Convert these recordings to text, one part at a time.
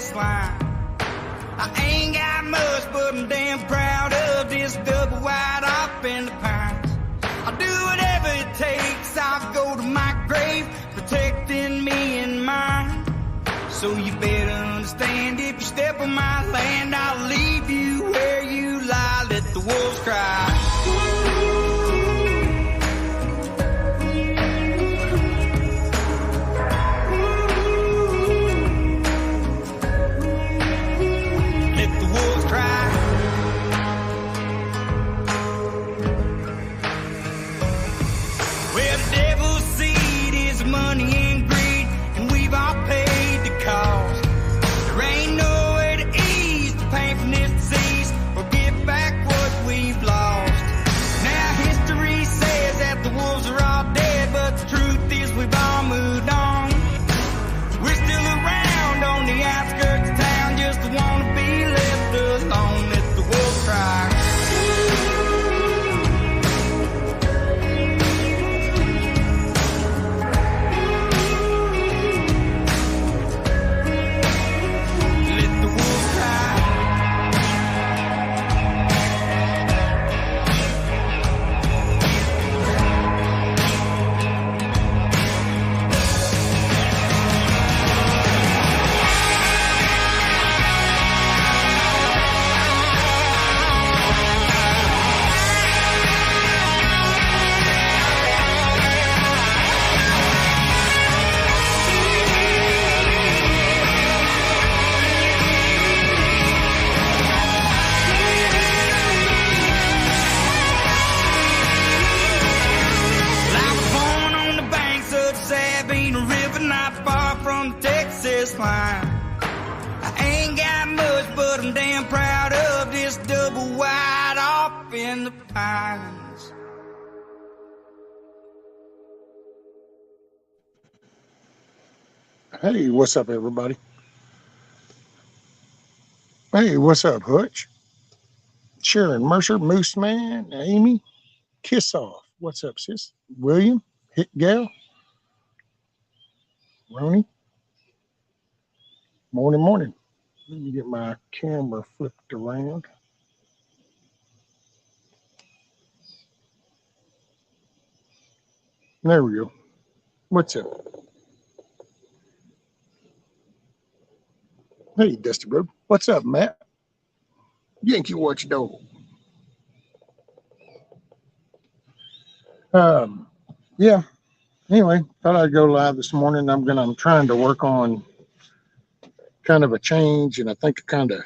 Texas line. I ain't got much, but I'm damn proud of this double wide off in the pines. I'll do whatever it takes. I'll go to my grave, protecting me and mine. So you better understand, if you step on my land, I'll leave you where you lie. Let the wolves cry. I ain't got much, but I'm damn proud of this double wide off in the pines. Hey, what's up, everybody? Hey, what's up, Hutch? Sharon Mercer, Moose Man, Amy, Kiss Off. What's up, sis? William, Hit Gal, Ronnie. Morning, morning. Let me get my camera flipped around. There we go. What's up? Hey, Dusty Bro. What's up, Matt? Yankee Watchdog. Yeah. Anyway, thought I'd go live this morning. I'm trying to work on kind of a change, and I think I don't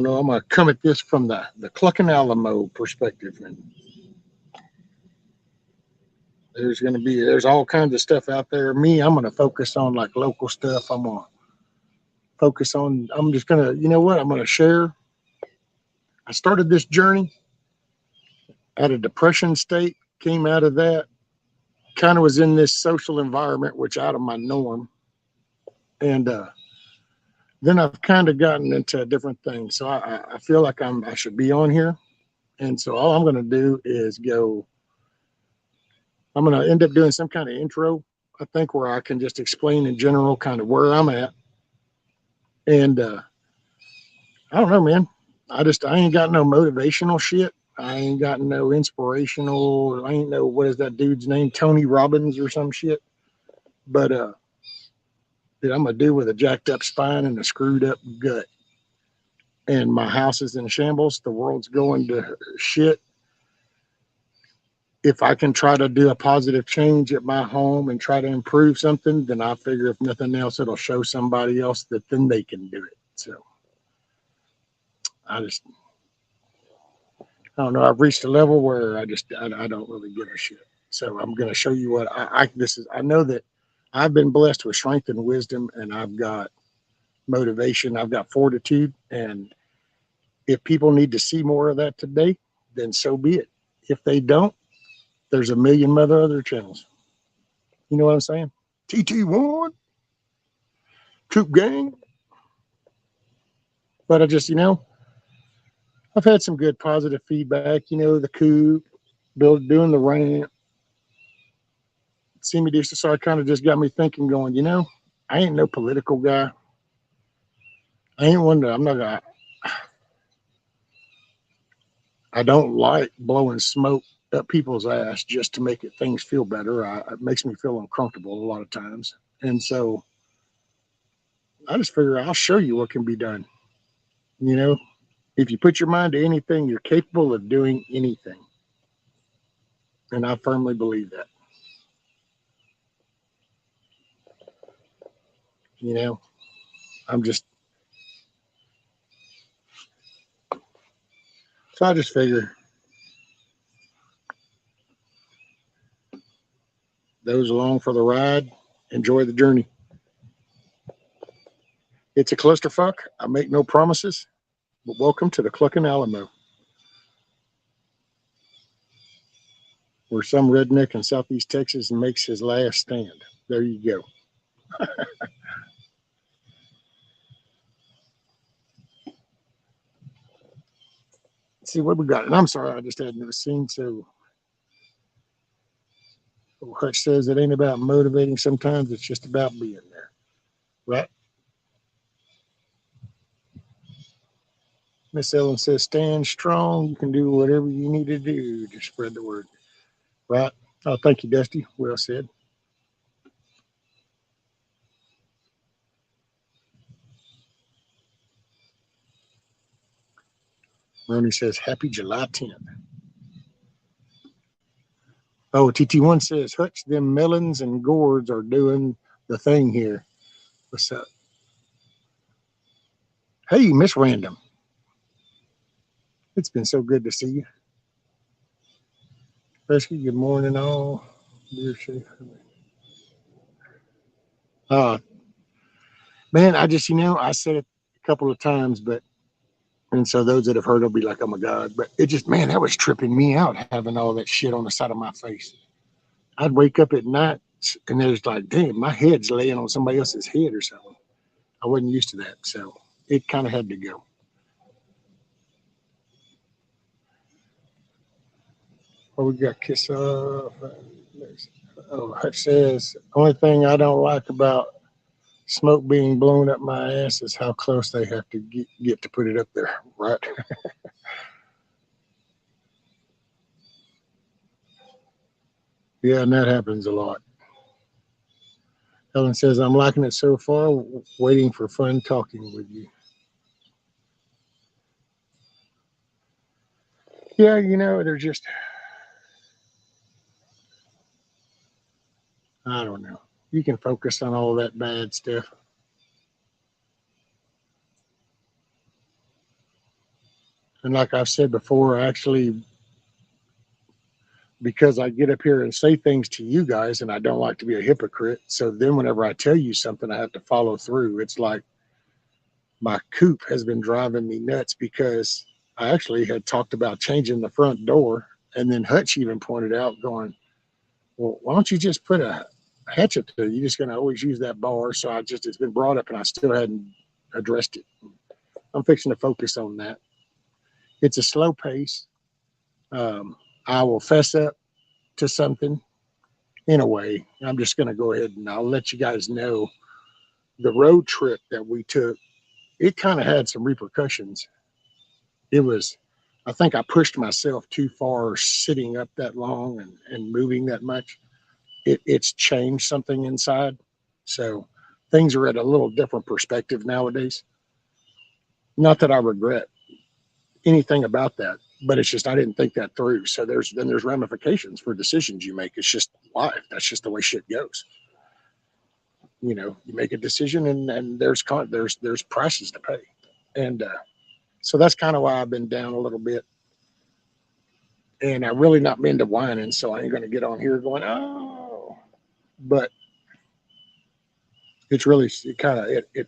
know, I'm gonna come at this from the Cluckin Alamo perspective. And there's all kinds of stuff out there. I'm gonna focus on like local stuff. I'm just gonna, you know what, I'm gonna share. I started this journey at a depression state, came out of that, kind of was in this social environment, which out of my norm. And then I've kind of gotten into different things. So I feel like I should be on here. And so all I'm going to do is I'm going to end up doing some kind of intro, I think, where I can just explain in general kind of where I'm at. And I don't know, man. I ain't got no motivational shit. I ain't got no inspirational. I ain't know, what is that dude's name? Tony Robbins or some shit. But I'm a dude with a jacked up spine and a screwed up gut. And my house is in shambles. The world's going to shit. If I can try to do a positive change at my home and try to improve something, then I figure if nothing else, it'll show somebody else that then they can do it. So I don't know. I've reached a level where I don't really give a shit. So I'm going to show you what I know that I've been blessed with strength and wisdom, and I've got motivation. I've got fortitude. And if people need to see more of that today, then so be it. If they don't, there's a million other channels. You know what I'm saying? TT1, Troop Gang. But I just, I've had some good positive feedback. The coup, doing the rant. See me do so. I kind of just got me thinking, going, I ain't no political guy. I ain't one to, I'm not gonna, I don't like blowing smoke up people's ass just to make things feel better. It makes me feel uncomfortable a lot of times. And so I just figure I'll show you what can be done. You know, if you put your mind to anything, you're capable of doing anything. And I firmly believe that. You know, I'm just, so I just figure those along for the ride, enjoy the journey. It's a clusterfuck. I make no promises, but welcome to the Cluckin Alamo, where some redneck in Southeast Texas makes his last stand. There you go. Let's see what we got. And I'm sorry, I just hadn't seen. So Hutch says it ain't about motivating. Sometimes it's just about being there. Right? Miss Ellen says, stand strong. You can do whatever you need to do to spread the word. Right? Oh, thank you, Dusty. Well said. Ronnie says, happy July 10th. Oh, TT1 says, Hutch, them melons and gourds are doing the thing here. What's up? Hey, Miss Random. It's been so good to see you. Rescue, good morning, all. Uh, man, I just, I said it a couple of times, but, and so those that have heard will be like, oh my God, but it just, man, that was tripping me out having all that shit on the side of my face. I'd wake up at night and there's like, damn, my head's laying on somebody else's head or something. I wasn't used to that. So it kind of had to go. Well, we got kiss off. Oh, it says, only thing I don't like about smoke being blown up my ass is how close they have to get to put it up there, right? Yeah, and that happens a lot. Ellen says, I'm liking it so far, waiting for fun talking with you. Yeah, they're just, I don't know. You can focus on all that bad stuff. And like I've said before, actually, because I get up here and say things to you guys and I don't like to be a hypocrite. So then whenever I tell you something, I have to follow through. It's like my coop has been driving me nuts because I actually had talked about changing the front door. And then Hutch even pointed out going, well, why don't you just put a hatch up there? You're just going to always use that bar. So it's been brought up and I still hadn't addressed it. I'm fixing to focus on that. It's a slow pace. I will fess up to something in a way. I'm just going to go ahead and I'll let you guys know the road trip that we took. It kind of had some repercussions. It was, I think I pushed myself too far sitting up that long and moving that much. It's changed something inside. So things are at a little different perspective nowadays. Not that I regret anything about that, but it's just I didn't think that through. So there's ramifications for decisions you make. It's just life. That's just the way shit goes. You make a decision and there's prices to pay. And so that's kind of why I've been down a little bit. And I really not been to whining, so I ain't going to get on here going, oh, but it's really, it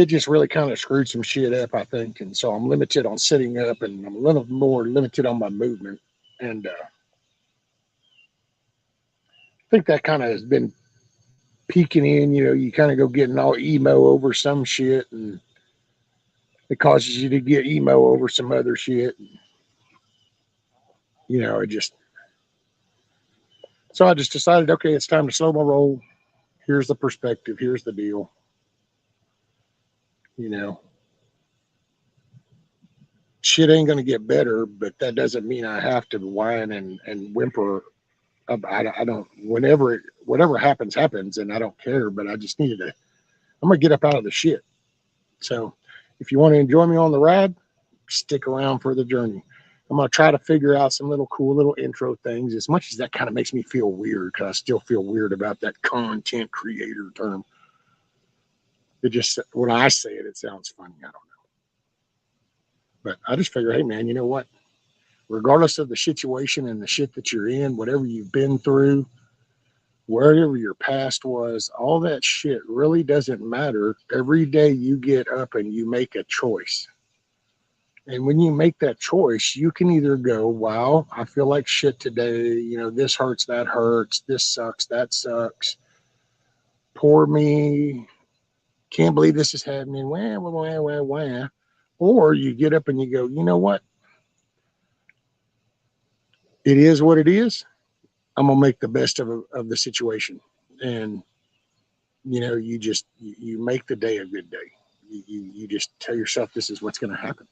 just really kind of screwed some shit up, I think. And so I'm limited on sitting up and I'm a little more limited on my movement. And I think that kind of has been peeking in, you kind of go getting all emo over some shit and it causes you to get emo over some other shit. It just, so I just decided, okay, it's time to slow my roll. Here's the perspective. Here's the deal. You know, shit ain't gonna get better, but that doesn't mean I have to whine and whimper. I don't. Whatever happens, happens, and I don't care. But I just needed to. I'm gonna get up out of the shit. So, if you want to enjoy me on the ride, stick around for the journey. I'm gonna try to figure out some little cool little intro things. As much as that kind of makes me feel weird, because I still feel weird about that content creator term. It just when I say it, it sounds funny. I don't know, but I just figure, hey man, you know what? Regardless of the situation and the shit that you're in, whatever you've been through, wherever your past was, all that shit really doesn't matter. Every day you get up and you make a choice. And when you make that choice, you can either go, wow, I feel like shit today. You know, this hurts, that hurts, this sucks, that sucks. Poor me. Can't believe this is happening. Wah, wah, wah, wah, wah. Or you get up and you go, you know what? It is what it is. I'm gonna make the best of the situation. And you know, you make the day a good day. You just tell yourself this is what's gonna happen.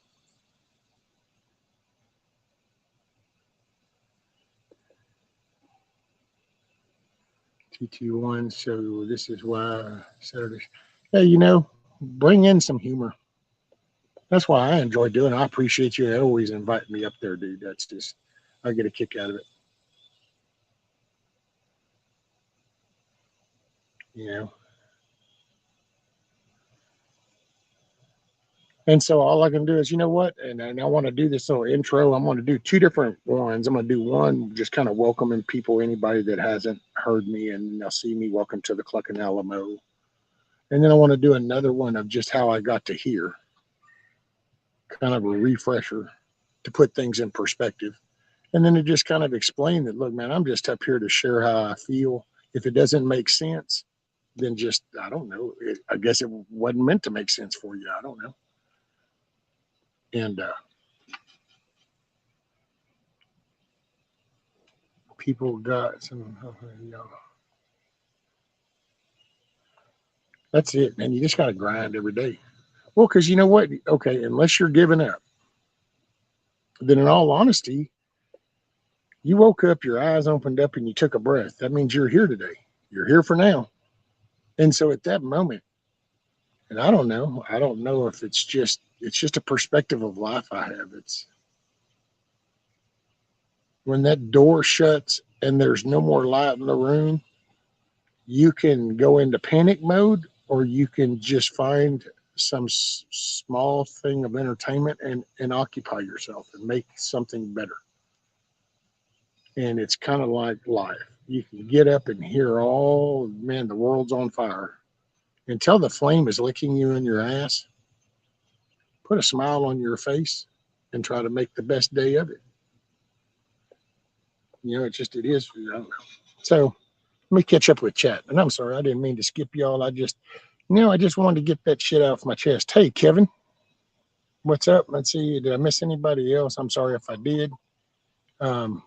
T21. So this is why Saturday. Hey, you know, bring in some humor. That's why I enjoy doing it. I appreciate you always inviting me up there, dude. That's just, I get a kick out of it. You know, and so all I can do is, you know what? And I want to do this little intro. I'm going to do two different ones. I'm going to do one just kind of welcoming people, anybody that hasn't heard me and they'll see me. Welcome to the Cluckin Alamo. And then I want to do another one of just how I got to here, kind of a refresher to put things in perspective. And then to just kind of explain that, look, man, I'm just up here to share how I feel. If it doesn't make sense, then just, I don't know. I guess it wasn't meant to make sense for you. I don't know. And people got some, you know, that's it, man. You just got to grind every day. Well, because you know what? Okay, unless you're giving up, then in all honesty, you woke up, your eyes opened up, and you took a breath. That means you're here today. You're here for now. And so at that moment, and I don't know if it's just a perspective of life I have. It's when that door shuts and there's no more light in the room, you can go into panic mode or you can just find some small thing of entertainment and occupy yourself and make something better. And it's kind of like life. You can get up and hear, oh man, the world's on fire. Until the flame is licking you in your ass, put a smile on your face and try to make the best day of it. You know, it is. I don't know. So let me catch up with chat. And I'm sorry, I didn't mean to skip y'all. I just wanted to get that shit off my chest. Hey, Kevin, what's up? Let's see. Did I miss anybody else? I'm sorry if I did. Um,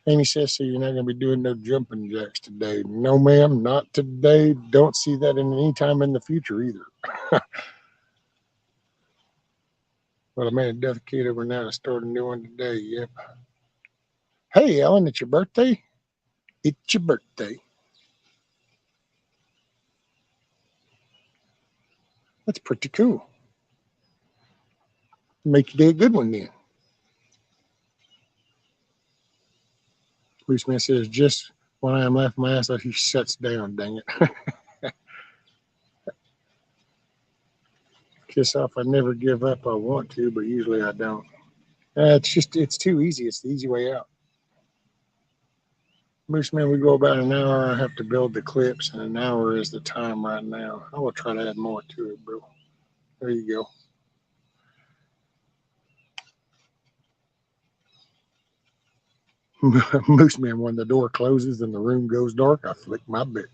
Amy says, so you're not going to be doing no jumping jacks today. No, ma'am, not today. Don't see that in any time in the future either. Well, I made a death kit overnight. I started a new one today. Yep. Hey, Ellen, it's your birthday? It's your birthday. That's pretty cool. Make your day a good one then. Policeman says, just when I am laughing my ass off, he shuts down, dang it. Kiss off, I never give up. I want to, but usually I don't. It's too easy. It's the easy way out. Moose Man, we go about an hour. I have to build the clips, and an hour is the time right now. I will try to add more to it, bro. There you go. Moose Man, when the door closes and the room goes dark, I flick my bit.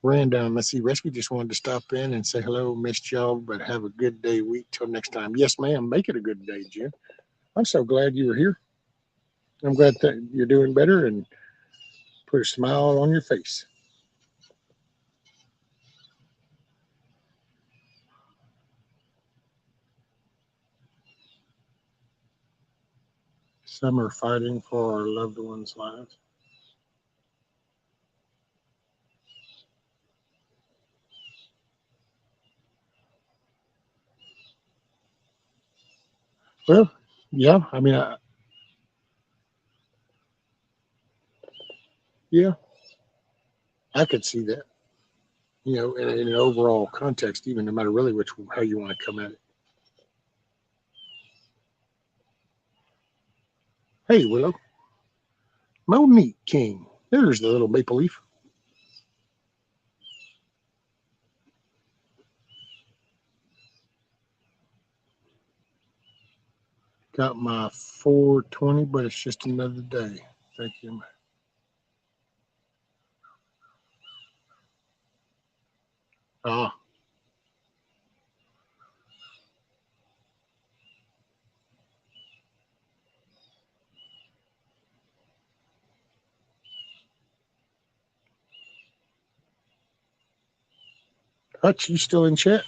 Ran down. Let's see. Rescue just wanted to stop in and say hello. Missed y'all, but have a good day week. Till next time. Yes, ma'am. Make it a good day, Jen. I'm so glad you were here. I'm glad that you're doing better and put a smile on your face. Some are fighting for our loved ones' lives. Well, yeah, I mean, yeah, I could see that. In an overall context, even no matter really how you want to come at it. Hey, Willow, Monique King. There's the little maple leaf. Got my 420, but it's just another day. Thank you. Ah, Hutch, you still in chat?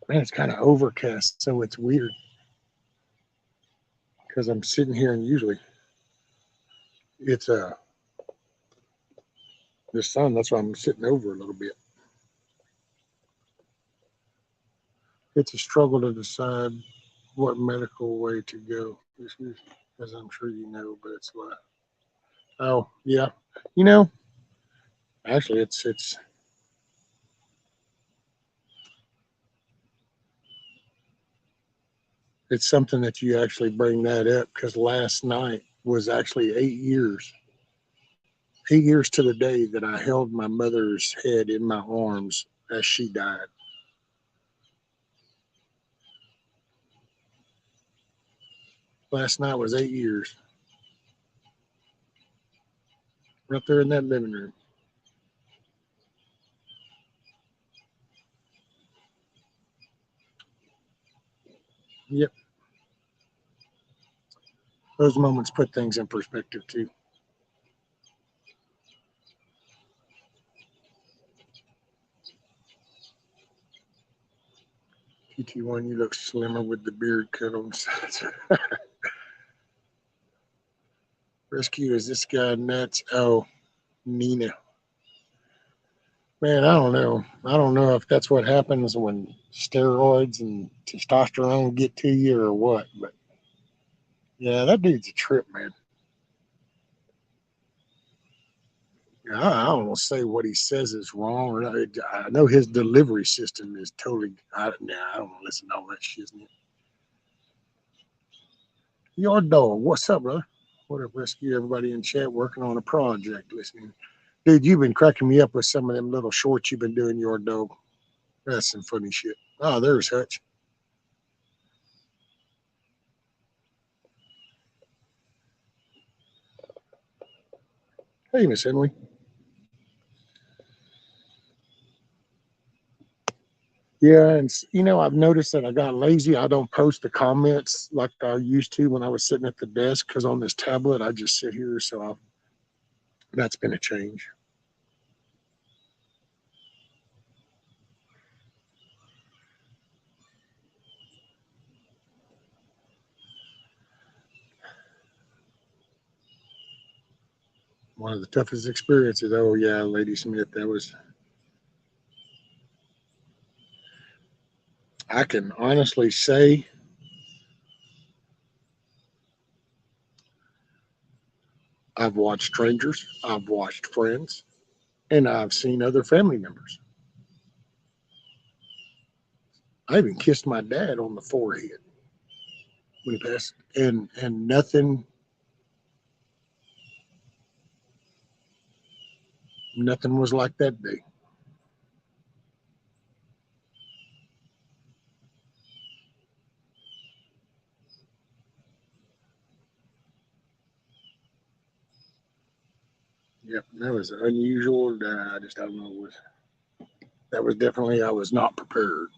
Man, it's kind of overcast, so it's weird because I'm sitting here and usually it's the sun. That's why I'm sitting over a little bit. It's a struggle to decide what medical way to go. As I'm sure you know, but it's like, oh yeah, you know, actually, it's something that you actually bring that up because last night was actually 8 years. 8 years to the day that I held my mother's head in my arms as she died. Last night was 8 years. Right there in that living room. Yep. Those moments put things in perspective too. TT1, you look slimmer with the beard cut on the sides. Rescue, is this guy nuts? Oh, Nina. Man, I don't know. I don't know if that's what happens when steroids and testosterone get to you or what, but yeah, that dude's a trip, man. I don't want to say what he says is wrong, or not. I know his delivery system is totally. I don't want to listen to all that shit. Your dog, what's up, brother? What up, rescue? Everybody in chat working on a project, listening. Dude, you've been cracking me up with some of them little shorts you've been doing, your dog. That's some funny shit. Oh, there's Hutch. Hey, Miss Henley. Yeah, and I've noticed that I got lazy. I don't post the comments like I used to when I was sitting at the desk because on this tablet I just sit here. So that's been a change. One of the toughest experiences. Oh yeah, Lady Smith. That was. I can honestly say I've watched strangers, I've watched friends, and I've seen other family members. I even kissed my dad on the forehead when he passed, and nothing was like that day. Yep, that was unusual. I just don't know. That was definitely I was not prepared.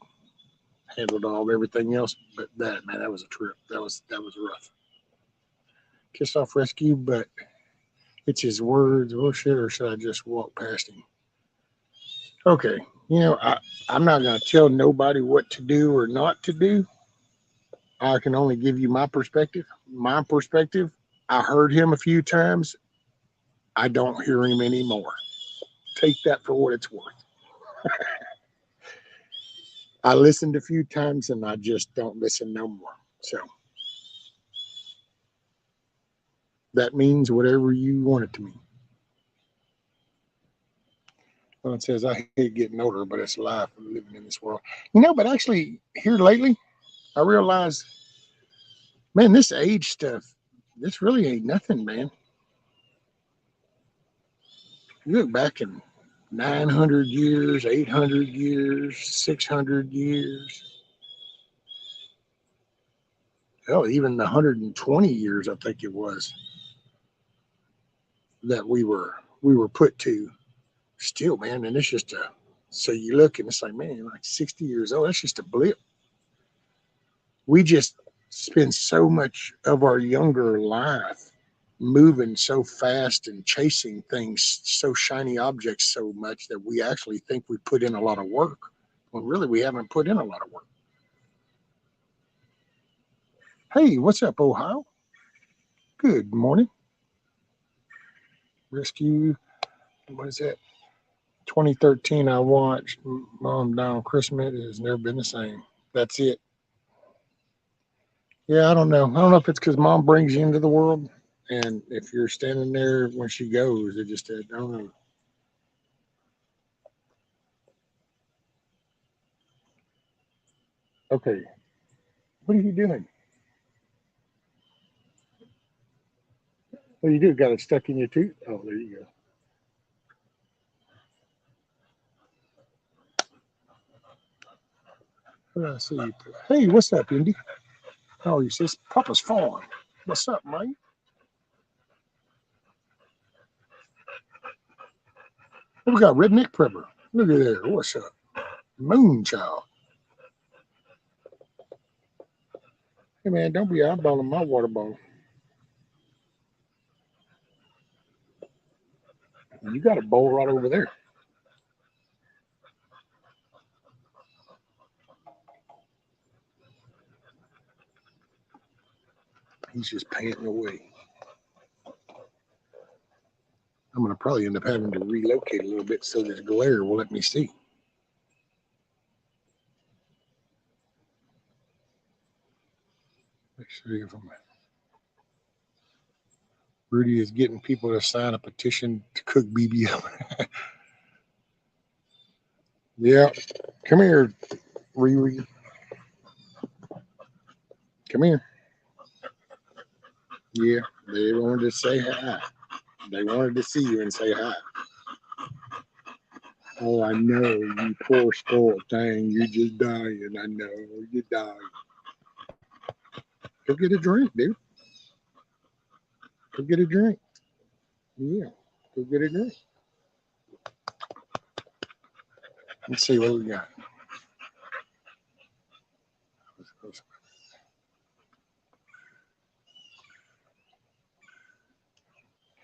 Handled all everything else, but that man, that was a trip. That was rough. Kiss off rescue, but it's his words. Oh shit, or should I just walk past him? Okay, I'm not gonna tell nobody what to do or not to do, I can only give you my perspective. My perspective, I heard him a few times. I don't hear him anymore. Take that for what it's worth. I listened a few times and I just don't listen no more. So that means whatever you want it to mean. Well, it says, I hate getting older, but it's life of living in this world. But actually, here lately, I realized, man, this age stuff, this really ain't nothing, man. You look back in 900 years, 800 years, 600 years, hell, even 120 years, I think it was, that we were put to still, man. And it's just so you look and it's like, man, like 60 years old, that's just a blip. We just spend so much of our younger life moving so fast and chasing things, so shiny objects so much that we actually think we put in a lot of work when really we haven't put in a lot of work. Hey, what's up, Ohio? Good morning. Rescue, what is that? 2013, I watched Mom Down Christmas. It has never been the same. That's it. Yeah, I don't know. I don't know if it's because Mom brings you into the world, and if you're standing there when she goes, it just, I don't know. Okay, what are you doing? What do you do? Got it stuck in your tooth? Oh, there you go. What did I see you put? Hey, what's up, Indy? Oh, you says Papa's falling. What's up, mate? What we got? Redneck Prepper. Look at there. What's up? Moonchild. Hey, man, don't be eyeballing my water bottle. You got a bowl right over there. He's just panting away. I'm going to probably end up having to relocate a little bit so this glare will let me see. Let's see if I'm. Rudy is getting people to sign a petition to cook BBL. Yeah. Come here, Riri. Come here. Yeah. They wanted to say hi. They wanted to see you and say hi. Oh, I know, you poor spoiled thing. You just dying. I know. You're dying. Go get a drink, dude. Go get a drink. Yeah. Go get a drink. Let's see what we got.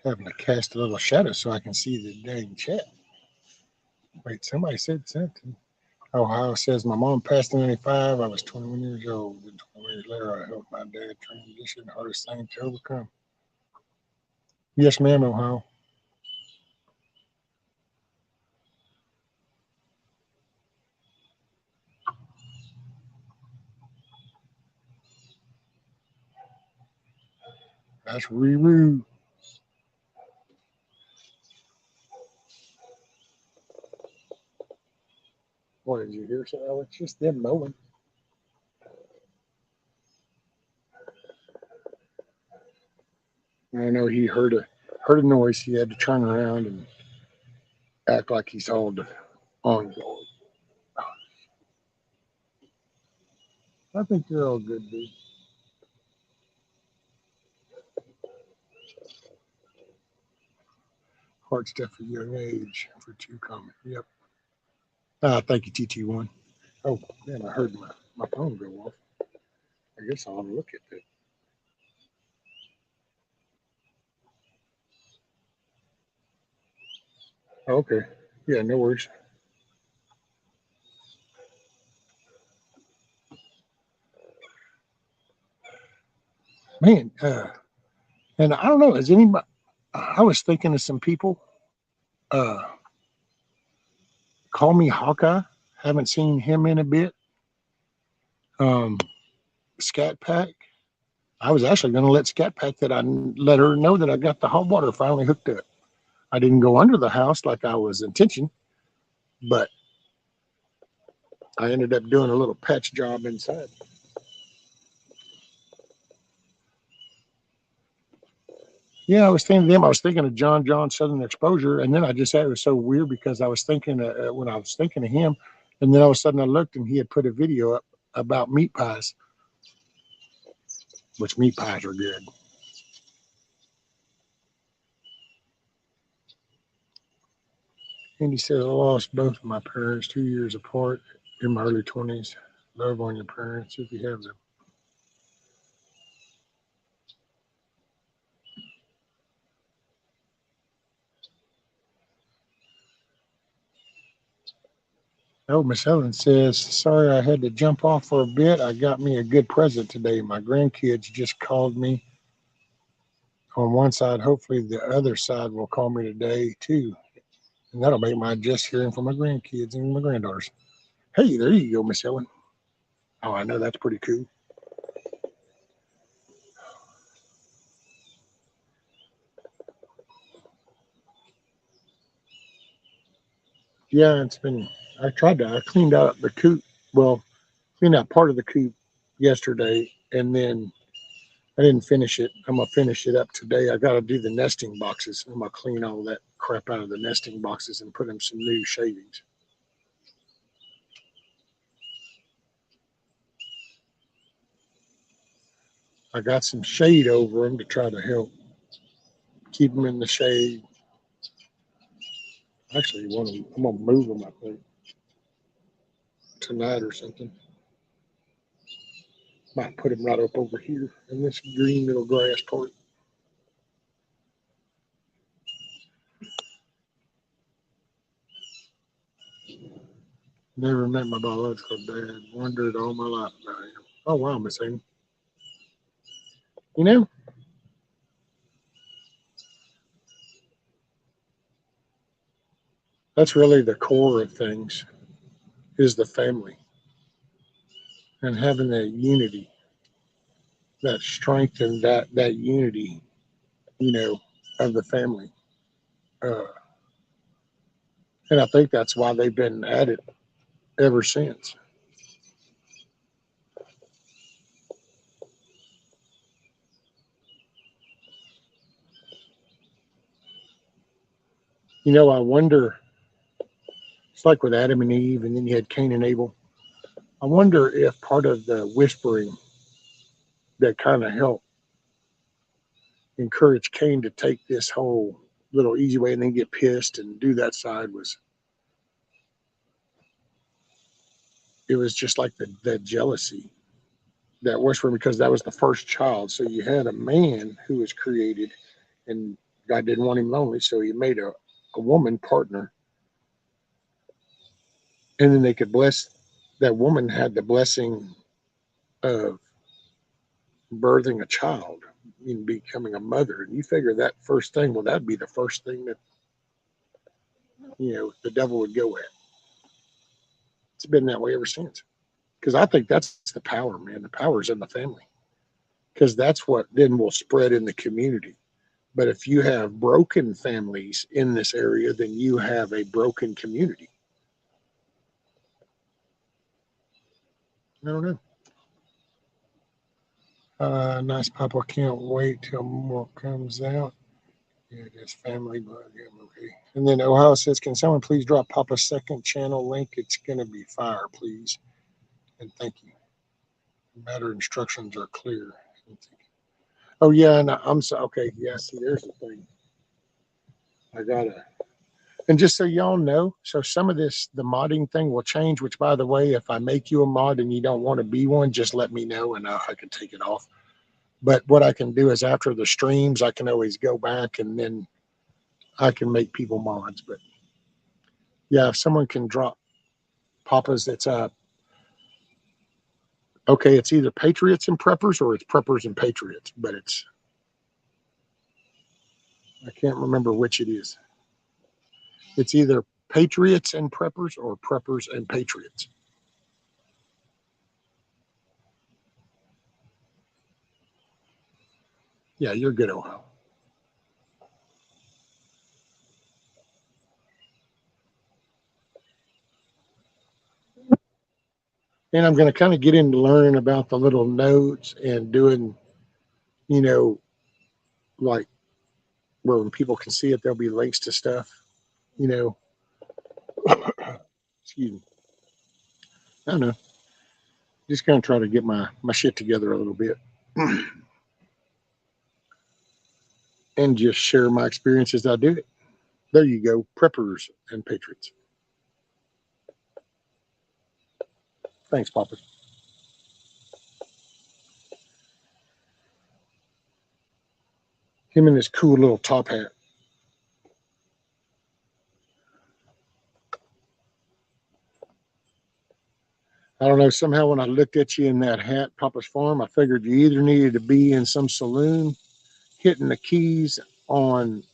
Having to cast a little shadow so I can see the dang chat. Wait, somebody said something. Ohio says, my mom passed in 95. I was 21 years old. And 20 years later, I helped my dad transition. Hardest thing to overcome. Yes, ma'am, Ohio. That's Ruru. What did you hear? Oh, it's just them mowing. I know he heard a noise. He had to turn around and act like he's hauled on guard. I think you're all good, dude. Hard stuff for young age for two comment. Yep. Thank you, TT1. Oh, man, I heard my phone go off. I guess I'll look at that. Okay. Yeah, no worries. man. And I don't know, is anybody, I was thinking of some people, uh, call me Hawkeye. Haven't seen him in a bit. Um, Scat Pack. I was actually going to let Scat Pack that I let her know that I got the hot water finally hooked up. I didn't go under the house like I was intention, but I ended up doing a little patch job inside. Yeah, I was thinking of them. I was thinking of John Southern Exposure, and then I just said it was so weird because I was thinking when I was thinking of him, and then all of a sudden I looked and he had put a video up about meat pies, which meat pies are good. And he said, I lost both of my parents 2 years apart in my early 20s. Love on your parents if you have them. Oh, Miss Helen says, sorry I had to jump off for a bit. I got me a good present today. My grandkids just called me on one side. Hopefully the other side will call me today too. And that'll make my just hearing from my grandkids and my granddaughters. Hey, there you go, Miss Helen. Oh, I know that's pretty cool. Yeah, it's been, I cleaned out the coop. Well, cleaned out part of the coop yesterday, and then I didn't finish it. I'm gonna finish it up today. I got to do the nesting boxes. I'm gonna clean all that crap out of the nesting boxes and put them some new shavings. I got some shade over them to try to help keep them in the shade. Actually, I'm gonna move them. I think tonight or something. Might put them right up over here in this green little grass part. Never met my biological dad. Wondered all my life about him. Oh wow, Miss Amy. You know, that's really the core of things is the family and having that unity, that strength and that unity, you know, of the family. Uh, and I think that's why they've been at it ever since. You know, I wonder. It's like with Adam and Eve, and then you had Cain and Abel. I wonder if part of the whispering that kind of helped encourage Cain to take this whole little easy way and then get pissed and do that side was it was just like that jealousy, that whispering because that was the first child. So you had a man who was created and God didn't want him lonely, so he made a woman partner, and then they could bless that woman had the blessing of birthing a child and becoming a mother. And you figure that first thing, well, that'd be the first thing that the devil would go at. It's been that way ever since. Because I think that's the power, man. The power's in the family. Because that's what then will spread in the community. But if you have broken families in this area, then you have a broken community. I don't know. Nice Papa, can't wait till more comes out. Yeah, it is family, but yeah, okay. And then Ohio says, can someone please drop Papa's second channel link? It's going to be fire, please. And thank you. Matter instructions are clear. Oh, yeah, and I'm so, okay, yeah, see, there's the thing. I gotta, and just so y'all know, so some of this, the modding thing will change, which by the way, if I make you a mod and you don't want to be one, just let me know and I can take it off. But what I can do is after the streams, I can always go back and then I can make people mods. But yeah, if someone can drop Papa's, it's Okay, it's either Patriots and Preppers or it's Preppers and Patriots, but I can't remember which it is. It's either Patriots and Preppers or Preppers and Patriots. Yeah, you're good, Ohio. And I'm going to kind of get into learning about the little notes and doing, you know, like where when people can see it, there'll be links to stuff, you know. Excuse me. I don't know. Just kind of try to get my shit together a little bit and just share my experience as I do it. There you go. Preppers and Patriots. Thanks, Papa. Him and his cool little top hat. I don't know. Somehow, when I looked at you in that hat, Papa's Farm, I figured you either needed to be in some saloon hitting the keys on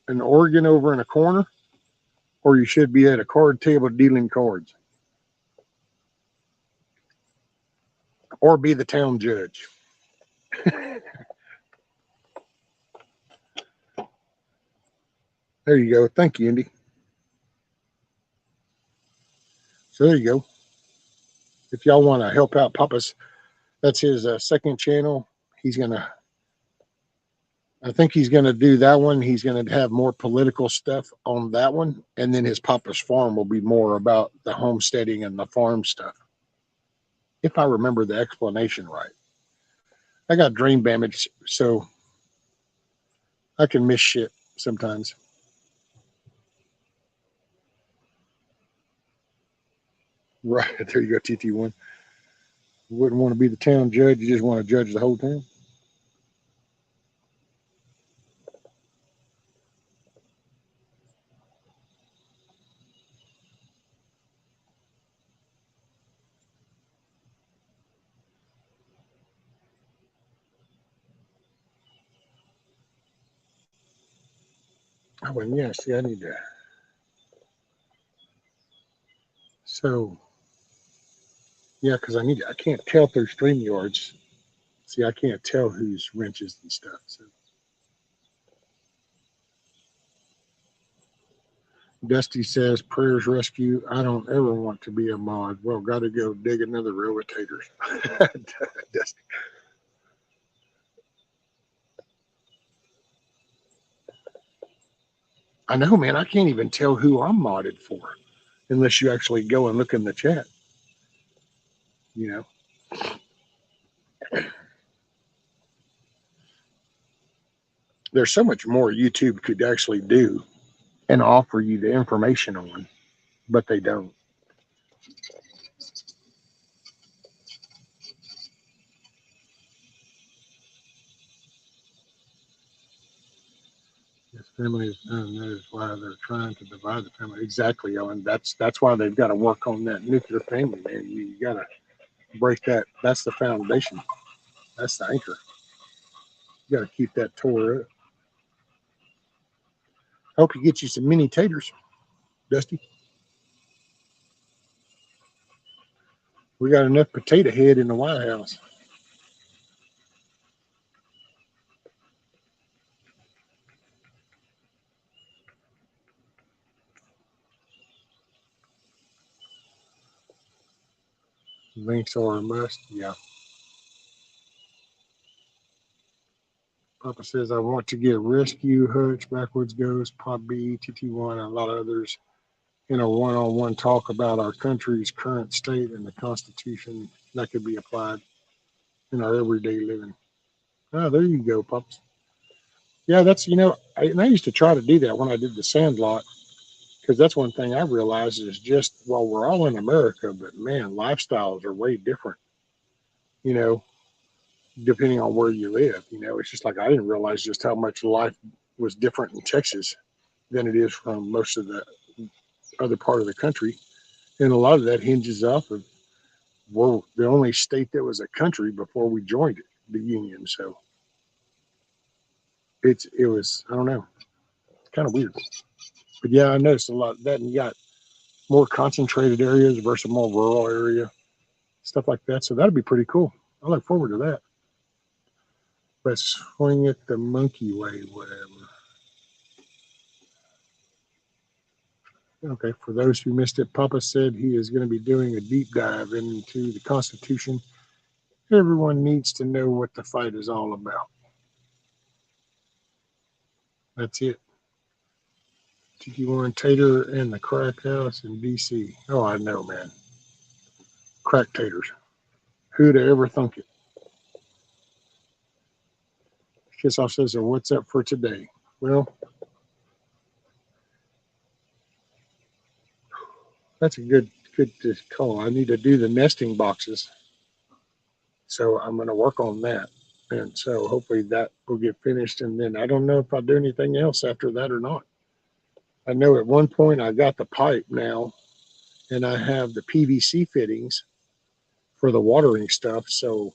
an organ over in a corner, or you should be at a card table dealing cards, or be the town judge. There you go. Thank you, Indy. So there you go. If y'all want to help out Papa's, that's his second channel. He's gonna I think he's going to do that one. He's going to have more political stuff on that one. And then his Papa's Farm will be more about the homesteading and the farm stuff. If I remember the explanation right. I got dream damage, so I can miss shit sometimes. Right. There you go, TT1. You wouldn't want to be the town judge. You just want to judge the whole town. I went, yeah, see, I need to. So, yeah, because I can't tell through StreamYards. See, I can't tell who's wrenches and stuff. So, Dusty says, prayers rescue. I don't ever want to be a mod. Well, got to go dig another row of taters. Dusty. I know, man. I can't even tell who I'm modded for unless you actually go and look in the chat. You know, there's so much more YouTube could actually do and offer you the information on, but they don't. Yes, families knows why they're trying to divide the family. Exactly, Owen. That's why they've got to work on that nuclear family, man. You got to break that. That's the foundation. That's the anchor. You got to keep that tore up. Hope you get you some mini taters, Dusty. We got enough potato head in the White House. Links are a must. Yeah. Papa says, I want to get Rescue, Hutch, Backwards Goes, Pop B, TT1, and a lot of others in a one-on-one talk about our country's current state and the Constitution that could be applied in our everyday living. Oh, there you go, Pops. Yeah, that's, and I used to try to do that when I did the Sandlot, because that's one thing I realized is just, well, we're all in America, but man, lifestyles are way different, you know, depending on where you live. It's just like I didn't realize just how much life was different in Texas than it is from most of the other part of the country. And a lot of that hinges off of we're the only state that was a country before we joined it, the union. So it was, I don't know, kind of weird. But yeah, I noticed a lot of that, and you got more concentrated areas versus more rural area, stuff like that. So that'd be pretty cool. I look forward to that. But swing it the monkey way, whatever. Okay, for those who missed it, Papa said he is going to be doing a deep dive into the Constitution. Everyone needs to know what the fight is all about. That's it. Tiki Warren Tater and the Crack House in D.C. Oh, I know, man. Crack taters. Who'd ever thunk it? Kiss Off says, so what's up for today? Well, that's a good call. I need to do the nesting boxes. So I'm going to work on that. And so hopefully that will get finished. And then I don't know if I'll do anything else after that or not. I know at one point I got the pipe now and I have the PVC fittings for the watering stuff. So,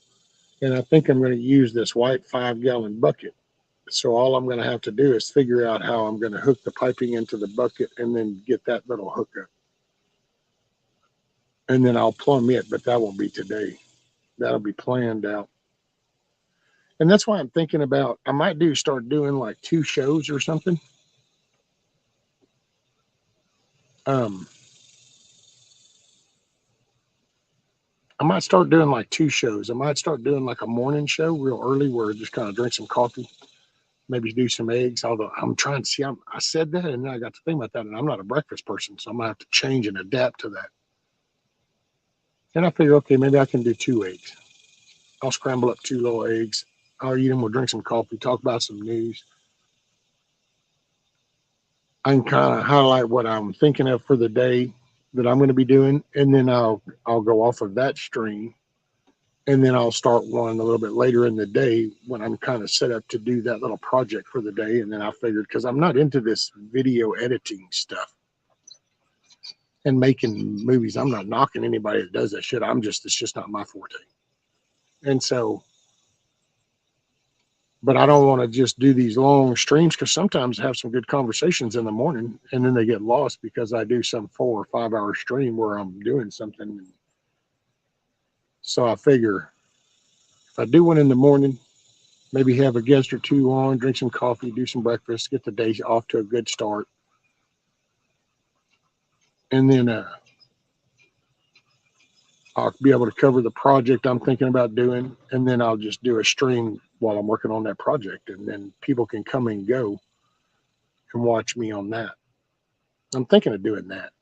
and I think I'm going to use this white 5-gallon bucket. So all I'm going to have to do is figure out how I'm going to hook the piping into the bucket and then get that little hookup. And then I'll plumb it, but that won't be today. That'll be planned out. And that's why I'm thinking about, I might start doing like 2 shows or something. I might start doing like 2 shows. I might start doing like a morning show real early where I just kind of drink some coffee, maybe do some eggs. Although I'm trying to see, I said that and then I got to think about that, and I'm not a breakfast person, so I'm gonna have to change and adapt to that. And I figure, okay, maybe I can do 2 eggs. I'll scramble up 2 little eggs. I'll eat them. We'll drink some coffee, talk about some news. I can kind of highlight what I'm thinking of for the day that I'm going to be doing, and then I'll go off of that stream, and then I'll start one a little bit later in the day when I'm kind of set up to do that little project for the day. And then I figured, because I'm not into this video editing stuff and making movies, I'm not knocking anybody that does that shit. It's just not my forte. And so, but I don't want to just do these long streams because sometimes I have some good conversations in the morning and then they get lost because I do some 4 or 5 hour stream where I'm doing something. So I figure if I do one in the morning, maybe have a guest or 2 on, drink some coffee, do some breakfast, get the day off to a good start. And then I'll be able to cover the project I'm thinking about doing. And then I'll just do a stream while I'm working on that project. And then people can come and go and watch me on that. I'm thinking of doing that.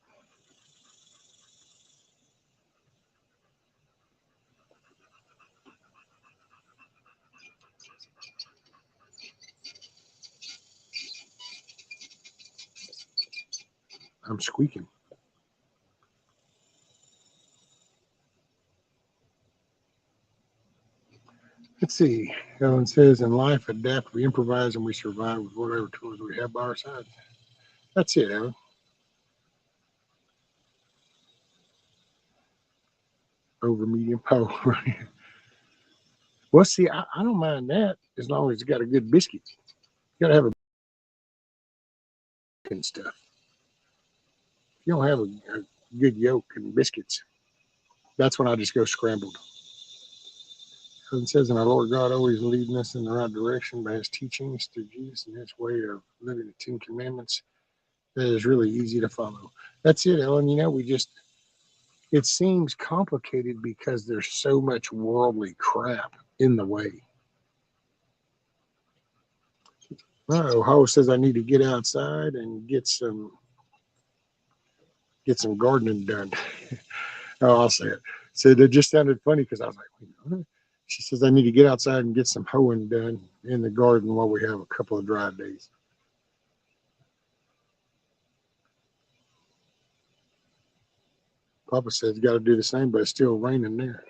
I'm squeaking. Let's see. Ellen says, in life, adapt, we improvise, and we survive with whatever tools we have by our side. That's it, Ellen. Over medium power. Well, see, I don't mind that as long as it's got a good biscuit. You got to have a and stuff. If you don't have a good yolk and biscuits, that's when I just go scrambled. It says, and our Lord God always leading us in the right direction by his teachings through Jesus and his way of living the 10 commandments. That is really easy to follow. That's it, Ellen. It seems complicated because there's so much worldly crap in the way. Ho says I need to get outside and get some gardening done. Oh, I'll say it. So it just sounded funny because I was like, what? She says I need to get outside and get some hoeing done in the garden while we have a couple of dry days. Papa says you got to do the same, but it's still raining there.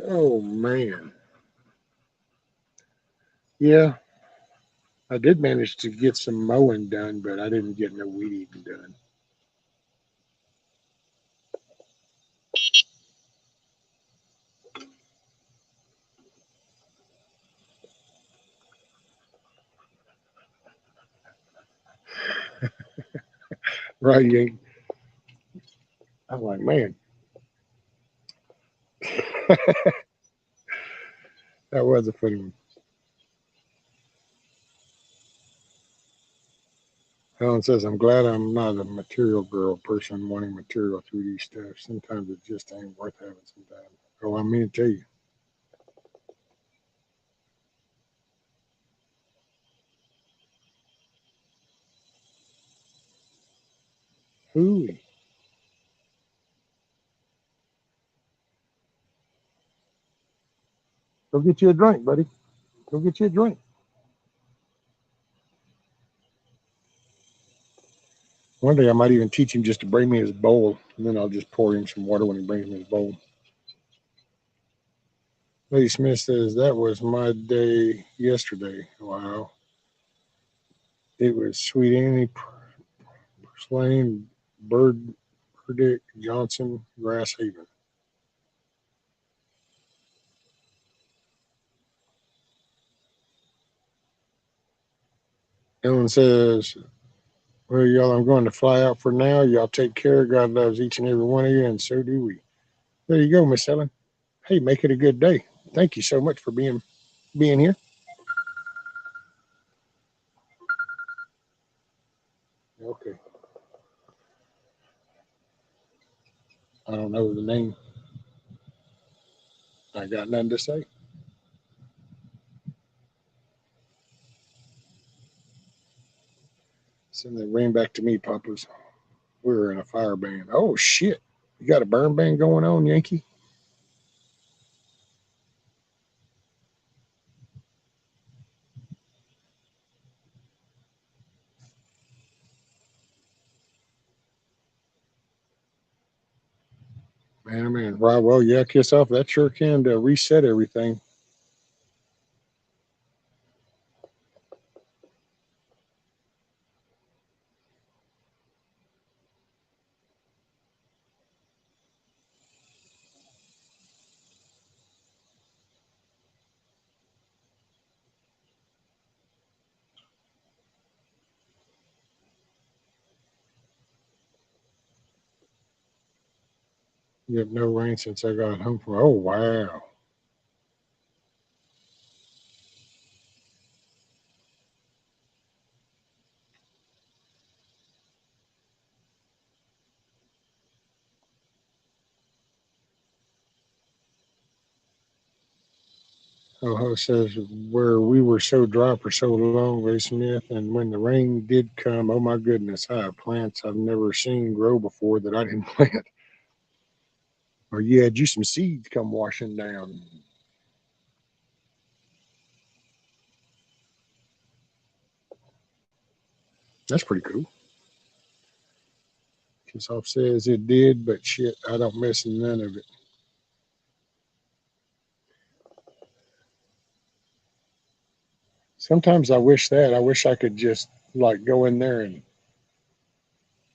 Oh man. Yeah, I did manage to get some mowing done, but I didn't get no weed eating done. Right? You ain't. I'm like, man, that was a funny one. Helen says, I'm glad I'm not a material girl person wanting material 3D stuff. Sometimes it just ain't worth having sometimes. Oh, I mean to tell you. Hooey. Go get you a drink, buddy. Go get you a drink. One day I might even teach him just to bring me his bowl, and then I'll just pour him some water when he brings me his bowl. Lady Smith says, that was my day yesterday. Wow. It was Sweet Annie, Purslane, Bird, Burdick, Johnson, Grass Haven. Ellen says, well, y'all, I'm going to fly out for now. Y'all take care. God loves each and every one of you, and so do we. There you go, Miss Ellen. Hey, make it a good day. Thank you so much for being here. Okay. I don't know the name. I got nothing to say. Send that rain back to me, Papas. We're in a fire band. Oh shit. You got a burn band going on, Yankee? Man, man. Right, well, yeah, kiss off. That sure can reset everything. You have no rain since I got home from. Oh wow. Ho says where we were so dry for so long, Ray Smith, and when the rain did come, oh my goodness, I have plants I've never seen grow before that I didn't plant. Or you had you some seeds come washing down. That's pretty cool. Kissoff says it did, but shit, I don't miss none of it. Sometimes I wish that. I wish I could just like go in there and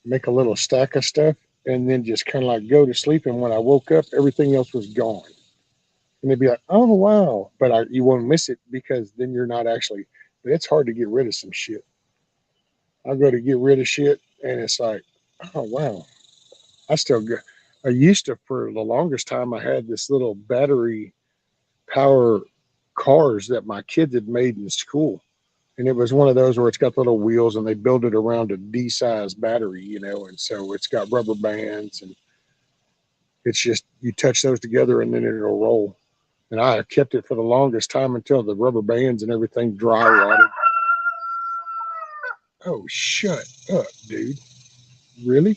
make a little stack of stuff and then just kind of like go to sleep. And when I woke up, everything else was gone. And they'd be like, oh, wow. But you won't miss it because then you're not actually, but it's hard to get rid of some shit. I'll go to get rid of shit and it's like, oh, wow. I still go. I used to, for the longest time, I had this little battery power cars that my kids had made in school. And it was one of those where it's got little wheels and they build it around a D size battery, and so it's got rubber bands and it's just you touch those together and then it'll roll. And I kept it for the longest time until the rubber bands and everything dry rotted. Oh, shut up, dude. Really?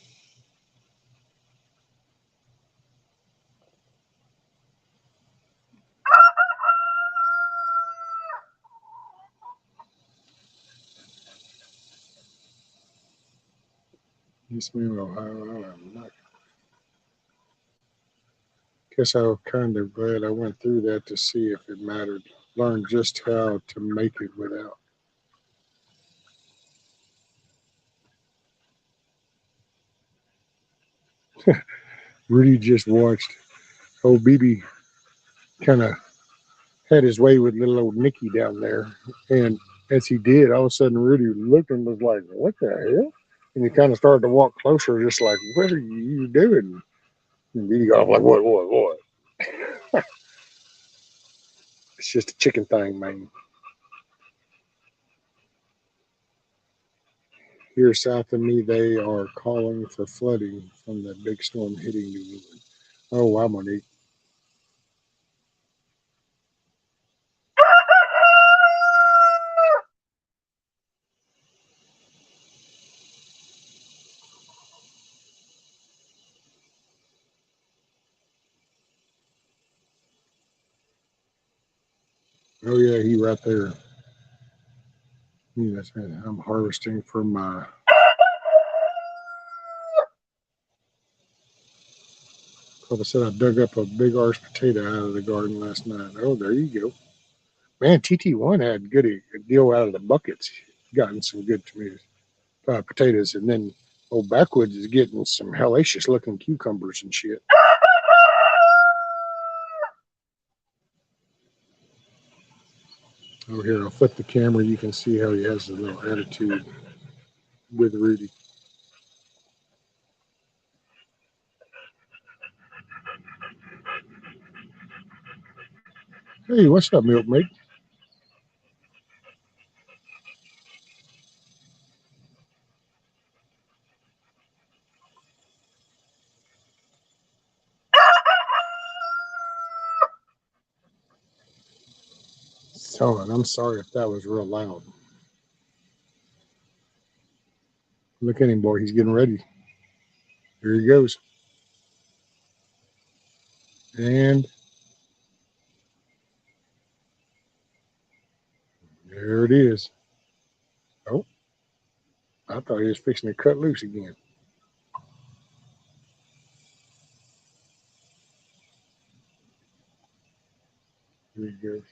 East Main, Ohio. I'm not. Guess I'm kind of glad I went through that to see if it mattered. Learn just how to make it without. Rudy just watched old BB kind of had his way with little old Nicky down there. And as he did, all of a sudden Rudy looked and was like, "What the hell?" And he kind of started to walk closer, just like, "What are you doing?" And BB got off like, "What?" It's just a chicken thing, man. Here south of me, they are calling for flooding from that big storm hitting New England. Oh, wow, Monique. Oh, yeah, he right there. Yes, I'm harvesting for my. Like I said, I dug up a big arse potato out of the garden last night. Oh, there you go. Man, TT1 had good a deal out of the buckets. Gotten some good tomatoes, potatoes, and then old Backwoods is getting some hellacious looking cucumbers and shit. Over here, I'll flip the camera. You can see how he has a little attitude with Rudy. Hey, what's up, milkmaid? Son, I'm sorry if that was real loud. Look at him, boy. He's getting ready. Here he goes. And there it is. Oh, I thought he was fixing to cut loose again. Here he goes.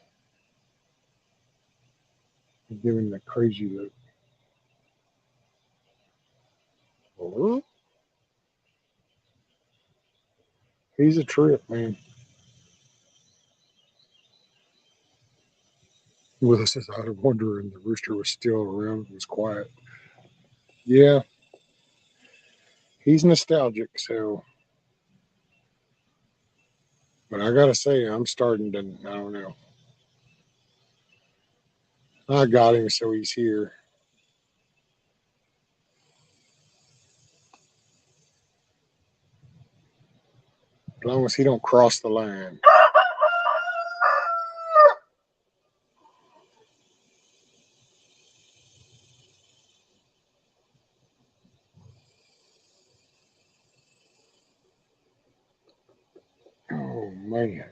He's giving the crazy look. Oh, he's a trip, man. Willis says, I was wondering the rooster was still around. It was quiet. Yeah, he's nostalgic, so. But I gotta say, I'm starting to. I don't know. I got him, so he's here. As long as he don't cross the line. Oh man.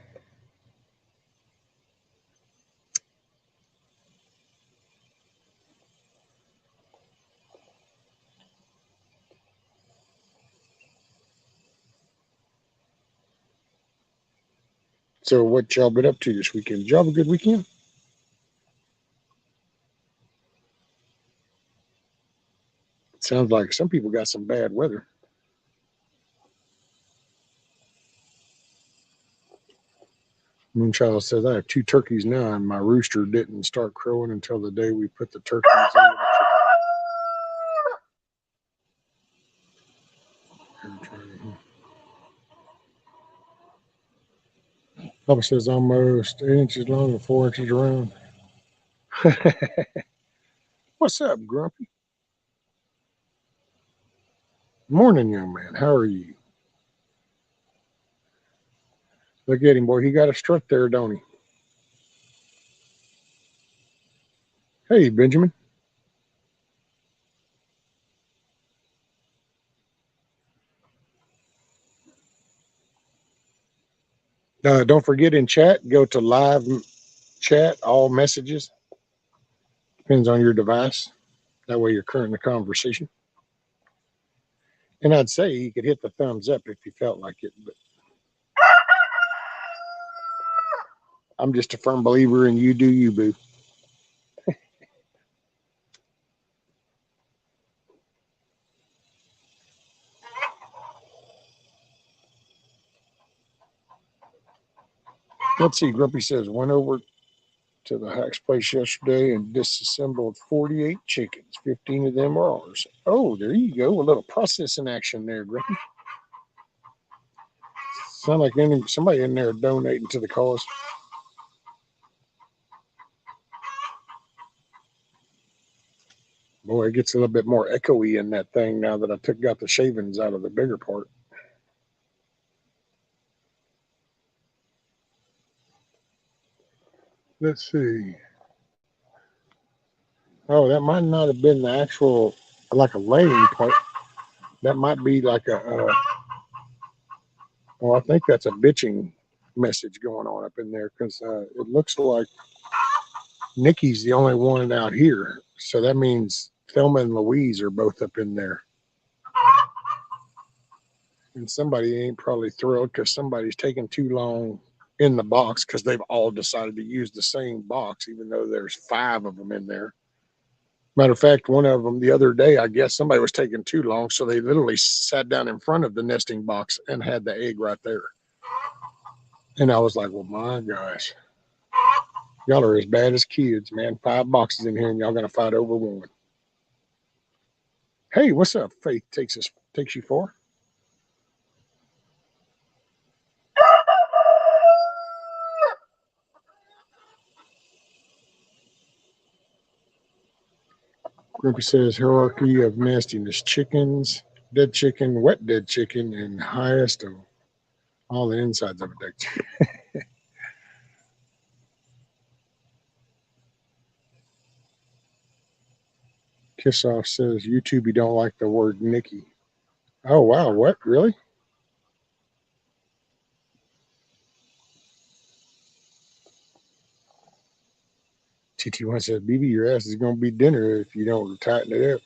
So what y'all been up to this weekend? Did y'all have a good weekend? It sounds like some people got some bad weather. Moonchild says I have two turkeys now, and my rooster didn't start crowing until the day we put the turkeys in the chicken. Papa says almost 8 inches long and 4 inches around. What's up, Grumpy? Morning, young man. How are you? Look at him, boy. He got a strut there, don't he? Hey, Benjamin. Don't forget in chat, go to live chat, all messages. Depends on your device. That way you're current in the conversation. And I'd say you could hit the thumbs up if you felt like it. But I'm just a firm believer in you do you, boo. Let's see. Grumpy says, went over to the Hack's place yesterday and disassembled 48 chickens. 15 of them are ours. Oh, there you go. A little processing action there, Grumpy. Sound like somebody in there donating to the cause. Boy, it gets a little bit more echoey in that thing now that I got the shavings out of the bigger part. Let's see. Oh, that might not have been the actual, like a laying part. That might be like well, I think that's a bitching message going on up in there because it looks like Nikki's the only one out here. So that means Thelma and Louise are both up in there. And somebody ain't probably thrilled because somebody's taking too long in the box because they've all decided to use the same box, even though there's 5 of them in there. Matter of fact, one of them the other day, I guess somebody was taking too long, so they literally sat down in front of the nesting box and had the egg right there. And I was like, well, my gosh, y'all are as bad as kids, man. 5 boxes in here and y'all gonna fight over one. Hey, what's up? Faith takes you for? Grumpy says hierarchy of nastiness: chickens, dead chicken, wet dead chicken, and highest of all the insides of a dead chicken. Kiss off says YouTube, you don't like the word Nikki. Oh wow, what really? TT1 says, BB, your ass is gonna be dinner if you don't tighten it up.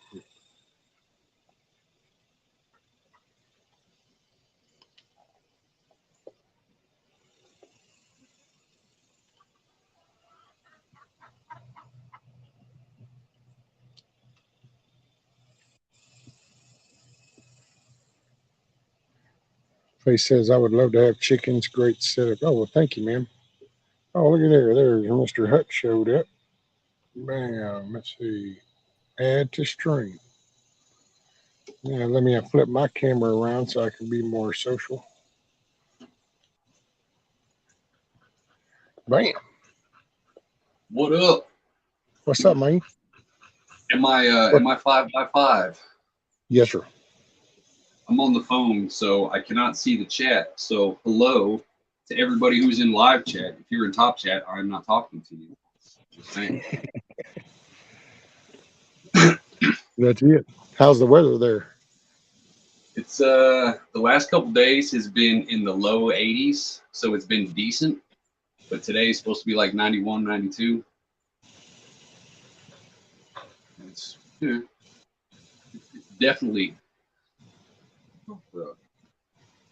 Face says, I would love to have chickens. Great setup. Oh, well, thank you, man. Oh, look at there. There's Mr. Hut showed up. Bam. Let's see. Add to stream. Yeah, let me flip my camera around so I can be more social. Bam. What up? What's up, man? Am I 5x5? Yes, sir. I'm on the phone, so I cannot see the chat. So hello to everybody who's in live chat. If you're in top chat, I'm not talking to you. Just saying. That's it. How's the weather there? It's the last couple days has been in the low 80s, so it's been decent. But today is supposed to be like 91, 92. It's definitely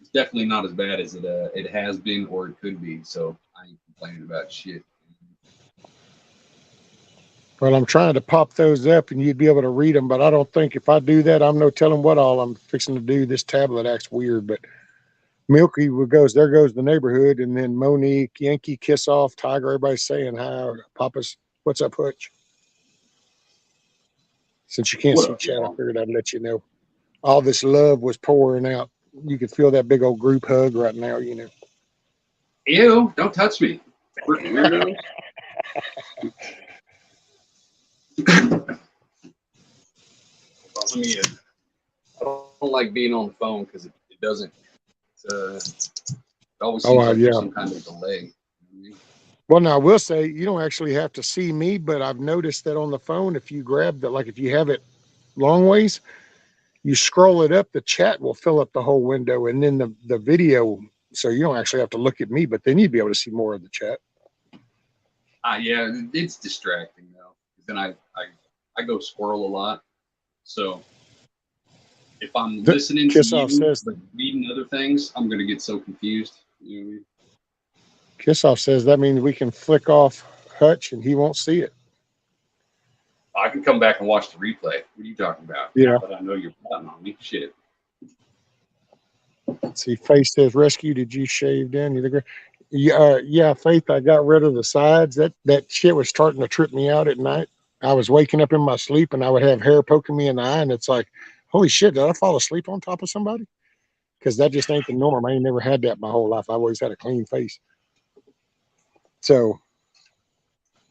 it's definitely not as bad as it has been or it could be. So I ain't complaining about shit. Well, I'm trying to pop those up and you'd be able to read them, but I don't think if I do that, I'm no telling what all I'm fixing to do. This tablet acts weird, but Milky goes, there goes the neighborhood, and then Monique, Yankee, Kiss Off, Tiger, everybody's saying hi. Papa's, what's up, Hutch? Since you can't see chat, I figured I'd let you know. All this love was pouring out. You could feel that big old group hug right now, you know. Ew, don't touch me. Freaking weirdo. I don't like being on the phone because it doesn't. It always seems like there's some kind of delay. Well, now I will say you don't actually have to see me, but I've noticed that on the phone, if you grab that, like if you have it long ways, you scroll it up, the chat will fill up the whole window, and then the video, so you don't actually have to look at me, but then you'd be able to see more of the chat. Yeah, it's distracting though. Then I go squirrel a lot, so if I'm listening to you but reading other things, I'm gonna get so confused. You know what I mean? Kissoff says that means we can flick off Hutch and he won't see it. I can come back and watch the replay. What are you talking about? Yeah. Now that I know you're plotting on me. Shit. Let's see, Faith says, rescue, did you shave down? Yeah, Faith, I got rid of the sides. That shit was starting to trip me out at night. I was waking up in my sleep and I would have hair poking me in the eye, and it's like, holy shit, did I fall asleep on top of somebody? Because that just ain't the norm. I ain't never had that my whole life. I've always had a clean face. So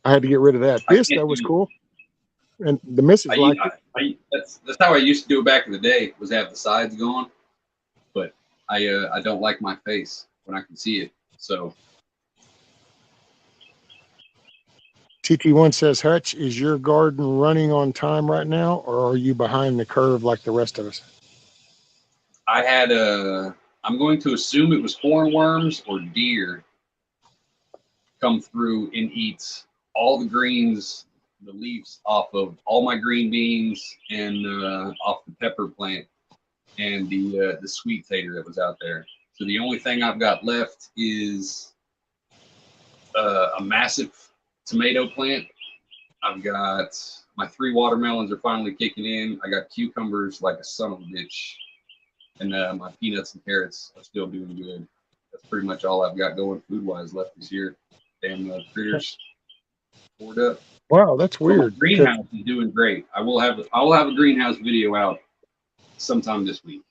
I had to get rid of that. This, though, was cool. And the missus liked it. That's how I used to do it back in the day, was have the sides going. But I don't like my face when I can see it. So TT1 says, Hutch, is your garden running on time right now, or are you behind the curve like the rest of us? I had I'm going to assume it was hornworms or deer come through and eat all the greens, the leaves off of all my green beans and off the pepper plant and the sweet tater that was out there. So the only thing I've got left is a massive tomato plant. I've got my 3 watermelons are finally kicking in. I got cucumbers like a son of a bitch. And my peanuts and carrots are still doing good. That's pretty much all I've got going food-wise left this year. Damn critters poured up. Wow, that's weird. My greenhouse is doing great. I will have a greenhouse video out sometime this week.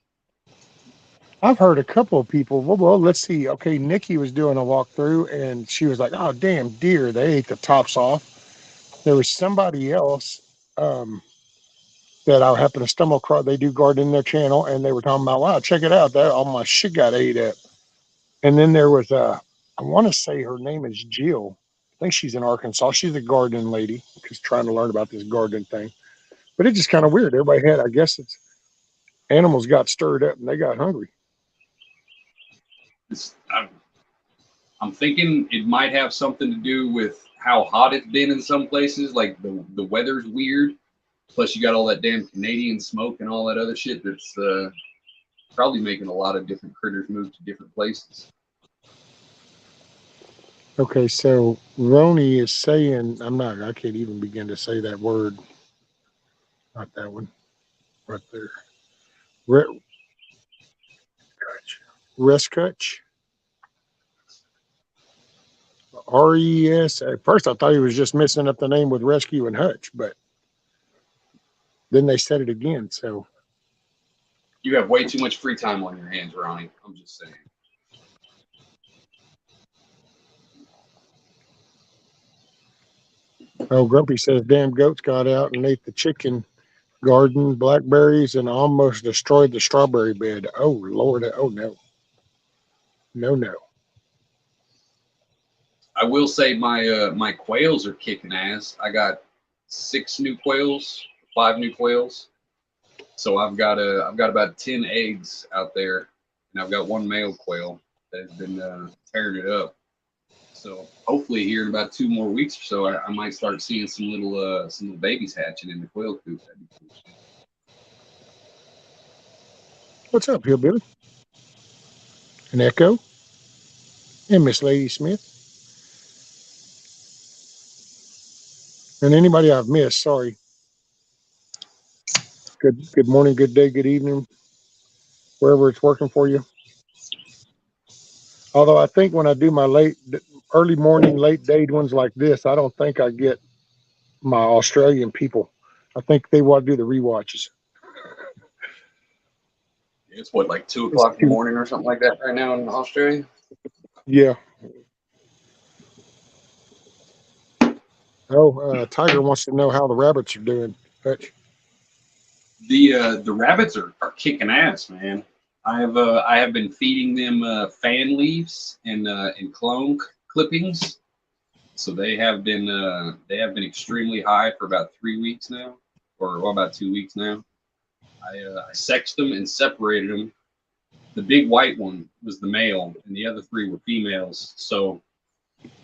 I've heard a couple of people. Well, let's see. Okay, Nikki was doing a walkthrough, and she was like, "Oh, damn deer! They ate the tops off." There was somebody else that I happened to stumble across. They do garden in their channel, and they were talking about, "Wow, check it out! That all my shit got ate up." And then there was I want to say her name is Jill. I think she's in Arkansas. She's a gardening lady, just trying to learn about this gardening thing. But it's just kind of weird. Everybody had, I guess, it's animals got stirred up and they got hungry. I'm thinking it might have something to do with how hot it's been in some places. Like the weather's weird. Plus, you got all that damn Canadian smoke and all that other shit that's probably making a lot of different critters move to different places. Okay, so Roni is saying, I can't even begin to say that word. Not that one. Right there. Rescutch. RES. At first, I thought he was just messing up the name with Rescue and Hutch, but then they said it again. So you have way too much free time on your hands, Ronnie. I'm just saying. Oh, Grumpy says, damn goats got out and ate the chicken garden, blackberries, and almost destroyed the strawberry bed. Oh, Lord. Oh, no. No. I will say my quails are kicking ass. I got 5 new quails. So I've got about 10 eggs out there, and I've got 1 male quail that has been tearing it up. So hopefully here in about 2 more weeks or so, I might start seeing some little babies hatching in the quail coop. That'd be cool. What's up, Hillbilly? And Echo? And Miss Lady Smith? And anybody I've missed, sorry. Good morning, good day, good evening, wherever it's working for you. Although I think when I do my early morning, late day ones like this, I don't think I get my Australian people. I think they want to do the rewatches. It's what, like 2 o'clock in the morning or something like that right now in Australia? Yeah. Oh, Tiger wants to know how the rabbits are doing. Hutch. The rabbits are kicking ass, man. I have been feeding them fan leaves and clone clippings, so they have been extremely high for about 3 weeks now, or about 2 weeks now. I sexed them and separated them. The big white one was the male, and the other 3 were females. So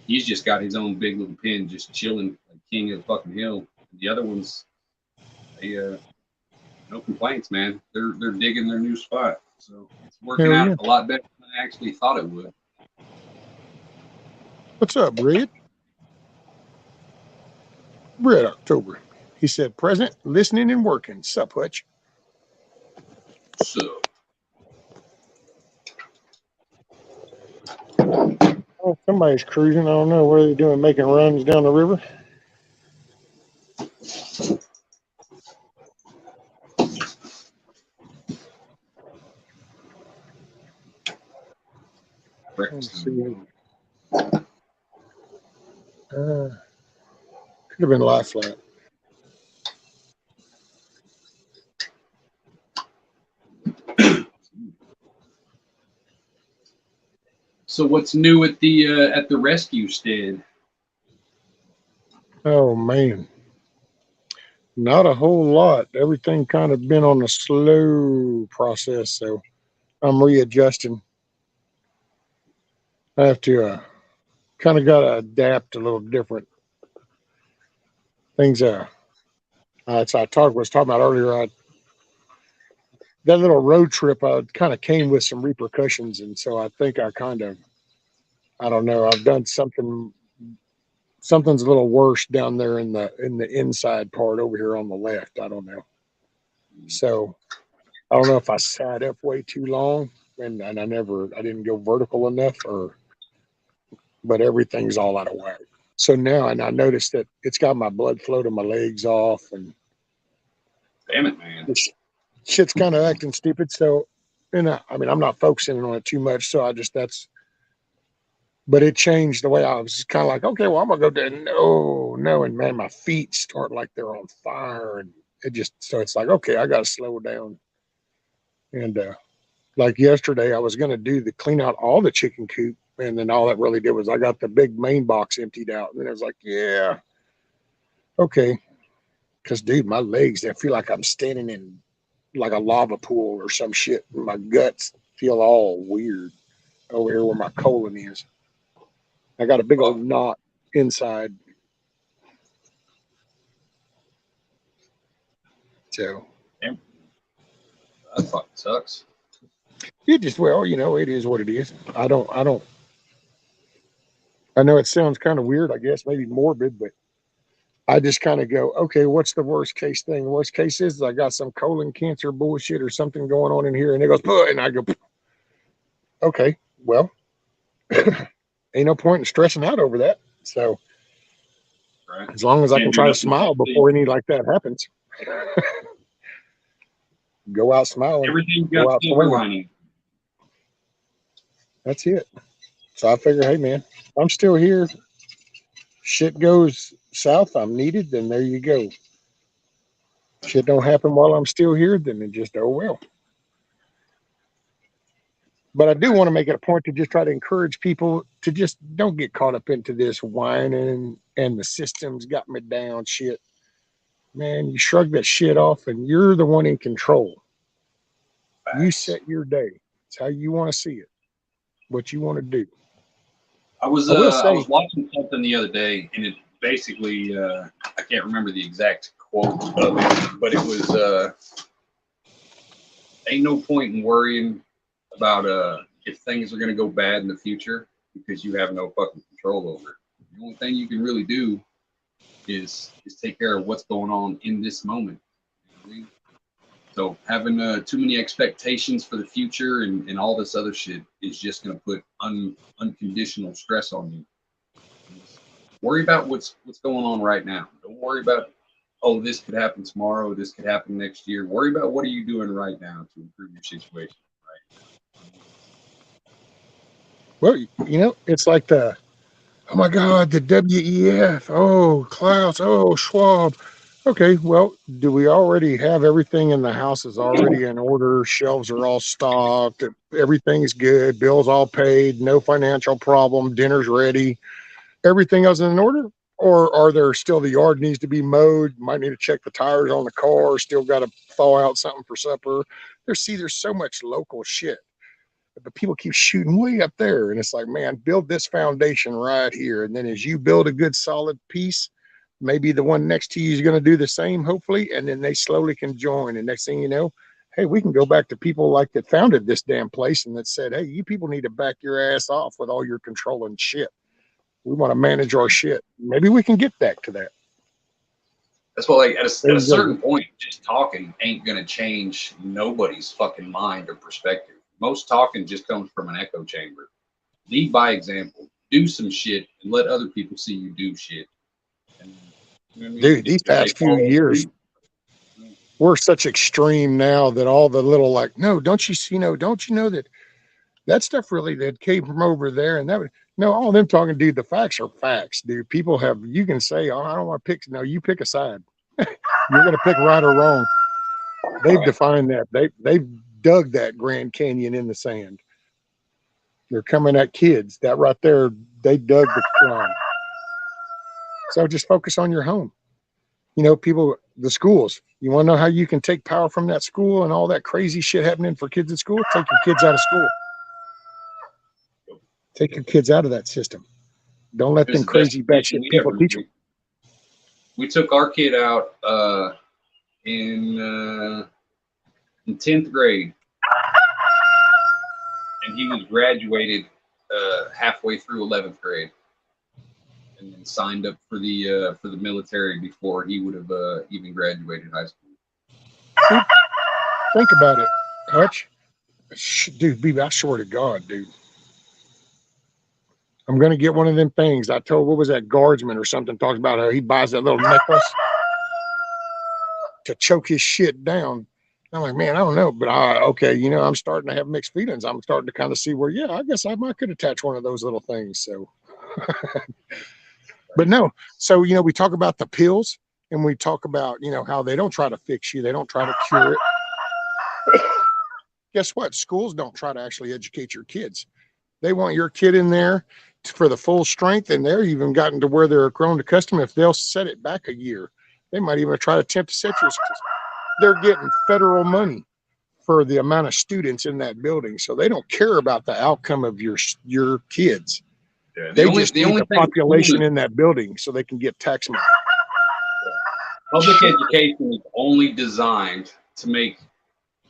he's just got his own big little pen, just chilling like king of the fucking hill. The other ones, no complaints, man. They're digging their new spot. So it's working out a lot better than I actually thought it would. What's up, Red? Red October. He said, present, listening and working. Sup, Hutch? So, Oh, somebody's cruising. I don't know what they're doing, making runs down the river. Let's breakfast. see. Could have been lie flat. So, what's new at the rescue stead? Oh man, not a whole lot. Everything kind of been on a slow process, so I'm readjusting. I have to kind of got to adapt a little different things. It's I was talking about earlier. That little road trip, kind of came with some repercussions, and so I think I don't know. I've done something's a little worse down there in the inside part over here on the left. I don't know. So I don't know if I sat up way too long and I didn't go vertical enough but everything's all out of whack. So now, and I noticed that it's got my blood flow to my legs off and Damn it, man. this shit's kind of acting stupid. So, and I mean, I'm not focusing on it too much. So but it changed the way I was kind of like, okay, well, I'm gonna go there. No. And man, my feet start like they're on fire. And so it's like, okay, I got to slow down. And, like yesterday, I was going to clean out all the chicken coop. And then all that really did was I got the big main box emptied out. And then I was like, yeah, okay. Cause dude, my legs, they feel like I'm standing in like a lava pool or some shit. My guts feel all weird over here where my colon is. I got a big old knot inside. So Damn, that fucking sucks. it just, well, it is what it is. I know it sounds kind of weird, I guess, maybe morbid, but I just kind of go, okay, what's the worst case thing? Worst case is I got some colon cancer bullshit or something going on in here. And it goes, and I go, okay, well, ain't no point in stressing out over that. So Right? as long as I Can't can do try to nothing. smile before any like that happens, go out smiling, Everything's go got out silver swinging. lining. That's it. So I figure, hey, man, I'm still here. Shit goes south. I'm needed. Then there you go. Shit don't happen while I'm still here. Then it just, oh, well. But I do want to make it a point to just try to encourage people to just don't get caught up into this whining and the system's got me down shit. Man, you shrug that shit off and you're the one in control. You Facts. set your day. It's how you want to see it, what you want to do. I was I will I say, was watching something the other day, and it basically I can't remember the exact quote of it, but it was ain't no point in worrying about if things are gonna go bad in the future because you have no fucking control over it. The only thing you can really do is take care of what's going on in this moment. You know what I mean? So having too many expectations for the future and all this other shit is just going to put unconditional stress on you. Worry about what's going on right now. Don't worry about, oh, this could happen tomorrow, this could happen next year. Worry about what are you doing right now to improve your situation. well, it's like oh my God, the WEF, oh, Klaus, oh, Schwab. Okay, well, do we already have everything in the house is already in order? Shelves are all stocked. Everything's good. Bills all paid. No financial problem. Dinner's ready. Everything else is in order? Or are there still the yard needs to be mowed? Might need to check the tires on the car. Still got to thaw out something for supper. There's so much local shit, but people keep shooting way up there, and it's like, man, build this foundation right here, and then as you build a good solid piece, maybe the one next to you is going to do the same, hopefully, and then they slowly can join. And next thing you know, hey, we can go back to people like that founded this damn place and that said, hey, you people need to back your ass off with all your controlling shit. We want to manage our shit. Maybe we can get back to that. That's what, like, at a You go. certain point, just talking ain't gonna change nobody's fucking mind or perspective. Most talking just comes from an echo chamber. Lead by example. Do some shit and let other people see you do shit. And, you know what I mean? Dude, these If they past few follow years, suit, we're such extreme now that all the little like, no, don't you know, don't you know that stuff really that came from over there and that would no, all them talking, dude, the facts are facts, dude. People have you can say, oh, I don't want to pick no, you pick a side. You're gonna pick right or wrong. They've defined that. They've dug that Grand Canyon in the sand. They're coming at kids. That right there, they dug the line. So just focus on your home. You know, people, the schools. You want to know how you can take power from that school and all that crazy shit happening for kids at school? Take your kids out of school. Take your kids out of that system. Don't let them crazy batshit people teach them. We took our kid out in 10th grade, and he was graduated halfway through 11th grade, and then signed up for the military before he would have even graduated high school. Think about it, Hutch. Dude, I swear to God, dude. I'm going to get one of them things. I told, what was that guardsman or something, talks about how he buys that little necklace to choke his shit down. I'm like, man, I don't know. But okay, you know, I'm starting to have mixed feelings. I'm starting to kind of see where, yeah, I guess I could attach one of those little things. So, but no. So, you know, we talk about the pills and we talk about, you know, how they don't try to fix you. They don't try to cure it. Guess what? Schools don't try to actually educate your kids. They want your kid in there for the full strength, and they're even gotten to where they're grown accustomed. If they'll set it back a year, they might even try to attempt to set yours. They're getting federal money for the amount of students in that building, so they don't care about the outcome of your kids. Yeah, they just need the population in that building so they can get tax money. Public education is only designed to make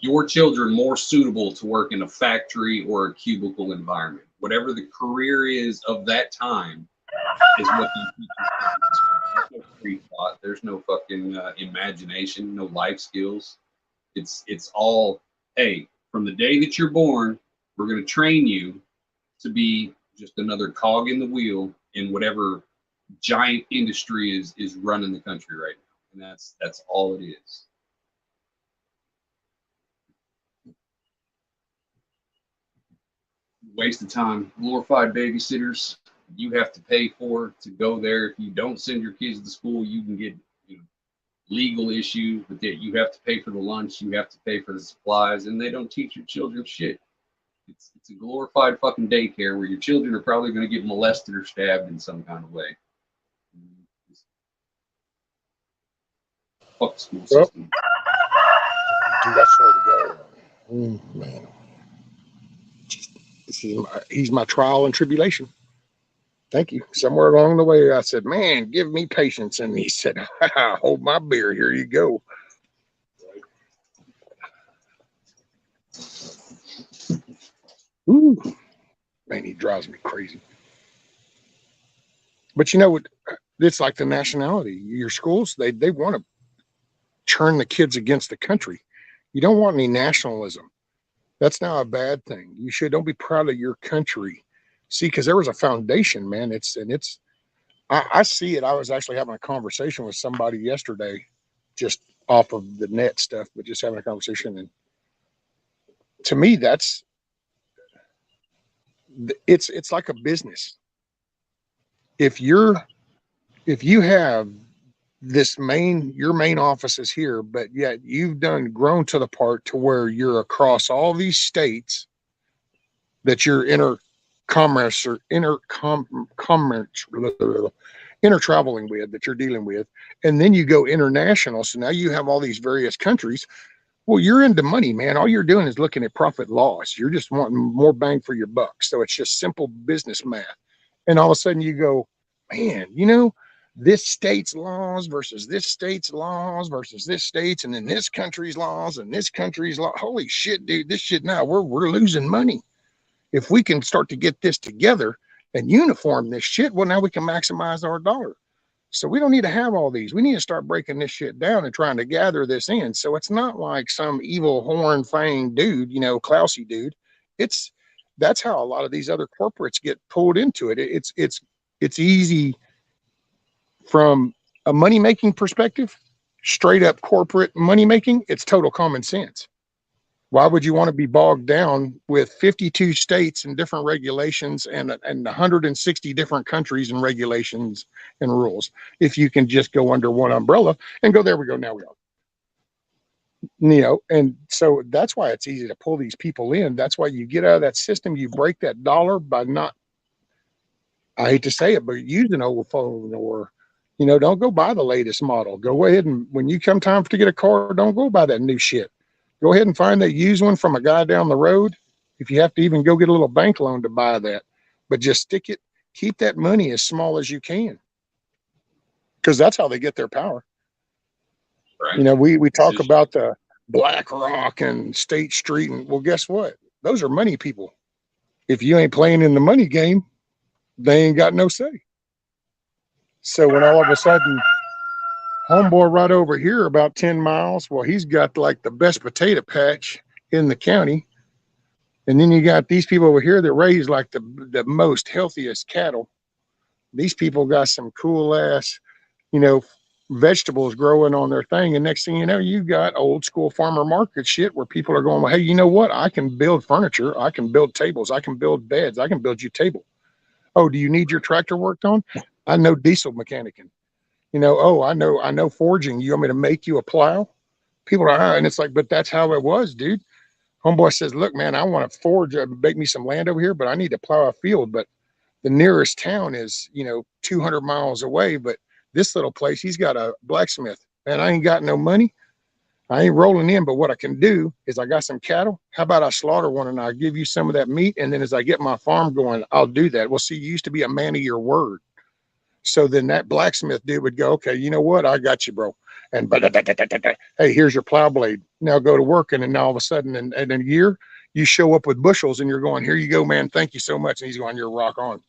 your children more suitable to work in a factory or a cubicle environment. Whatever the career is of that time is what these teachers do. There's no free thought. There's no fucking imagination, no life skills. It's all, hey, from the day that you're born, we're going to train you to be just another cog in the wheel in whatever giant industry is running the country right now. And that's all it is. Waste of time. Glorified babysitters you have to pay for to go there. If you don't send your kids to school, you can get legal issues, but that you have to pay for the lunch, you have to pay for the supplies, and they don't teach your children shit. It's a glorified fucking daycare where your children are probably going to get molested or stabbed in some kind of way. Fuck the school system. Dude, I swear to God. Man. He's my trial and tribulation. Thank you. Somewhere along the way, I said, man, give me patience. And he said, hold my beer. Here you go. Ooh, man, he drives me crazy. But you know what? It's like the nationality. Your schools, they want to turn the kids against the country. You don't want any nationalism. That's not a bad thing. You don't be proud of your country. See, because there was a foundation, man. I see it. I was actually having a conversation with somebody yesterday, just off of the net stuff, but just having a conversation. And to me, it's like a business. If you have your main office is here, but yet you've grown to the part to where you're across all these states that you're intertraveling with, that you're dealing with, and then you go international. So now you have all these various countries. Well, you're into money, man. All you're doing is looking at profit loss. You're just wanting more bang for your buck. So it's just simple business math. And all of a sudden you go, man, this state's laws versus this state's laws versus this state's, and then this country's laws and this country's law. Holy shit, dude, this shit now we're losing money. If we can start to get this together and uniform this shit. Well, now we can maximize our dollar. So we don't need to have all these. We need to start breaking this shit down and trying to gather this in. So it's not like some evil horn fang dude, Klausy dude. It's that's how a lot of these other corporates get pulled into it. It's easy from a money making perspective, straight up corporate money making. It's total common sense. Why would you want to be bogged down with 52 states and different regulations and 160 different countries and regulations and rules if you can just go under one umbrella and go, there we go, now we are. And so that's why it's easy to pull these people in. That's why you get out of that system. You break that dollar by not, I hate to say it, but use an old phone or, don't go buy the latest model. Go ahead and when you come time to get a car, don't go buy that new shit. Go ahead and find that used one from a guy down the road. If you have to even go get a little bank loan to buy that, but just stick it, keep that money as small as you can. Because that's how they get their power. Right. We talk about the BlackRock and State Street, and well, guess what? Those are money people. If you ain't playing in the money game, they ain't got no say. So when all of a sudden, homeboy right over here about 10 miles, well, he's got like the best potato patch in the county. And then you got these people over here that raise like the most healthiest cattle. These people got some cool ass, vegetables growing on their thing. And next thing you know, you got old school farmer market shit where people are going, well, hey, you know what? I can build furniture. I can build tables. I can build beds. I can build you a table. Oh, do you need your tractor worked on? I know diesel mechanicing. Oh, I know forging. You want me to make you a plow? People are, and it's like, but that's how it was, dude. Homeboy says, look, man, I want to forge, make me some land over here, but I need to plow a field. But the nearest town is, 200 miles away. But this little place, he's got a blacksmith. Man, I ain't got no money. I ain't rolling in. But what I can do is I got some cattle. How about I slaughter one and I'll give you some of that meat? And then as I get my farm going, I'll do that. Well, see, you used to be a man of your word. So then that blacksmith dude would go, okay, you know what? I got you, bro. And hey, here's your plow blade. Now go to work. And then all of a sudden, in a year, you show up with bushels and you're going, here you go, man. Thank you so much. And he's going, you're rock on.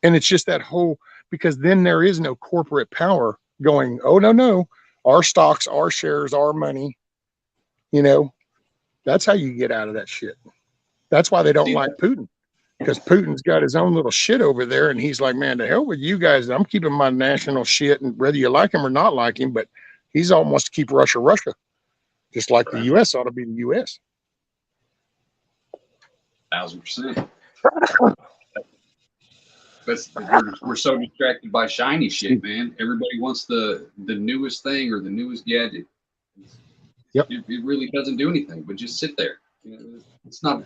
And it's just that whole, because then there is no corporate power going, oh, no, our stocks, our shares, our money. That's how you get out of that shit. That's why they don't like Putin. Because Putin's got his own little shit over there, and he's like, man, to hell with you guys. I'm keeping my national shit, and whether you like him or not like him, but he's almost to keep Russia, just like the U.S. ought to be the U.S. 1,000%. But we're so distracted by shiny shit, man. Everybody wants the newest thing or the newest gadget. Yep. It really doesn't do anything, but just sit there. It's not.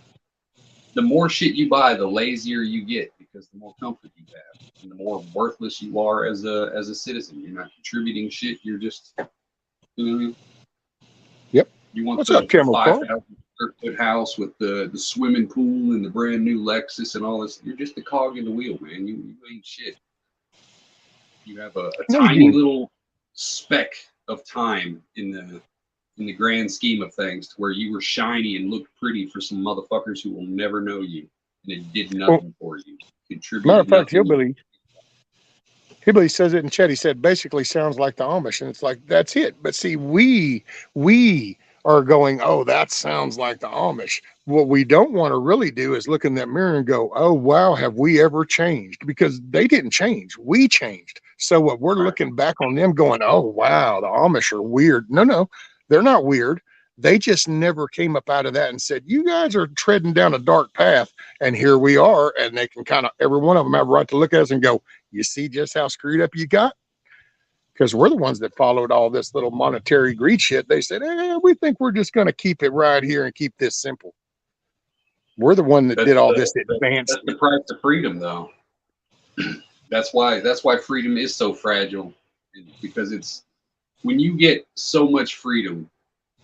The more shit you buy, the lazier you get because the more comfort you have, and the more worthless you are as a citizen. You're not contributing shit. You're just, Yep. You want What's the up, Camel 5,000 square foot house with the swimming pool and the brand new Lexus and all this. You're just a cog in the wheel, man. You ain't shit. You have a tiny little speck of time in the grand scheme of things to where you were shiny and looked pretty for some motherfuckers who will never know you, and it did nothing for you. Matter of fact, Hillbilly says it in chat. He said basically sounds like the Amish, and it's like that's it. But see, we are going, oh, that sounds like the Amish. What we don't want to really do is look in that mirror and go, oh wow, have we ever changed? Because they didn't change, we changed. So what we're looking back on them going, oh wow, the Amish are weird. No, they're not weird. They just never came up out of that and said, you guys are treading down a dark path. And here we are. And they can kind of, every one of them have a right to look at us and go, you see just how screwed up you got? Because we're the ones that followed all this little monetary greed shit. They said, we think we're just going to keep it right here and keep this simple. We're the one that did all this advanced. That's the price of freedom, though. That's why freedom is so fragile, because it's when you get so much freedom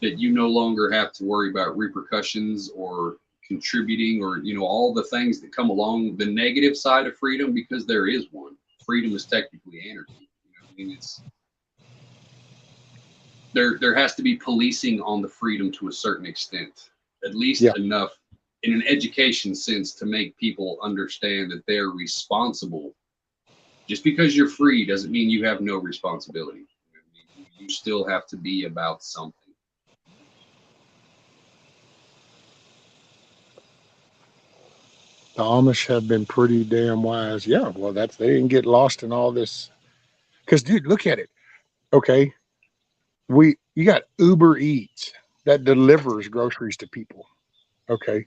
that you no longer have to worry about repercussions or contributing or all the things that come along the negative side of freedom, because there is one. Freedom is technically anarchy. It's there has to be policing on the freedom to a certain extent, at least enough in an education sense to make people understand that they're responsible. Just because you're free doesn't mean you have no responsibility. You still have to be about something. The Amish have been pretty damn wise. Yeah, well, they didn't get lost in all this. Because, dude, look at it. Okay, you got Uber Eats that delivers groceries to people. Okay,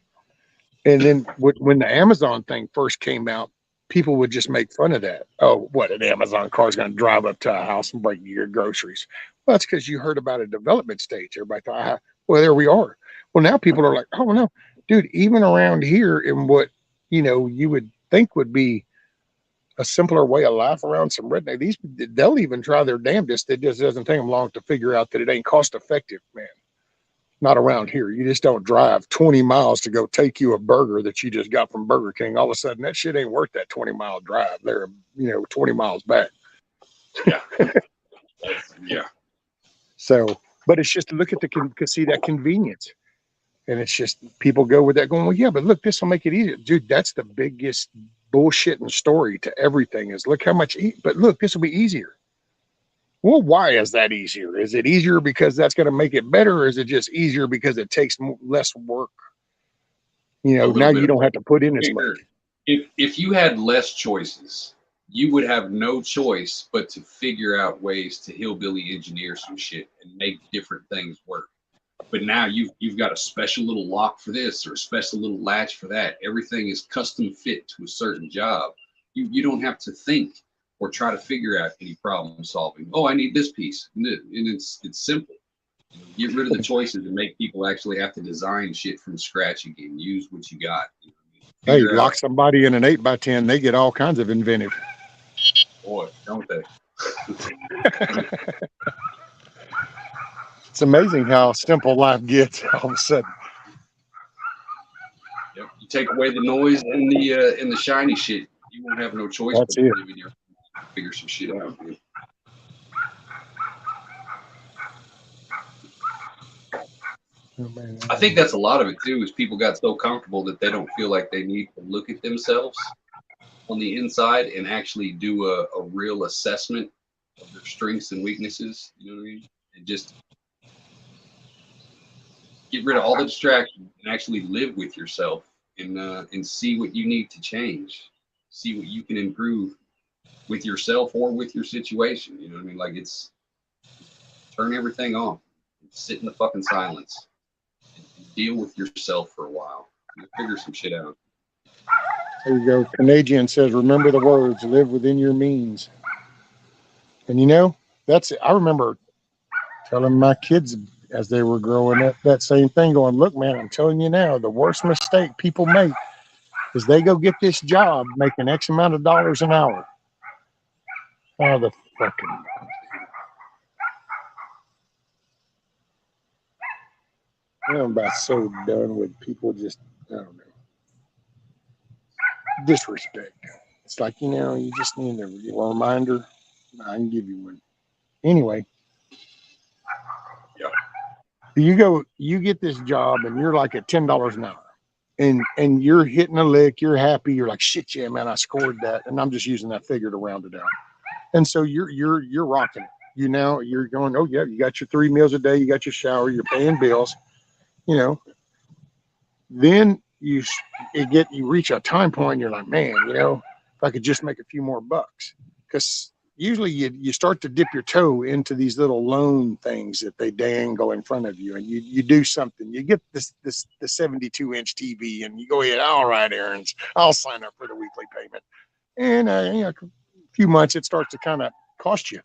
and then when the Amazon thing first came out, people would just make fun of that. Oh, what, an Amazon car is going to drive up to a house and bring you your groceries? Well, that's because you heard about a development stage. Everybody thought, well, there we are. Well, now people are like, oh no, dude, even around here in what you would think would be a simpler way of life around some redneck, they'll even try their damnedest. It just doesn't take them long to figure out that it ain't cost effective, man. Not around here. You just don't drive 20 miles to go take you a burger that you just got from Burger King. All of a sudden, that shit ain't worth that 20-mile drive there, 20 miles back. Yeah. Yeah. So, but it's just to look at see that convenience. And it's just people go with that going, well, yeah, but look, this will make it easier. Dude, that's the biggest bullshitting story to everything is look how much, but look, this will be easier. Well, why is that easier? Is it easier because that's going to make it better? Or is it just easier because it takes less work? Now you don't have to put in as much. If you had less choices, you would have no choice but to figure out ways to hillbilly engineer some shit and make different things work. But now you've got a special little lock for this or a special little latch for that. Everything is custom fit to a certain job. You don't have to think or try to figure out any problem solving. Oh, I need this piece. And it's simple. Get rid of the choices and make people actually have to design shit from scratch again. Use what you got. Hey, lock somebody in an 8x10, they get all kinds of inventive. Boy, don't they? It's amazing how simple life gets all of a sudden. Yep. You take away the noise and the shiny shit, you won't have no choice but to live in your figure some shit out. Man. Oh, man. I think that's a lot of it too. Is people got so comfortable that they don't feel like they need to look at themselves on the inside and actually do a real assessment of their strengths and weaknesses. You know what I mean? And just get rid of all the distractions and actually live with yourself and see what you need to change, see what you can improve with yourself or with your situation. You know what I mean? Like it's turn everything off, sit in the fucking silence, and deal with yourself for a while. And figure some shit out. There you go. Canadian says, remember the words, live within your means. And that's it. I remember telling my kids as they were growing up that same thing, going, look, man, I'm telling you now, the worst mistake people make is they go get this job making X amount of dollars an hour. Oh, the fucking. I'm about so done with people just, I don't know, disrespect. It's like, you just need a reminder. I can give you one. Anyway. Yep. You get this job and you're like at $10 an hour and you're hitting a lick. You're happy. You're like, shit, yeah, man, I scored that. And I'm just using that figure to round it out. And so you're rocking it. You're going, oh yeah, you got your 3 meals a day. You got your shower, you're paying bills, then you reach a time point. You're like, man, if I could just make a few more bucks, because usually you start to dip your toe into these little loan things that they dangle in front of you, and you do something. You get the 72-inch TV, and you go ahead. All right, Aaron's, I'll sign up for the weekly payment. And a few months, it starts to kind of cost you,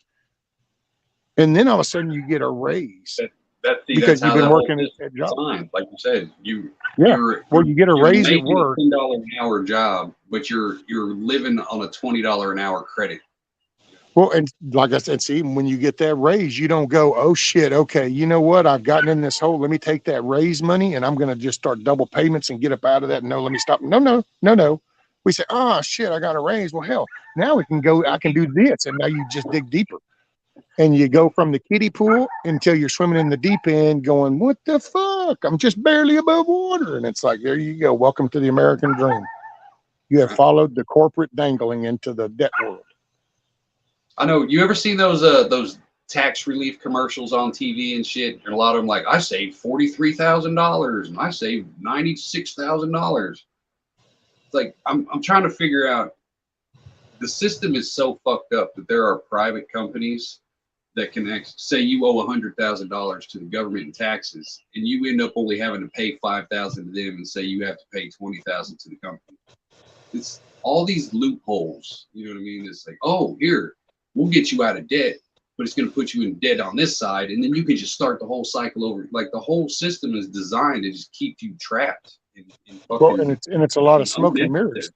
and then all of a sudden you get a raise because you've been working at that job. Like you said, you get a raise at work. $10 an hour job, but you're living on a $20 an hour credit. Well, and like I said, see, when you get that raise, you don't go, oh shit, okay, you know what? I've gotten in this hole. Let me take that raise money and I'm going to just start double payments and get up out of that. No, let me stop. No. We say, oh shit, I got a raise. Well, hell, now I can do this. And now you just dig deeper. And you go from the kiddie pool until you're swimming in the deep end going, what the fuck? look, I'm just barely above water. And it's like, there you go. Welcome to the American dream. You have followed the corporate dangling into the debt world. I know. You ever seen those tax relief commercials on TV and shit? And a lot of them like, I saved $43,000 and I saved $96,000. It's like I'm trying to figure out. The system is so fucked up that there are private companies that can say you owe $100,000 to the government in taxes, and you end up only having to pay $5,000 to them, and say you have to pay $20,000 to the company. It's all these loopholes. You know what I mean? It's like, oh, here, we'll get you out of debt, but it's going to put you in debt on this side, and then you can just start the whole cycle over. Like the whole system is designed to just keep you trapped. In Well, and it's a lot of smoke and mirrors.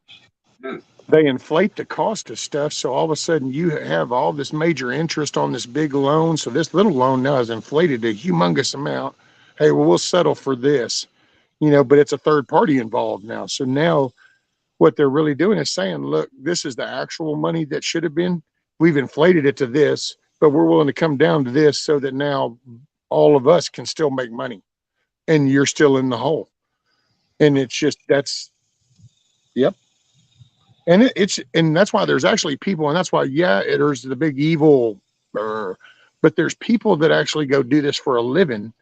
Yeah. They inflate the cost of stuff, so all of a sudden you have all this major interest on this big loan. So this little loan now is inflated a humongous amount. Hey, well, we'll settle for this, but it's a third party involved now. So now what they're really doing is saying, look, this is the actual money that should have been. We've inflated it to this, but we're willing to come down to this so that now all of us can still make money and you're still in the hole. And it's just, yep. And and that's why there's actually people, and that's why, there's the big evil, but there's people that actually go do this for a living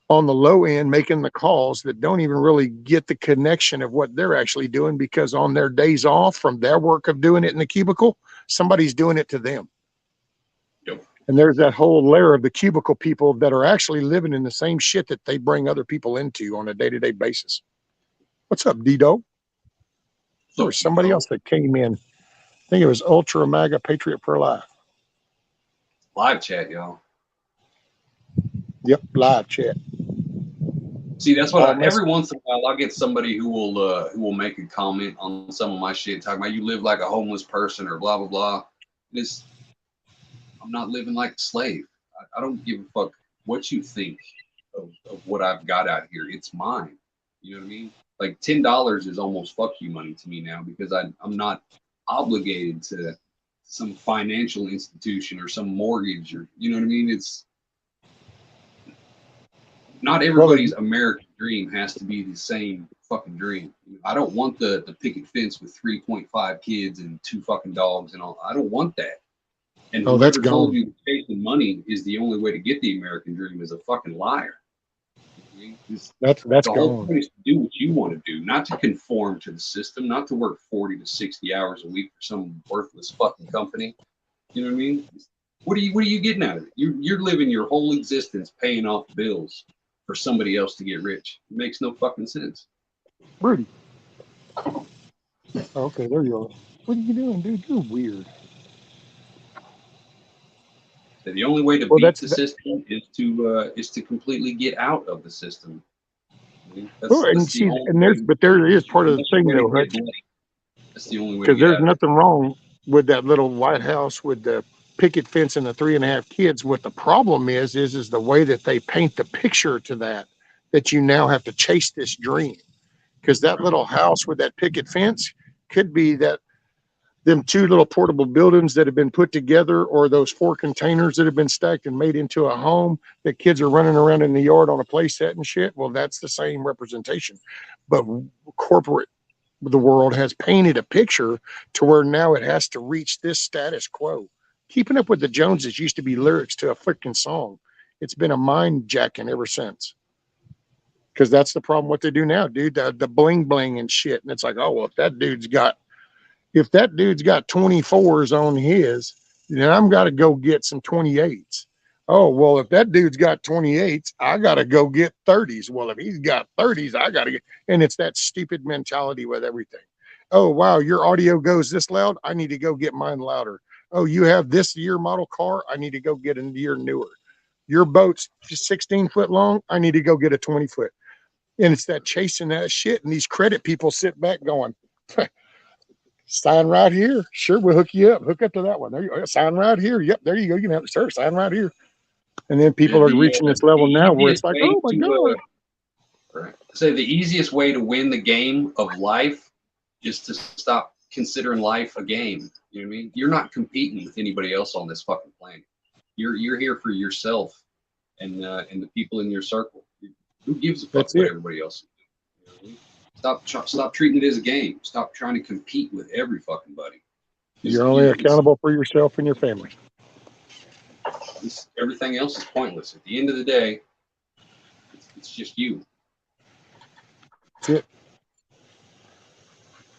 on the low end, making the calls that don't even really get the connection of what they're actually doing, because on their days off from their work of doing it in the cubicle, somebody's doing it to them. Yep. And there's that whole layer of the cubicle people that are actually living in the same shit that they bring other people into on a day-to-day basis. What's up, D-Dog? There was somebody else that came in. I think it was Ultra Mega Patriot for Life. Live chat, y'all. Yep, live chat. See, that's what every once in a while I'll get somebody who will make a comment on some of my shit, talking about you live like a homeless person or blah blah blah. I'm not living like a slave. I don't give a fuck what you think of what I've got out here. It's mine. You know what I mean? Like $10 is almost fuck you money to me now, because I'm not obligated to some financial institution or some mortgage, or you know what I mean? It's not everybody's American dream has to be the same fucking dream. I don't want the picket fence with 3.5 kids and 2 fucking dogs and all. I don't want that. And whoever told you chasing money is the only way to get the American dream is a fucking liar. That's the gone. whole point is to do what you want to do, not to conform to the system, not to work 40 to 60 hours a week for some worthless fucking company. You know what I mean? What are you getting out of it? You're living your whole existence paying off bills for somebody else to get rich. It makes no fucking sense. Rudy. Okay, there you are. What are you doing, dude? You're weird. So the only way to beat the system is to completely get out of the system. I mean, there is part of the thing though, right? That's the only way. Because there's nothing wrong with that little White House with the picket fence and the 3.5 kids. What the problem is the way that they paint the picture to that you now have to chase this dream. Because that little house with that picket fence could be them 2 little portable buildings that have been put together, or those 4 containers that have been stacked and made into a home that kids are running around in the yard on a play set and shit. Well, that's the same representation. But the world has painted a picture to where now it has to reach this status quo. Keeping Up with the Joneses used to be lyrics to a freaking song. It's been a mind jacking ever since. Because that's the problem what they do now, dude. The bling bling and shit. And it's like, oh, well, if that dude's got 24s on his, then I'm got to go get some 28s. Oh, well, if that dude's got 28s, I got to go get 30s. Well, if he's got 30s, I got to get, and it's that stupid mentality with everything. Oh, wow, your audio goes this loud. I need to go get mine louder. Oh, you have this year model car. I need to go get a year newer. Your boat's 16 foot long. I need to go get a 20 foot. And it's that chasing that shit. And these credit people sit back going, sign right here. Sure, we'll hook you up. Hook up to that one. There you go. Sign right here. Yep, there you go. You can have it, sir. Sign right here. And then people are reaching this level now where it's like, oh my God. So the easiest way to win the game of life is to stop considering life a game. You know what I mean? You're not competing with anybody else on this fucking planet. You're here for yourself and the people in your circle. Who gives a fuck That's what it. everybody else is doing? You know what I mean? Stop treating it as a game. Stop trying to compete with every fucking buddy. You're only accountable for yourself and your family. Everything else is pointless. At the end of the day, it's just you. That's it.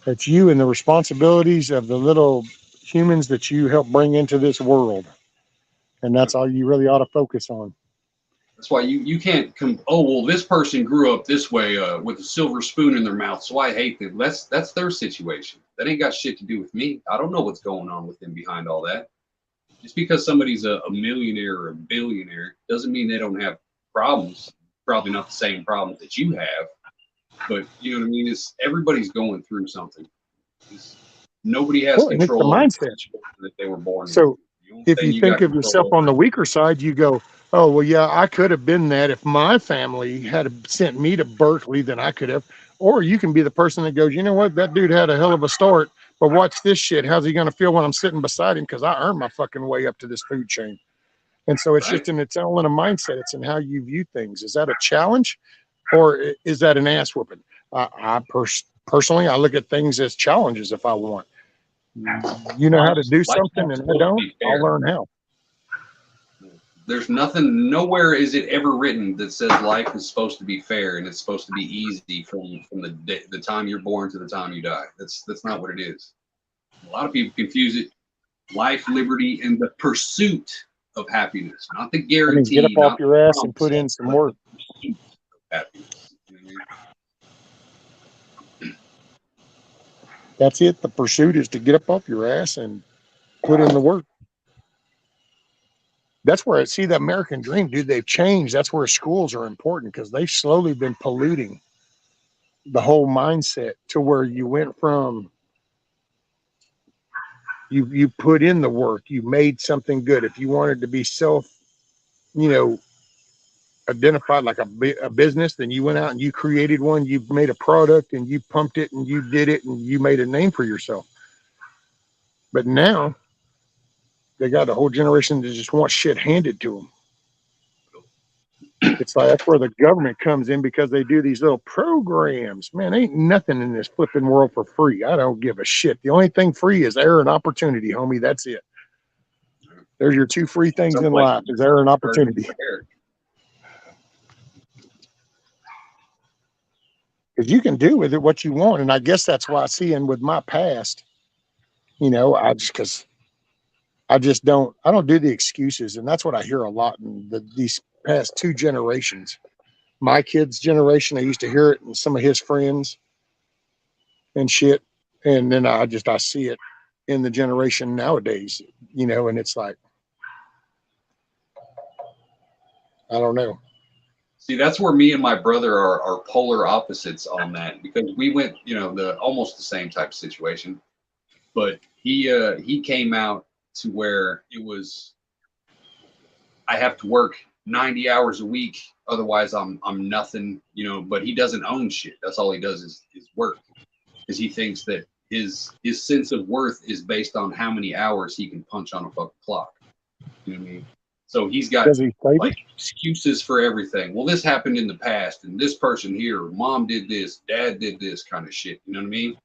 It's you and the responsibilities of the little humans that you help bring into this world. And that's all you really ought to focus on. That's why you can't come. Oh well, this person grew up this way with a silver spoon in their mouth, so I hate them. That's their situation. That ain't got shit to do with me. I don't know what's going on with them behind all that. Just because somebody's a millionaire or a billionaire doesn't mean they don't have problems. Probably not the same problems that you have, but you know what I mean. It's everybody's going through something. Nobody has And it's the control of the mindset. situation that they were born So into. if you think of yourself on the weaker side, you go, oh, well, yeah, I could have been that. If my family had sent me to Berkeley, then I could have. Or you can be the person that goes, you know what, that dude had a hell of a start, but watch this shit. How's he going to feel when I'm sitting beside him? Because I earned my fucking way up to this food chain. And so it's just in its own mindset. It's in how you view things. Is that a challenge or is that an ass whooping? Personally, I look at things as challenges if I want. You know how to do something and I don't, I'll learn how. There's nothing, nowhere is it ever written that says life is supposed to be fair and it's supposed to be easy from the time you're born to the time you die. That's not what it is. A lot of people confuse it. Life, liberty, and the pursuit of happiness, not the guarantee. Get up off your ass and put in some work. Happiness. You know what I mean? That's it. The pursuit is to get up off your ass and put in the work. That's where I see the American dream, dude. They've changed. That's where schools are important because they've slowly been polluting the whole mindset to where you went from you put in the work, you made something good. If you wanted to be identified like a business, then you went out and you created one, you made a product and you pumped it and you did it and you made a name for yourself. But now they got a whole generation that just wants shit handed to them. It's like that's where the government comes in because they do these little programs. Man, ain't nothing in this flipping world for free. I don't give a shit. The only thing free is air and opportunity, homie. That's it. There's your two free things in life: is air and opportunity. Because you can do with it what you want, and I guess that's why I see. And with my past, I don't do the excuses, and that's what I hear a lot in these past two generations. My kid's generation, I used to hear it in some of his friends and shit, and then I see it in the generation nowadays, and it's like, I don't know. See, that's where me and my brother are polar opposites on that because we went, almost the same type of situation, but he came out to where it was, I have to work 90 hours a week, otherwise I'm nothing, but he doesn't own shit. That's all he does is work, because he thinks that his sense of worth is based on how many hours he can punch on a fucking clock. You know what I mean? So he's got excuses for everything. Well, this happened in the past, and this person here, mom did this, dad did this kind of shit. You know what I mean?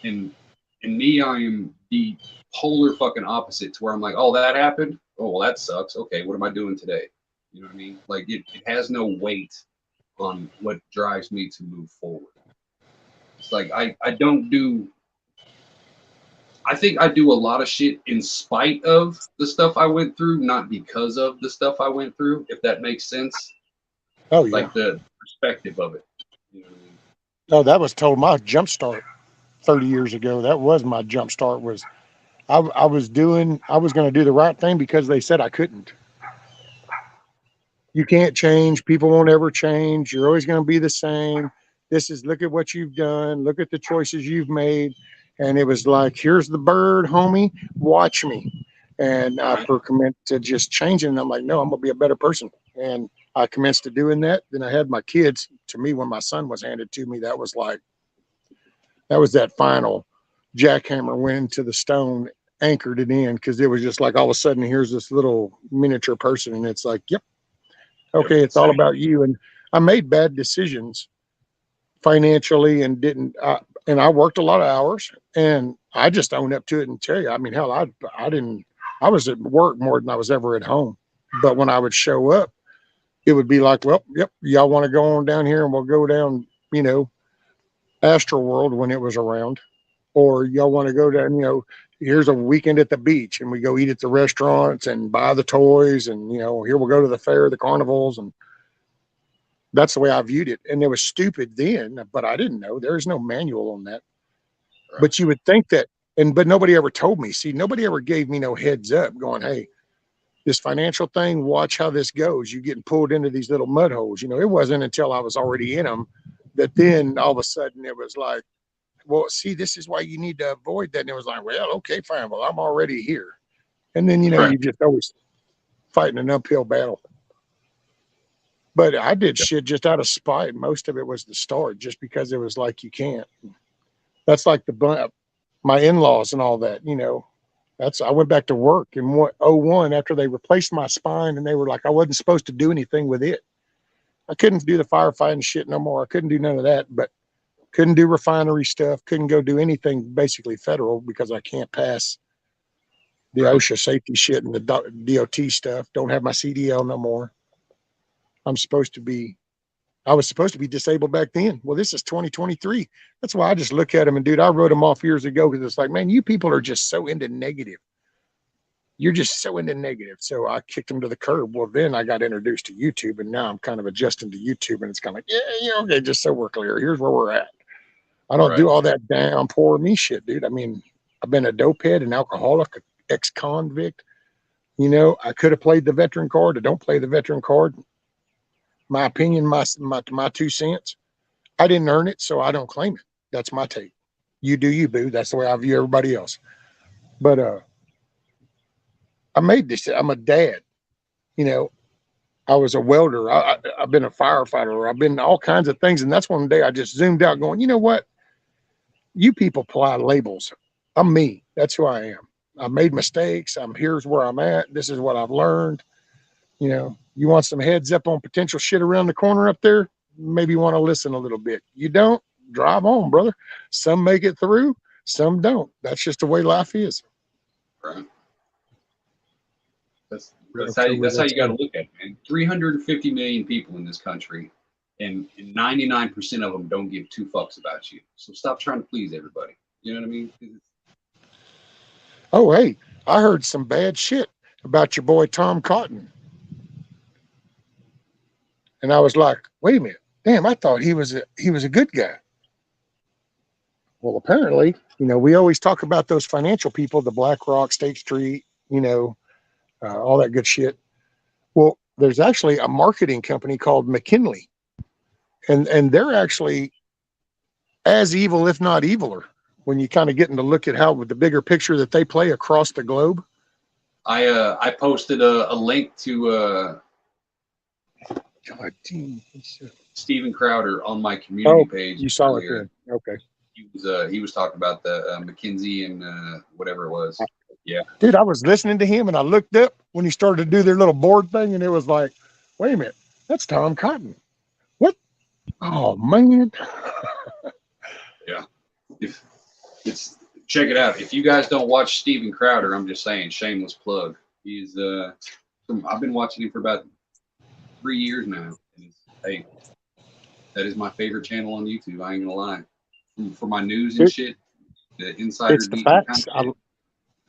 And me, I am the polar fucking opposite to where I'm like, oh, that happened? Oh, well, that sucks. Okay, what am I doing today? You know what I mean? Like it has no weight on what drives me to move forward. It's like I think I do a lot of shit in spite of the stuff I went through, not because of the stuff I went through, if that makes sense. Oh, yeah. Like the perspective of it. You know what I mean? Oh, that was told my jump start 30 years ago. That was my jump start. Was I was going to do the right thing because they said I couldn't. You can't change. People won't ever change. You're always going to be the same. Look at what you've done. Look at the choices you've made. And it was like, here's the bird, homie. Watch me. And I commenced to just changing. And I'm like, no, I'm going to be a better person. And I commenced to doing that. Then I had my kids. To me, when my son was handed to me, that was that final jackhammer went into the stone, anchored it in, because it was just like all of a sudden, here's this little miniature person. And it's like, yep. Okay, it's all about you. And I made bad decisions financially and didn't, and I worked a lot of hours, and I just own up to it and tell you, I mean, hell, I was at work more than I was ever at home. But when I would show up, it would be like, well, yep, y'all want to go on down here and we'll go down, Astro World when it was around, or y'all want to go down, here's a weekend at the beach and we go eat at the restaurants and buy the toys. And, here we'll go to the fair, the carnivals. And that's the way I viewed it. And it was stupid then, but I didn't know. There's no manual on that. Right. But you would think that, but nobody ever told me. See, nobody ever gave me no heads up going, hey, this financial thing, watch how this goes. You're getting pulled into these little mud holes. It wasn't until I was already in them that then all of a sudden it was like, well, see, this is why you need to avoid that. And it was like, well, okay, fine. Well, I'm already here. And then, right. You just always fighting an uphill battle. But I did shit just out of spite. Most of it was the start, just because it was like, you can't. That's like my in-laws and all that, I went back to work in 2001 after they replaced my spine, and they were like, I wasn't supposed to do anything with it. I couldn't do the firefighting shit no more. I couldn't do none of that, but couldn't do refinery stuff. Couldn't go do anything basically federal because I can't pass the OSHA safety shit and the DOT stuff. Don't have my CDL no more. I was supposed to be disabled back then. Well, this is 2023. That's why I just look at them and, dude, I wrote them off years ago because it's like, man, you people are just so into negative. You're just so into negative. So I kicked them to the curb. Well, then I got introduced to YouTube, and now I'm kind of adjusting to YouTube, and it's kind of like, okay, just so we're clear, here's where we're at. I don't do all that downpour me shit, dude. I mean, I've been a dopehead, an alcoholic, ex-convict. I could have played the veteran card. I don't play the veteran card. My opinion, my 2 cents. I didn't earn it, so I don't claim it. That's my take. You do you, boo. That's the way I view everybody else. But I made this. I'm a dad. I was a welder. I've been a firefighter. I've been all kinds of things. And that's one day I just zoomed out going, you know what? You people apply labels. I'm me. That's who I am. I made mistakes. Here's where I'm at. This is what I've learned. You want some heads up on potential shit around the corner up there? Maybe you want to listen a little bit. You don't? Drive on, brother. Some make it through. Some don't. That's just the way life is. Right. That's how you got to look at it, man. 350 million people in this country, and 99% of them don't give 2 fucks about you. So stop trying to please everybody. You know what I mean? Oh, hey, I heard some bad shit about your boy Tom Cotton. And I was like, wait a minute. Damn, I thought he was a good guy. Well, apparently, we always talk about those financial people, the BlackRock, State Street, all that good shit. Well, there's actually a marketing company called McKinley, and they're actually as evil, if not eviler, when you kind of getting to look at how with the bigger picture that they play across the globe. I posted a link to Steven Crowder on my community page. You saw it then. Okay. He was talking about the McKinsey and whatever it was. Yeah. Dude, I was listening to him and I looked up when he started to do their little board thing, and it was like, wait a minute, that's Tom Cotton. What? Oh man. Yeah. Check it out. If you guys don't watch Steven Crowder, I'm just saying, shameless plug. He's I've been watching him for about 3 years now. And hey, that is my favorite channel on YouTube. I ain't gonna lie. For my news and shit, the insider. It's the facts.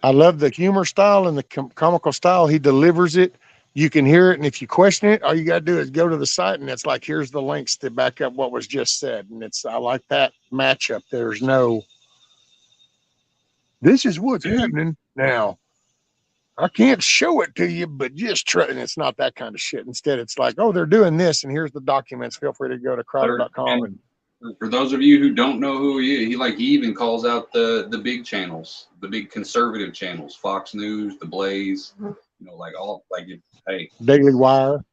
I love the humor style and the comical style. He delivers it. You can hear it, and if you question it, all you got to do is go to the site, and it's like, here's the links to back up what was just said. And I like that matchup. There's no, this is what's happening now. I can't show it to you, but just try. And it's not that kind of shit. Instead, it's like, oh, they're doing this, and here's the documents. Feel free to go to Crowder.com. And for those of you who don't know who he is, he even calls out the big channels, the big conservative channels, Fox News, The Blaze, hey, Daily Wire.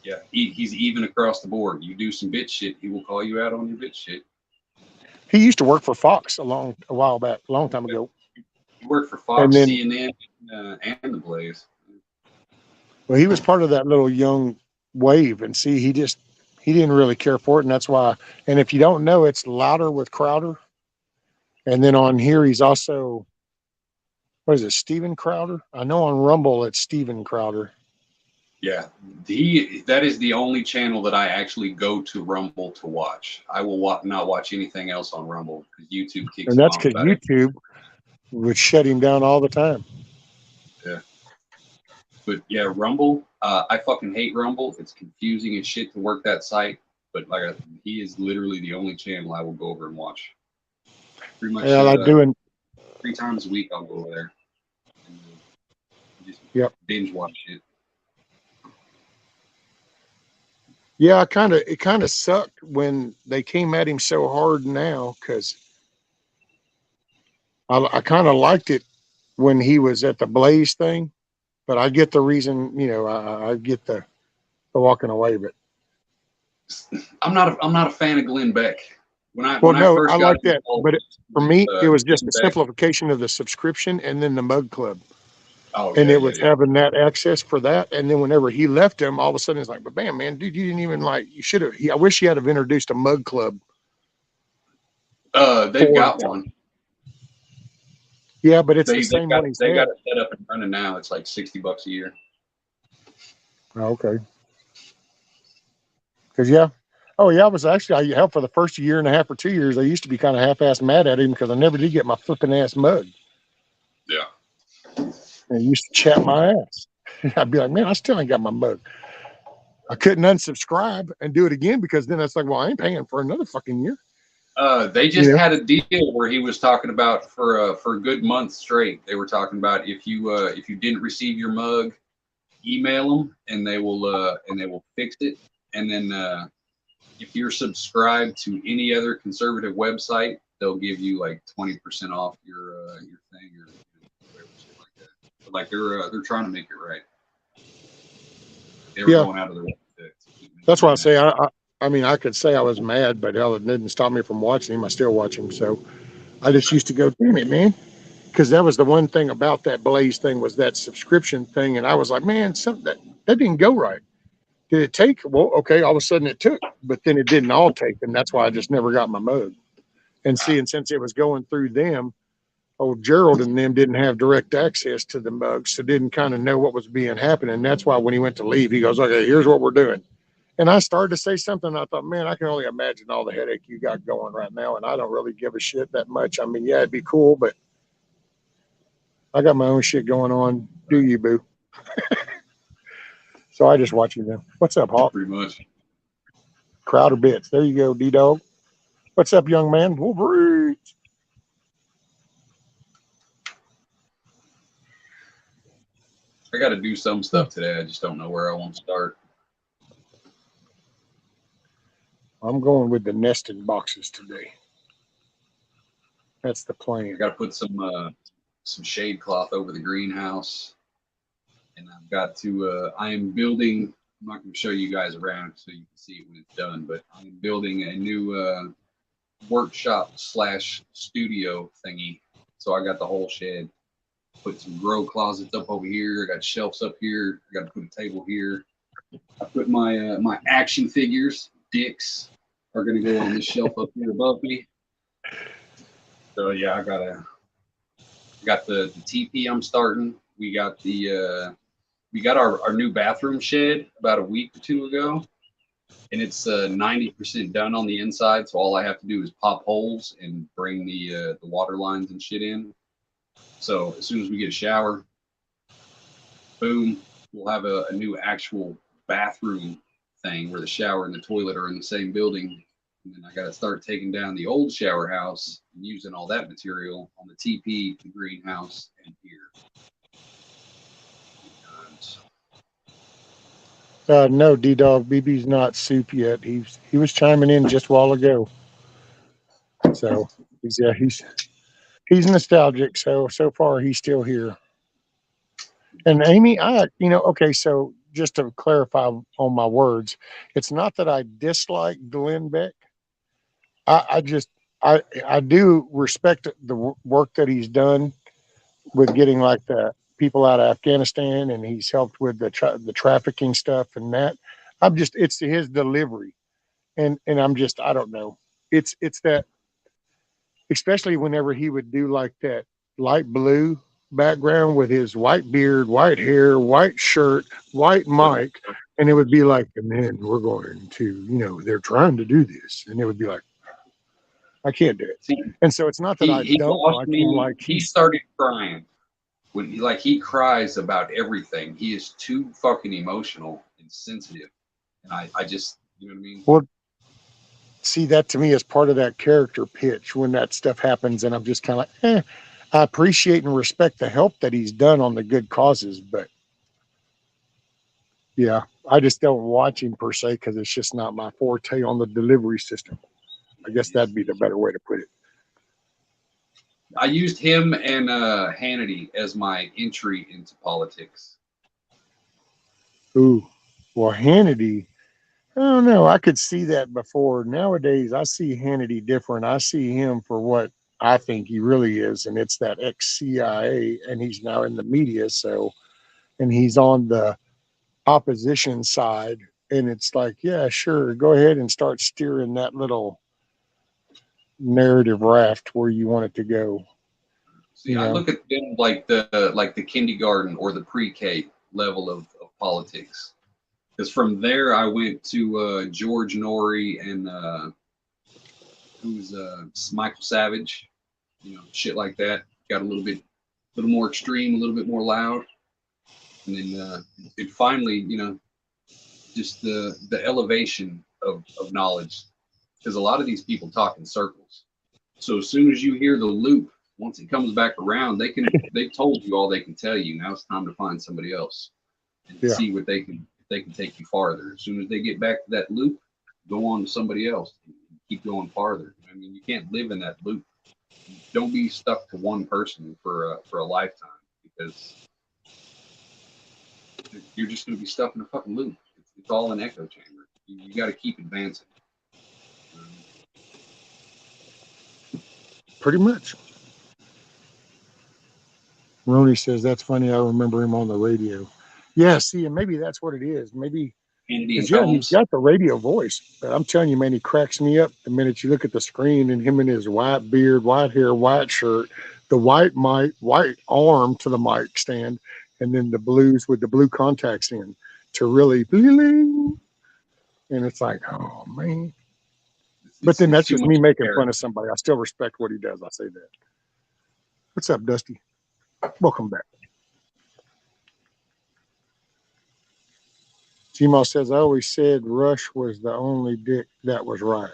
Yeah, he's even across the board. You do some bitch shit, he will call you out on your bitch shit. He used to work for Fox a long time ago. He worked for Fox, CNN, and The Blaze. Well, he was part of that little young wave, and see, he he didn't really care for it, and that's why. And if you don't know, it's Louder with Crowder, and then on here he's also, what is it, Steven Crowder? I know on Rumble it's Steven Crowder. Yeah, that is the only channel that I actually go to Rumble to watch. I will not watch anything else on Rumble because YouTube kicks And him that's off because about it. YouTube would shut him down all the time. Yeah. But yeah, Rumble, I fucking hate Rumble. It's confusing as shit to work that site. But he is literally the only channel I will go over and watch. Pretty much Yeah, like doing 3 times a week I'll go over there and just binge watch it. Yeah, it kind of sucked when they came at him so hard now, because I kind of liked it when he was at the Blaze thing, but I get the reason, I get the walking away, but I'm not a fan of Glenn Beck. When I no, first I got like that, involved but for me, it was just Glenn a Beck, simplification of the subscription and then the Mug Club. oh And yeah, it was having that access for that. And then whenever he left him, all of a sudden it's like, but bam, man, dude, you didn't even you should have. I wish you had have introduced a Mug Club. They've got one. Yeah, but it's the same one he's They got had. it set up and running now. It's like $60 a year. Oh, okay. Because I was actually for the first year and a half or 2 years, I used to be kind of half-assed mad at him because I never did get my flipping ass mug. Yeah. And he used to chat my ass. I'd be like, man, I still ain't got my mug. I couldn't unsubscribe and do it again because then it's like, well, I ain't paying for another fucking year. They just had a deal where he was talking about for a good month straight. They were talking about if you didn't receive your mug, email them and they will fix it. And then if you're subscribed to any other conservative website, they'll give you like 20% off your thing or whatever shit like that. But like they're trying to make it right. They were going out of their way to that's why I say I mean, I could say I was mad, but hell, it didn't stop me from watching him. I still watch him. So I just used to go, damn it, man. Because that was the one thing about that Blaze thing was that subscription thing. And I was like, man, that didn't go right. Did it take? Well, okay, all of a sudden it took, but then it didn't all take. And that's why I just never got my mug. And since it was going through them, old Gerald and them didn't have direct access to the mugs, so didn't kind of know what was being happening. And that's why when he went to leave, he goes, okay, here's what we're doing. And I started to say something. I thought, man, I can only imagine all the headache you got going right now. And I don't really give a shit that much. I mean, yeah, it'd be cool, but I got my own shit going on. Do you, boo? So I just watch you then. What's up, Hawk? pretty much. Crowder Bits. There you go, D-Dog. What's up, young man? Wolverine. I got to do some stuff today. I just don't know where I want to start. I'm going with the nesting boxes today. That's the plan. I got to put some shade cloth over the greenhouse, and I've got to. I am building. I'm not going to show you guys around so you can see it when it's done, but I'm building a new workshop / studio thingy. So I got the whole shed. Put some grow closets up over here. I got shelves up here. I got to put a table here. I put my my action figures. Dicks are going to go on this shelf up here above me. So yeah, I got the TP I'm starting. We got our new bathroom shed about a week or two ago, and it's 90% done on the inside. So all I have to do is pop holes and bring the water lines and shit in. So as soon as we get a shower, boom, we'll have a new actual bathroom thing where the shower and the toilet are in the same building. And then I got to start taking down the old shower house and using all that material on the TP, the greenhouse, and here. No, D-Dog, BB's not soup yet. He was chiming in just a while ago. So he's nostalgic. So far he's still here. And Amy, okay, so just to clarify on my words, it's not that I dislike Glenn Beck. I do respect the work that he's done with getting like the people out of Afghanistan, and he's helped with the trafficking stuff and that. It's his delivery. and I'm just, I don't know. It's that, especially whenever he would do like that light blue background with his white beard, white hair, white shirt, white mic, and it would be like, and then we're going to, they're trying to do this, and it would be like, I can't do it. See, And so it's not that I he don't lost like him, me. like He started crying when he cries about everything. He is too fucking emotional and sensitive, and I just, you know what I mean. well, see, that to me is part of that character pitch when that stuff happens, and I'm just kind of like, I appreciate and respect the help that he's done on the good causes, but yeah, I just don't watch him per se because it's just not my forte on the delivery system. I guess that'd be the better way to put it. I used him and Hannity as my entry into politics. Ooh, well, Hannity, I don't know. I could see that before. Nowadays, I see Hannity different. I see him for what I think he really is, and it's that ex-CIA, and he's now in the media. So, and he's on the opposition side, and it's like, yeah, sure, go ahead and start steering that little narrative raft where you want it to go. See, I look at them like the kindergarten or the pre-K level of politics. Because from there, I went to George Norrie and who's Michael Savage, shit like that. Got a little more extreme, a little bit more loud, and then it finally, just the elevation of knowledge. Because a lot of these people talk in circles. So as soon as you hear the loop, once it comes back around, they told you all they can tell you. Now it's time to find somebody else and see what they can take you farther. As soon as they get back to that loop, go on to somebody else and keep going farther. I mean, you can't live in that loop. Don't be stuck to one person for a lifetime, because you're just going to be stuck in a fucking loop. It's all an echo chamber. You got to keep advancing. Pretty much. Roney says, that's funny. I remember him on the radio. Yeah, see, and maybe that's what it is. Maybe, because, yeah, he's got the radio voice. But I'm telling you, man, he cracks me up the minute you look at the screen and him in his white beard, white hair, white shirt, the white mic, white arm to the mic stand, and then the blues with the blue contacts in to really, and it's like, oh, man. But then that's just me making fun of somebody. I still respect what he does. I say that. What's up, Dusty? Welcome back. Gmo says, I always said Rush was the only dick that was right.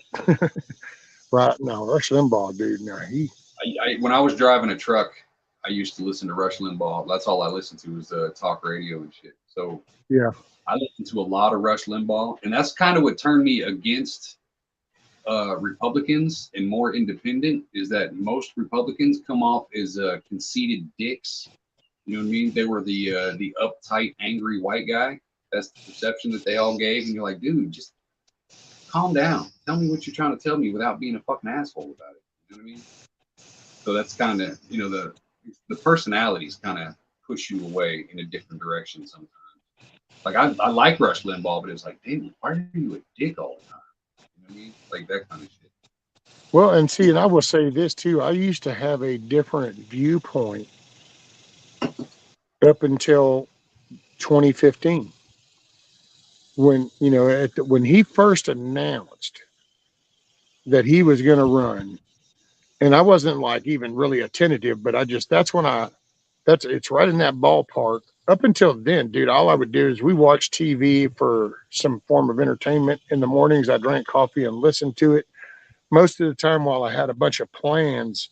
Right now, Rush Limbaugh, dude. Now when I was driving a truck, I used to listen to Rush Limbaugh. That's all I listened to was talk radio and shit. So yeah, I listened to a lot of Rush Limbaugh, and that's kind of what turned me against Republicans and more independent. Is that most Republicans come off as conceited dicks. You know what I mean? They were the uptight, angry white guy. That's the perception that they all gave, and you're like, dude, just calm down. Tell me what you're trying to tell me without being a fucking asshole about it. You know what I mean? So that's kind of, the personalities kind of push you away in a different direction sometimes. Like I like Rush Limbaugh, but it's like, damn, why are you a dick all the time? You know what I mean? Like that kind of shit. Well, and see, and I will say this too. I used to have a different viewpoint up until 2015. When when he first announced that he was going to run, and I wasn't like even really attentive, but it's right in that ballpark. Up until then, dude, all I would do is we watch TV for some form of entertainment in the mornings. I drank coffee and listened to it most of the time while I had a bunch of plans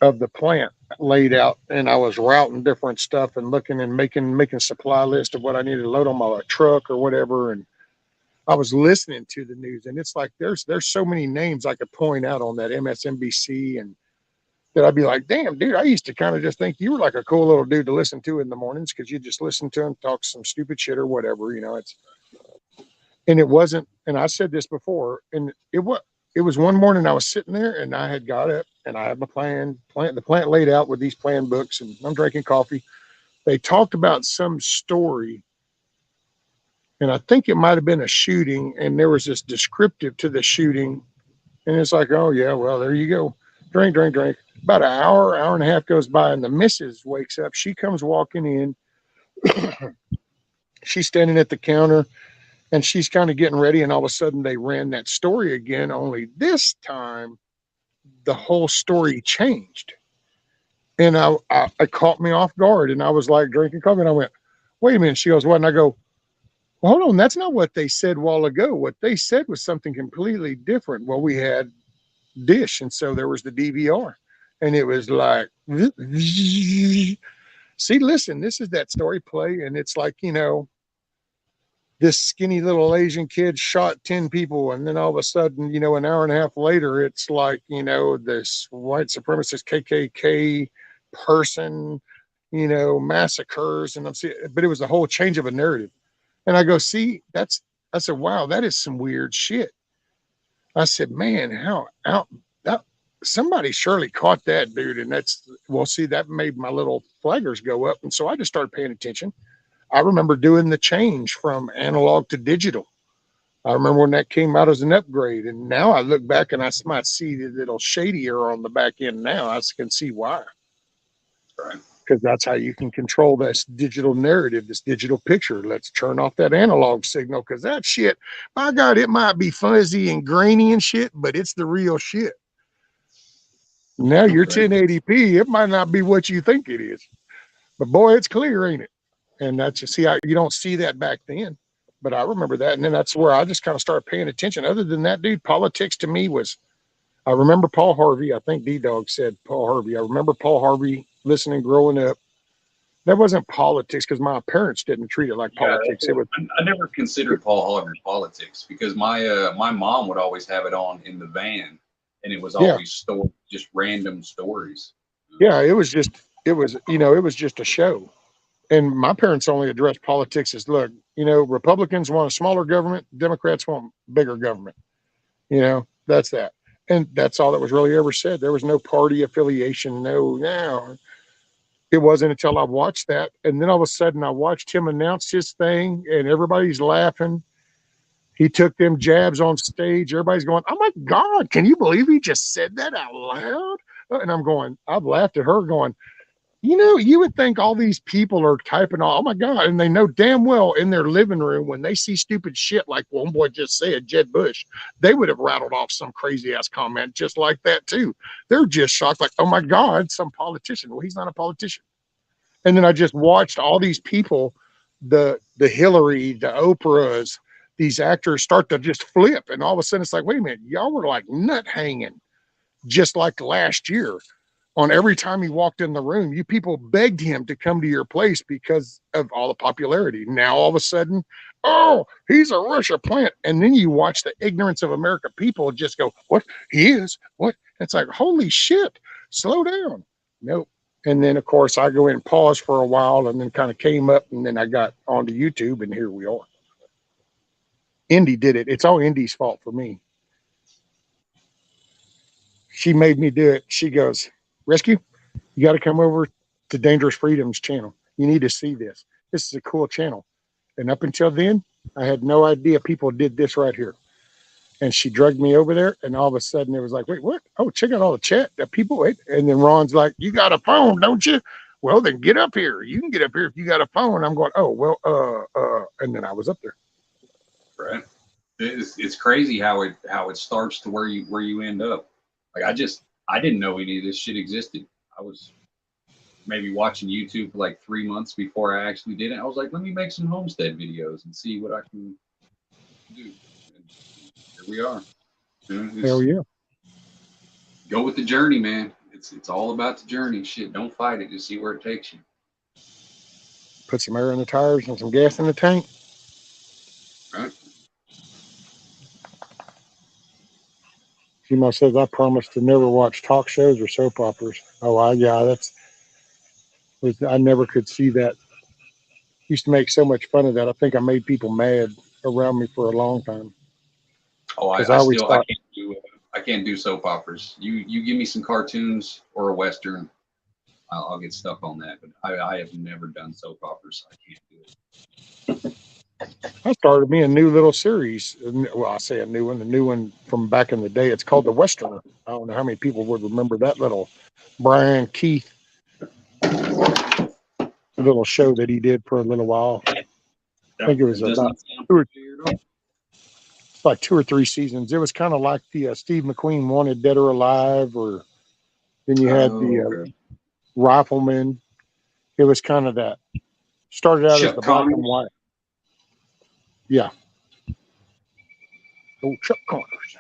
of the plant laid out, and I was routing different stuff and looking and making supply list of what I needed to load on my truck or whatever. And I was listening to the news, and it's like there's so many names I could point out on that MSNBC, and that I'd be like, damn, dude, I used to kind of just think you were like a cool little dude to listen to in the mornings because you just listen to him talk some stupid shit or whatever, and it wasn't, and I said this before, and it was one morning I was sitting there and I had got up and I had my the plant laid out with these plan books, and I'm drinking coffee. They talked about some story And I think it might have been a shooting, and there was this descriptive to the shooting. And it's like, oh, yeah, well, there you go. Drink, drink, drink. About an hour, hour and a half goes by, and the missus wakes up. She comes walking in. She's standing at the counter, and she's kind of getting ready. And all of a sudden, they ran that story again, only this time, the whole story changed. And it caught me off guard. And I was like drinking coffee, and I went, wait a minute. She goes, what? And I go, well, hold on. That's not what they said a while ago. What they said was something completely different. Well, we had dish, and so there was the DVR, and it was like, see, listen, this is that story play, and it's like, this skinny little Asian kid shot 10 people, and then all of a sudden, an hour and a half later, it's like, this white supremacist KKK person, massacres, and but it was a whole change of a narrative. And I go, see, I said, wow, that is some weird shit. I said, man, how out that somebody surely caught that dude. And see, that made my little flaggers go up. And so I just started paying attention. I remember doing the change from analog to digital. I remember when that came out as an upgrade. And now I look back and I might see the little shadier on the back end now. I can see why. Right. Because that's how you can control this digital narrative, this digital picture. Let's turn off that analog signal, because that shit, my God, it might be fuzzy and grainy and shit, but it's the real shit. Now you're 1080p, it might not be what you think it is, but boy, it's clear, ain't it? And that's you don't see that back then, but I remember that. And then that's where I just kind of started paying attention. Other than that, dude, politics to me was, I remember Paul Harvey. I think D-Dog said Paul Harvey. I remember Paul Harvey listening growing up. That wasn't politics, because my parents didn't treat it like politics. It was. I never considered Paul Harvey politics, because my mom would always have it on in the van, and it was always just random stories. Yeah, it was just a show. And my parents only addressed politics as, look, Republicans want a smaller government, Democrats want bigger government. That's that. And that's all that was really ever said. There was no party affiliation. No. It wasn't until I watched that. And then all of a sudden I watched him announce his thing, and everybody's laughing. He took them jabs on stage. Everybody's going, oh my God, can you believe he just said that out loud? And I'm going, I've laughed at her going, you would think all these people are typing, oh my God. And they know damn well in their living room, when they see stupid shit like one boy just said, Jeb Bush, they would have rattled off some crazy ass comment just like that too. They're just shocked, like, oh my God, some politician. Well, he's not a politician. And then I just watched all these people, the Hillary, the Oprahs, these actors start to just flip. And all of a sudden it's like, wait a minute, y'all were like nut hanging just like last year. On every time he walked in the room, you people begged him to come to your place because of all the popularity. Now, all of a sudden, oh, he's a Russia plant. And then you watch the ignorance of American people just go, what? He is? What? It's like, holy shit, slow down. Nope. And then, of course, I go in and pause for a while, and then kind of came up, and then I got onto YouTube, and here we are. Indy did it. It's all Indy's fault for me. She made me do it. She goes, Rescue, you got to come over to Dangerous Freedom's channel. You need to see this. This is a cool channel. And up until then, I had no idea people did this right here. And she drugged me over there, and all of a sudden it was like, wait, what? Oh, check out all the chat. The people, wait. And then Ron's like, you got a phone, don't you? Well, then get up here. You can get up here if you got a phone. I'm going, oh, well, and then I was up there. Right. It's crazy how it starts to where you end up. Like I didn't know any of this shit existed. I was maybe watching YouTube for like 3 months before I actually did it. I was like, let me make some homestead videos and see what I can do. And here we are. Hell yeah. Go with the journey, man. It's all about the journey. Shit, don't fight it. Just see where it takes you. Put some air in the tires and some gas in the tank. Right. She says, I promise to never watch talk shows or soap operas. Oh, yeah, I never could see that. Used to make so much fun of that. I think I made people mad around me for a long time. Oh, I can't do soap operas. You give me some cartoons or a Western, I'll get stuck on that. But I have never done soap operas. So I can't do it. I started me a new little series. Well, I say a new one, the new one from back in the day. It's called The Westerner. I don't know how many people would remember that little Brian Keith little show that he did for a little while. I think it was That does about not sound two or, familiar at all. like 2 or 3 seasons. It was kind of like the Steve McQueen Wanted Dead or Alive, or then you had the Oh, okay. Rifleman. It was kind of that. Started out as Chuck the black and Connors. white. Yeah. Old Chuck Connors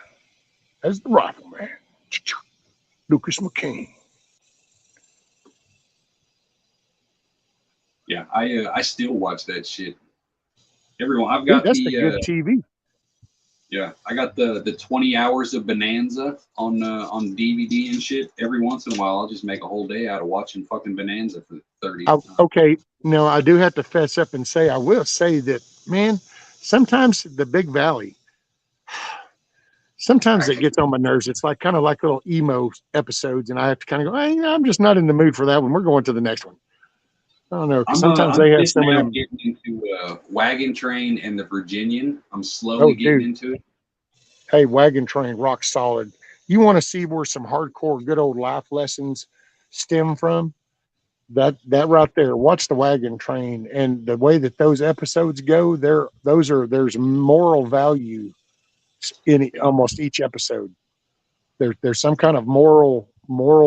as the Rifleman. Lucas McCain. Yeah, I still watch that shit. Everyone, I've Dude, got that's the good the TV. yeah, I got the 20 hours of Bonanza on DVD and shit. Every once in a while, I'll just make a whole day out of watching fucking Bonanza for the 30th time. Okay, now I do have to fess up and say, I will say that, man, sometimes the Big Valley, sometimes it gets on my nerves. It's like kind of like little emo episodes, and I have to kind of go, hey, I'm just not in the mood for that one. We're going to the next one. I don't know, because sometimes I'm they have just some of now them. getting into Wagon Train and the Virginian. I'm Oh, slowly getting dude, into it. hey, Wagon Train, rock solid. You want to see where some hardcore, good old life lessons stem from? That right there. Watch the Wagon Train, and the way that those episodes go, there's moral value in almost each episode. There's some kind of moral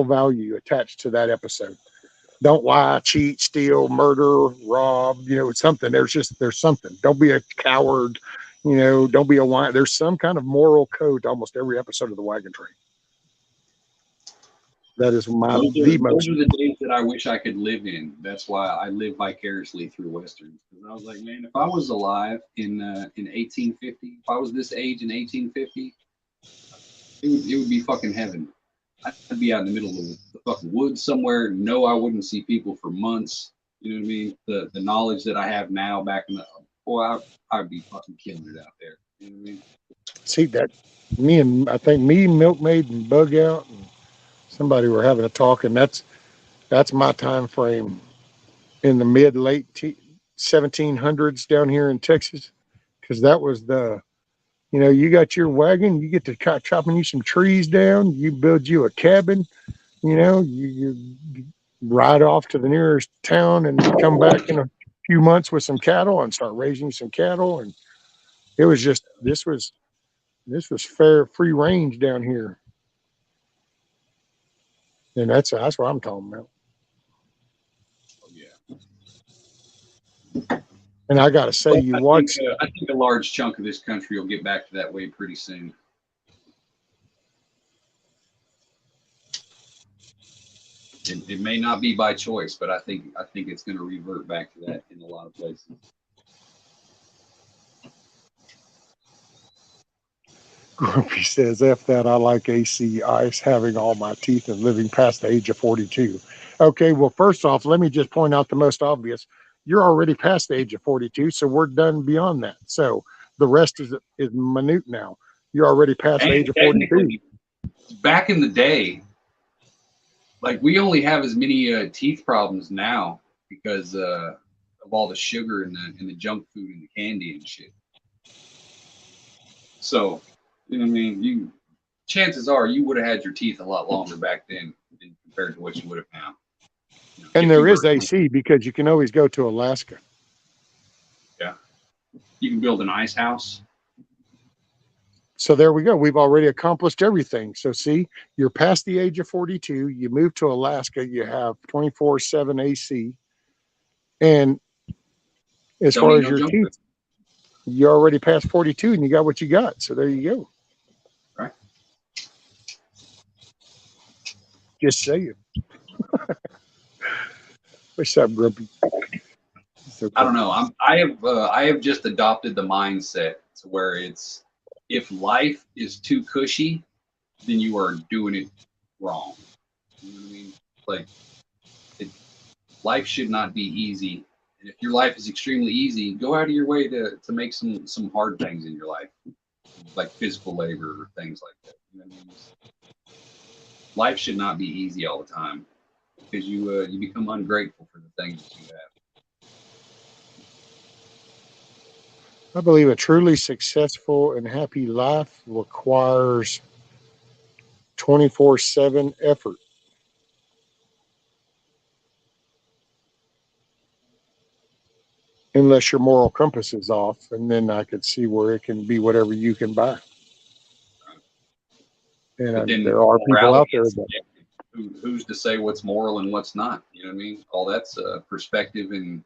value attached to that episode. Don't lie, cheat, steal, murder, rob. It's something. There's something. Don't be a coward. Don't be a whine. There's some kind of moral code to almost every episode of the Wagon Train. That is the Those most. are the days that I wish I could live in. That's why I live vicariously through westerns. Because I was like, man, if I was alive in 1850, if I was this age in 1850, it would be fucking heaven. I'd be out in the middle of the fucking woods somewhere. No, I wouldn't see people for months. You know what I mean? The knowledge that I have now back in the boy, I'd be fucking killing it out there. You know what I mean? See that I think me, Milkmaid, and Bug Out, and somebody were having a talk, and that's my time frame in the mid late 1700s down here in Texas, because that was you got your wagon, you get to chopping you some trees down, you build you a cabin, you ride off to the nearest town and come back in a few months with some cattle and start raising some cattle. And it was just this was fair free range down here, and that's what I'm talking about. Oh, yeah. And I gotta say, But you watch. I think a large chunk of this country will get back to that way pretty soon. It may not be by choice, but I think it's going to revert back to that in a lot of places. Grumpy says, F that, I like AC ice, having all my teeth and living past the age of 42. Okay, well, first off, let me just point out the most obvious. You're already past the age of 42, so we're done beyond that. So the rest is minute now. You're already past the age And of 42. technically, back in the day, like we only have as many teeth problems now because of all the sugar and the junk food and the candy and shit. So, you know what I mean? Chances are you would have had your teeth a lot longer back then compared to what you would have now. And If you there is were, AC because you can always go to Alaska. yeah, you can build an ice house. So there we go. We've already accomplished everything. So see, you're past the age of 42. You move to Alaska. You have 24/7 AC. And as Don't far need as no your junk teeth, food, you're already past 42 and you got what you got. So there you go. right? Just saying. What's up, Grumpy? So I don't know. I have just adopted the mindset to where it's if life is too cushy, then you are doing it wrong. You know what I mean? Like it, life should not be easy. And if your life is extremely easy, go out of your way to make some hard things in your life, like physical labor or things like that. You know what I mean? Life should not be easy all the time because you become ungrateful for the things that you have. I believe a truly successful and happy life requires 24/7 effort. Unless your moral compass is off, and then I could see where it can be whatever you can buy. And But then there are people out morality there is that, subjective. Who's to say what's moral and what's not? You know what I mean? All that's perspective and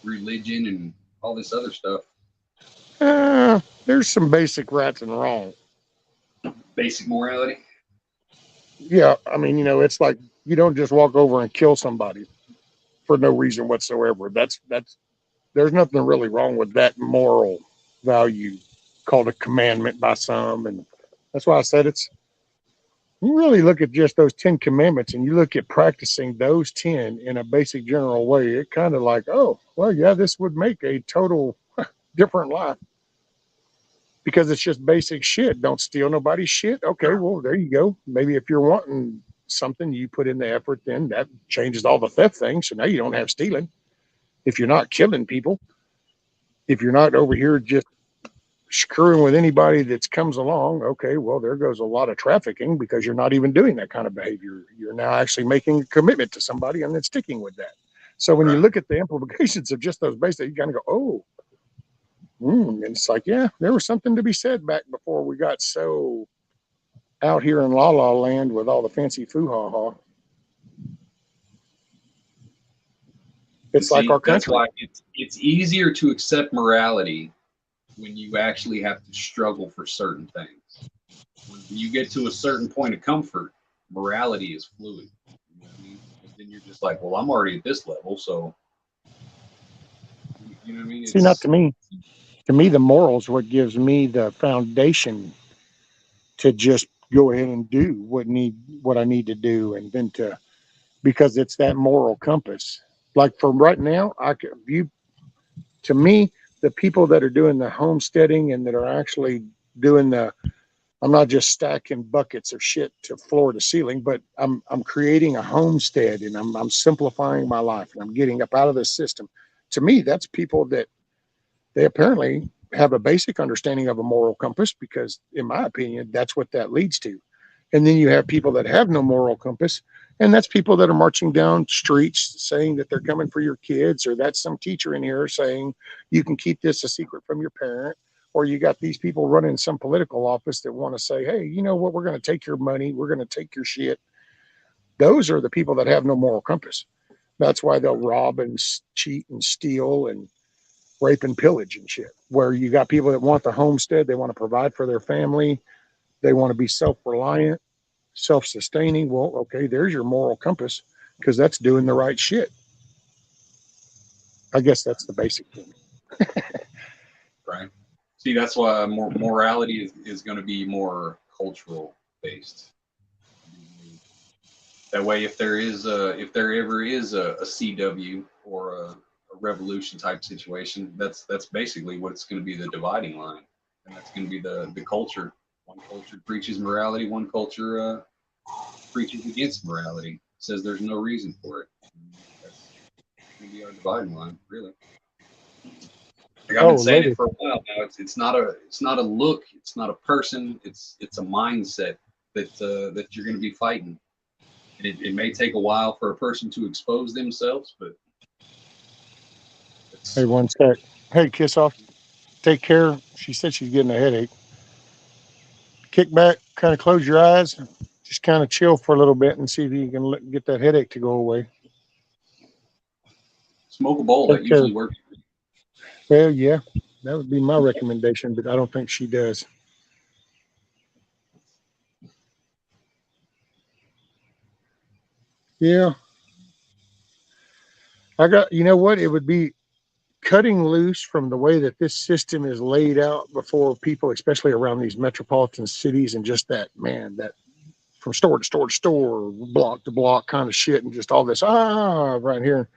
religion and all this other stuff. there's some basic rights and wrong. Basic morality. Yeah, I mean, it's like you don't just walk over and kill somebody for no reason whatsoever. That's there's nothing really wrong with that moral value called a commandment by some, and that's why I said it's. You really look at just those 10 commandments and you look at practicing those 10 in a basic general way, it kind of like, oh, well, yeah, this would make a total different life because it's just basic shit. Don't steal nobody's shit. Okay, well, there you go. Maybe if you're wanting something, you put in the effort, then that changes all the theft things. So now you don't have stealing. If you're not killing people, if you're not over here just screwing with anybody that comes along, okay, well, there goes a lot of trafficking because you're not even doing that kind of behavior. You're now actually making a commitment to somebody and then sticking with that. So when you look at the implications of just those basics, you kind of go, oh, and it's like, yeah, there was something to be said back before we got so out here in La La Land with all the fancy foo-ha-ha. It's like our That's country. why it's easier to accept morality when you actually have to struggle for certain things. When you get to a certain point of comfort, morality is fluid. You know what I mean? And then you're just like, well, I'm already at this level, so you know what I mean? See, not to me. To me, the morals what gives me the foundation to just go ahead and do what I need to do, and then because it's that moral compass. Like for right now, I could view to me the people that are doing the homesteading and that are actually doing the. I'm not just stacking buckets of shit to floor to ceiling, but I'm creating a homestead and I'm simplifying my life and I'm getting up out of this system. To me, that's people that they apparently have a basic understanding of a moral compass because, in my opinion, that's what that leads to. And then you have people that have no moral compass, and that's people that are marching down streets saying that they're coming for your kids, or that's some teacher in here saying you can keep this a secret from your parent, or you got these people running some political office that want to say, hey, you know what, we're going to take your money, we're going to take your shit. Those are the people that have no moral compass. That's why they'll rob and cheat and steal and rape and pillage and shit. Where you got people that want the homestead, they want to provide for their family, they want to be self-reliant, self-sustaining. Well, okay, there's your moral compass because that's doing the right shit. I guess that's the basic thing. Right. See, that's why morality is going to be more cultural based. That way, if there ever is a CW or a revolution type situation, that's basically what it's going to be, the dividing line, and that's going to be the culture. One culture preaches morality, one culture preaches against morality, says there's no reason for it. That's going to be our dividing line, really. Like I've been saying it for a while now. It's not a look, it's not a person, it's a mindset that you're going to be fighting. And it may take a while for a person to expose themselves, but Hey, one sec. Hey, kiss off. Take care. She said she's getting a headache. Kick back, kind of close your eyes, just kind of chill for a little bit and see if you can get that headache to go away. smoke a bowl. Take That care. usually works. Well, yeah, that would be my recommendation, but I don't think she does. Yeah, you know what? It would be cutting loose from the way that this system is laid out before people, especially around these metropolitan cities, and just that, man, that from store to store to store, block to block kind of shit, and just all this, right here.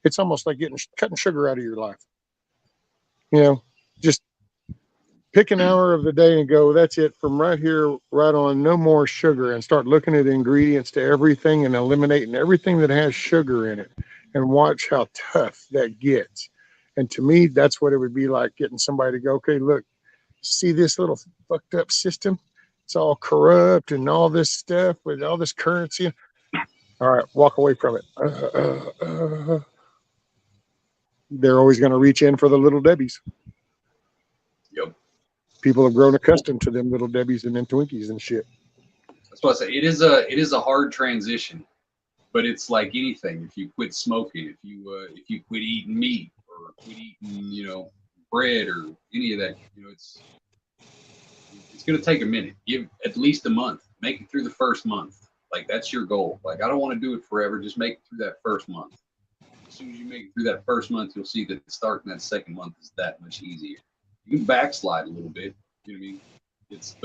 It's almost like cutting sugar out of your life. Just pick an hour of the day and go, that's it from right here, right on, no more sugar, and start looking at the ingredients to everything and eliminating everything that has sugar in it and watch how tough that gets. And to me, that's what it would be like, getting somebody to go, okay, look, see this little fucked up system? It's all corrupt and all this stuff with all this currency. All right, walk away from it. They're always going to reach in for the little Debbies. Yep. People have grown accustomed to them little Debbies and them Twinkies and shit. That's what I say. It is a hard transition, but it's like anything. If you quit smoking, if you quit eating meat or quit eating, bread or any of that, it's going to take a minute. Give at least a month. Make it through the first month. Like, that's your goal. Like, I don't want to do it forever. Just make it through that first month. As soon as you make it through that first month, you'll see that starting that second month is that much easier. You can backslide a little bit. You know what I mean? It's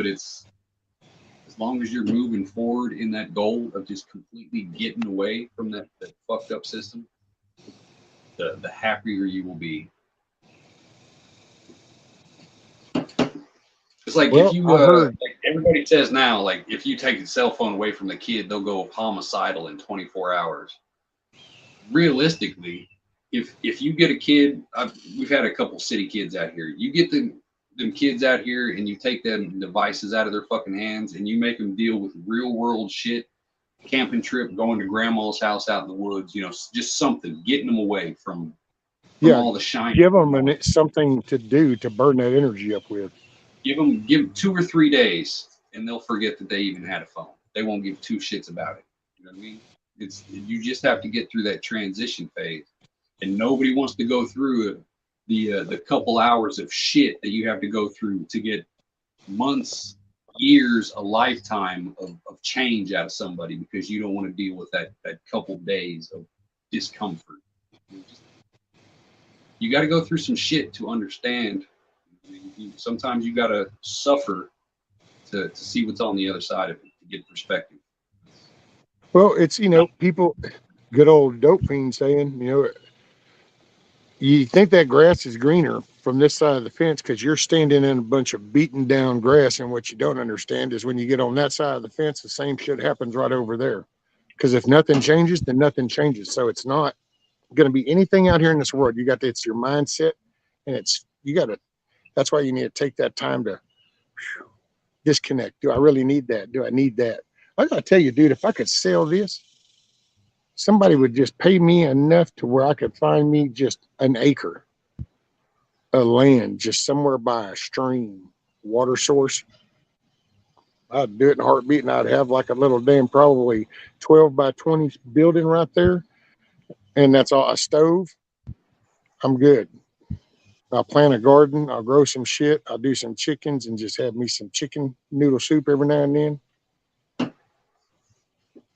as long as you're moving forward in that goal of just completely getting away from that fucked up system, the happier you will be. It's like, if you, like everybody says now, like, if you take the cell phone away from the kid, they'll go homicidal in 24 hours. Realistically, if you get a kid, we've had a couple city kids out here. You get them kids out here and you take them devices out of their fucking hands and you make them deal with real world shit, camping trip, going to grandma's house out in the woods, just something, getting them away from all the shiny. Give them something to do to burn that energy up with. Give them 2 or 3 days and they'll forget that they even had a phone. They won't give two shits about it. You know what I mean? You just have to get through that transition phase, and nobody wants to go through the couple hours of shit that you have to go through to get months, years, a lifetime of change out of somebody, because you don't want to deal with that couple days of discomfort. You got to go through some shit to understand. Sometimes you got to suffer to see what's on the other side of it, to get perspective. Well, it's, people, good old dope fiend saying, you think that grass is greener from this side of the fence because you're standing in a bunch of beaten down grass. And what you don't understand is when you get on that side of the fence, the same shit happens right over there. Because if nothing changes, then nothing changes. So it's not going to be anything out here in this world. It's your mindset, and that's why you need to take that time to disconnect. Do I really need that? Do I need that? I gotta tell you, dude, if I could sell this, somebody would just pay me enough to where I could find me just an acre of land, just somewhere by a stream, water source. I'd do it in a heartbeat, and I'd have like a little damn probably 12 by 20 building right there. And that's all, a stove. I'm good. I'll plant a garden. I'll grow some shit. I'll do some chickens and just have me some chicken noodle soup every now and then.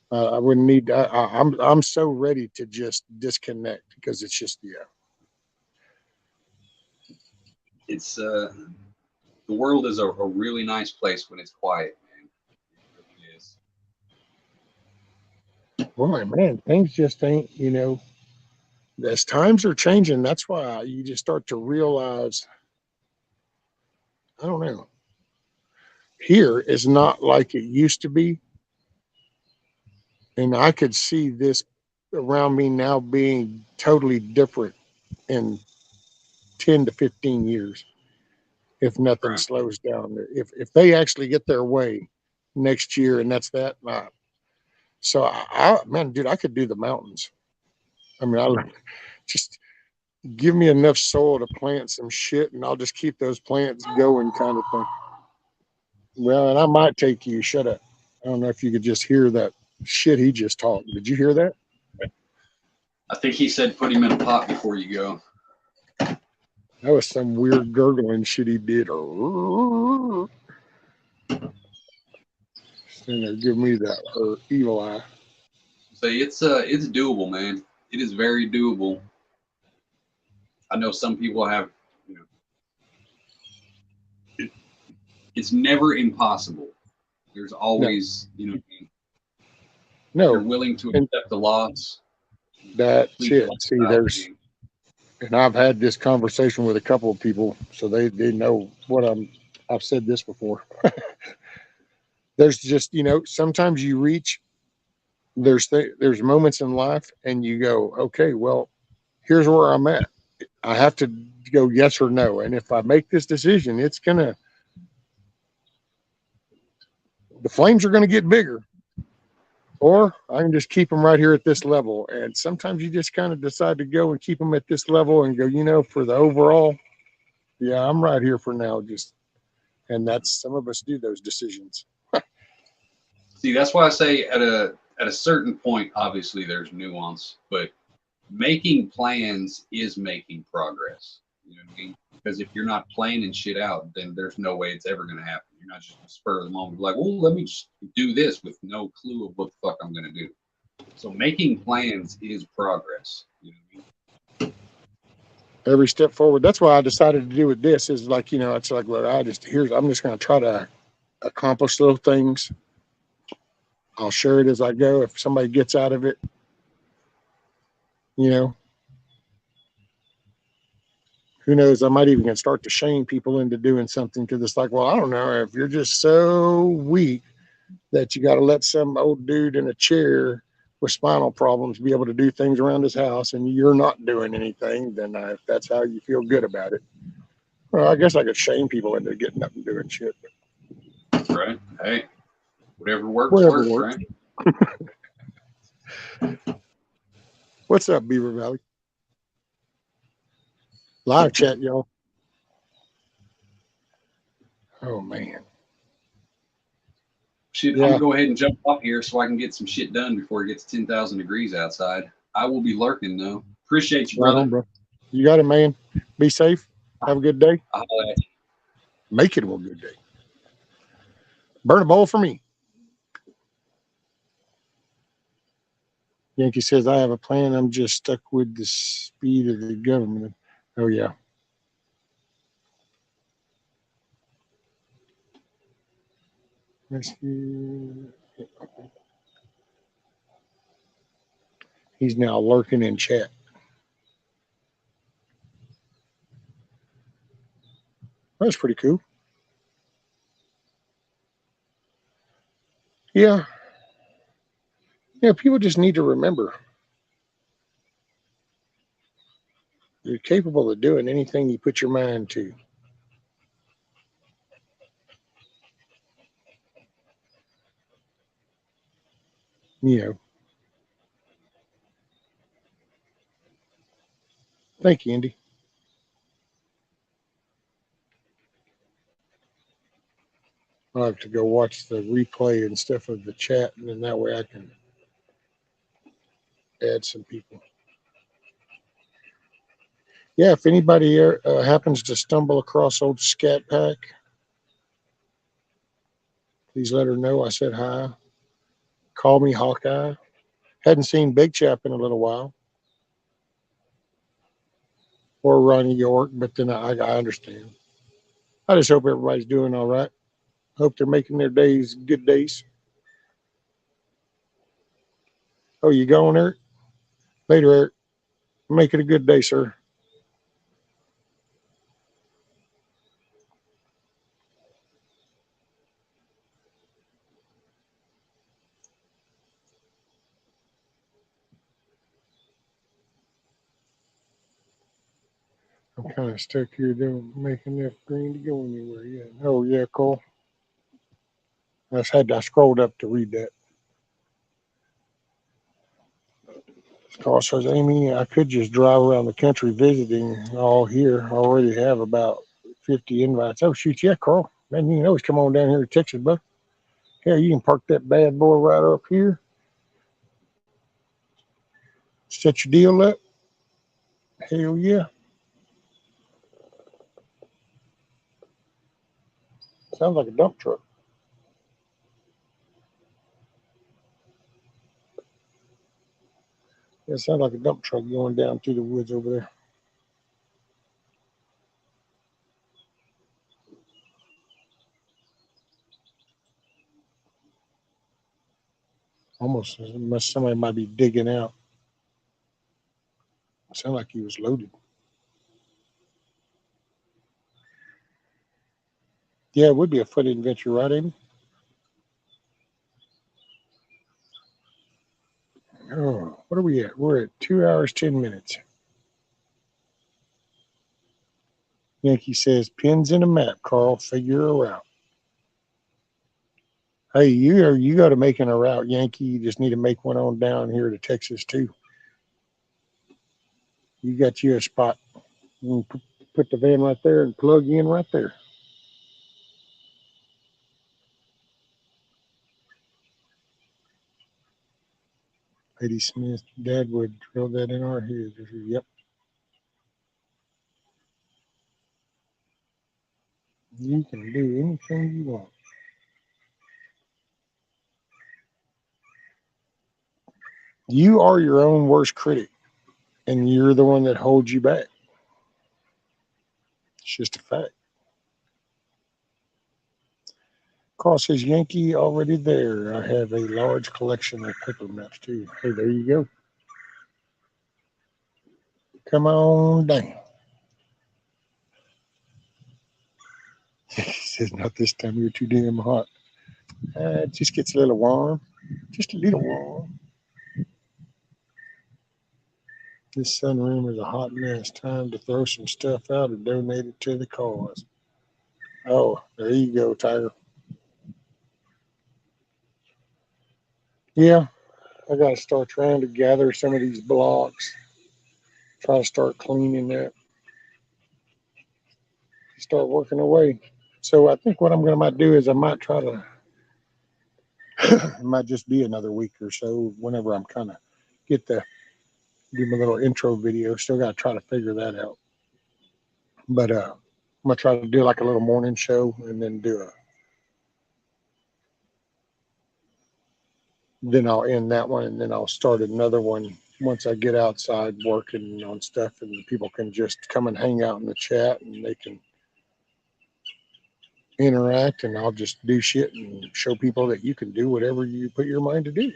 I wouldn't need. I'm so ready to just disconnect, because it's just It's the world is a really nice place when it's quiet, man. It really is. Boy, man, things just ain't. As times are changing, that's why you just start to realize. I don't know. Here is not like it used to be. And I could see this around me now being totally different in 10 to 15 years if nothing slows down. If they actually get their way next year, and that's that. So, man, dude, I could do the mountains. I mean, I just give me enough soil to plant some shit, and I'll just keep those plants going, kind of thing. Well, and I might take you. Shut up. I don't know if you could just hear that shit he just talked. Did you hear that? I think he said put him in a pot before you go. That was some weird gurgling shit he did. And they're giving me that evil eye. So it's doable, man. It is very doable. I know some people have, it's never impossible. There's always, no. You're willing to accept the loss. That's it. See, and I've had this conversation with a couple of people, so they know what I've said this before. There's just, sometimes you reach, there's moments in life and you go, okay, well, here's where I'm at. I have to go yes or no. And if I make this decision, the flames are going to get bigger, or I can just keep them right here at this level. And sometimes you just kind of decide to go and keep them at this level and go, for the overall, yeah, I'm right here for now. And that's, some of us do those decisions. See, that's why I say at a certain point, obviously there's nuance, but making plans is making progress. You know what I mean? Because if you're not planning shit out, then there's no way it's ever going to happen. You're not just going to spur of the moment, like, well, let me just do this with no clue of what the fuck I'm going to do. So making plans is progress. You know what I mean? Every step forward. That's why I decided to do with this is like, it's like, look, I'm just going to try to accomplish little things. I'll share it as I go. If somebody gets out of it, who knows? I might even start to shame people into doing something because it's like, well, I don't know, if you're just so weak that you got to let some old dude in a chair with spinal problems be able to do things around his house and you're not doing anything, then if that's how you feel good about it, well, I guess I could shame people into getting up and doing shit. Right. Hey, whatever works, Whatever works, works. right? What's up, Beaver Valley? Live chat, y'all. Oh, man. Shit, Yeah. I'm going to go ahead and jump off here so I can get some shit done before it gets 10,000 degrees outside. I will be lurking, though. Appreciate you, brother. Right on, bro. You got it, man. Be safe. Have a good day. I'll holler at you. Make it a good day. Burn a bowl for me. Yankee says, I have a plan. I'm just stuck with the speed of the government. Oh, yeah. He's now lurking in chat. That's pretty cool. Yeah. Yeah, people just need to remember you're capable of doing anything you put your mind to. Thank you, Indy. I'll have to go watch the replay and stuff of the chat, and then that way I can add some people. Yeah, if anybody happens to stumble across old Scat Pack, please let her know I said hi. Call me Hawkeye. Hadn't seen Big Chap in a little while. Or Ronnie York, but then I understand. I just hope everybody's doing all right. Hope they're making their days good days. Oh, you going, Eric? Later, Eric. Make it a good day, sir. I'm kind of stuck here doing making enough green to go anywhere yet. Oh yeah, cool. I scrolled up to read that. Carl says, Amy, I could just drive around the country visiting all here. I already have about 50 invites. Oh shoot, yeah, Carl. Man, you can always come on down here to Texas, bud. Yeah, you can park that bad boy right up here. Set your deal up. Hell yeah. Sounds like a dump truck. Yeah, it sounds like a dump truck going down through the woods over there. Almost somebody might be digging out. It sounded like he was loaded. Yeah, it would be a fun adventure, right, Amy? Oh, what are we at? We're at 2 hours, 10 minutes. Yankee says, pins in a map, Carl. Figure a route. Hey, you got to making a route, Yankee. You just need to make one on down here to Texas too. You got you a spot. You can put the van right there and plug in right there. Eddie Smith, Dad would drill that in our heads. Yep. You can do anything you want. You are your own worst critic, and you're the one that holds you back. It's just a fact. Carl says, Yankee already there. I have a large collection of paper maps too. Hey, there you go. Come on down. He says, not this time. You're too damn hot. It just gets a little warm. Just a little warm. This sunroom is a hot mess. Time to throw some stuff out and donate it to the cause. Oh, there you go, Tiger. Yeah, I got to start trying to gather some of these blocks. Try to start cleaning that. Start working away. So I think what I'm going to might do is I might try to. It might just be another week or so. Whenever I'm kind of get the do my little intro video. Still got to try to figure that out. But I'm gonna try to do like a little morning show and then then I'll end that one and then I'll start another one once I get outside working on stuff and people can just come and hang out in the chat and they can interact and I'll just do shit and show people that you can do whatever you put your mind to do.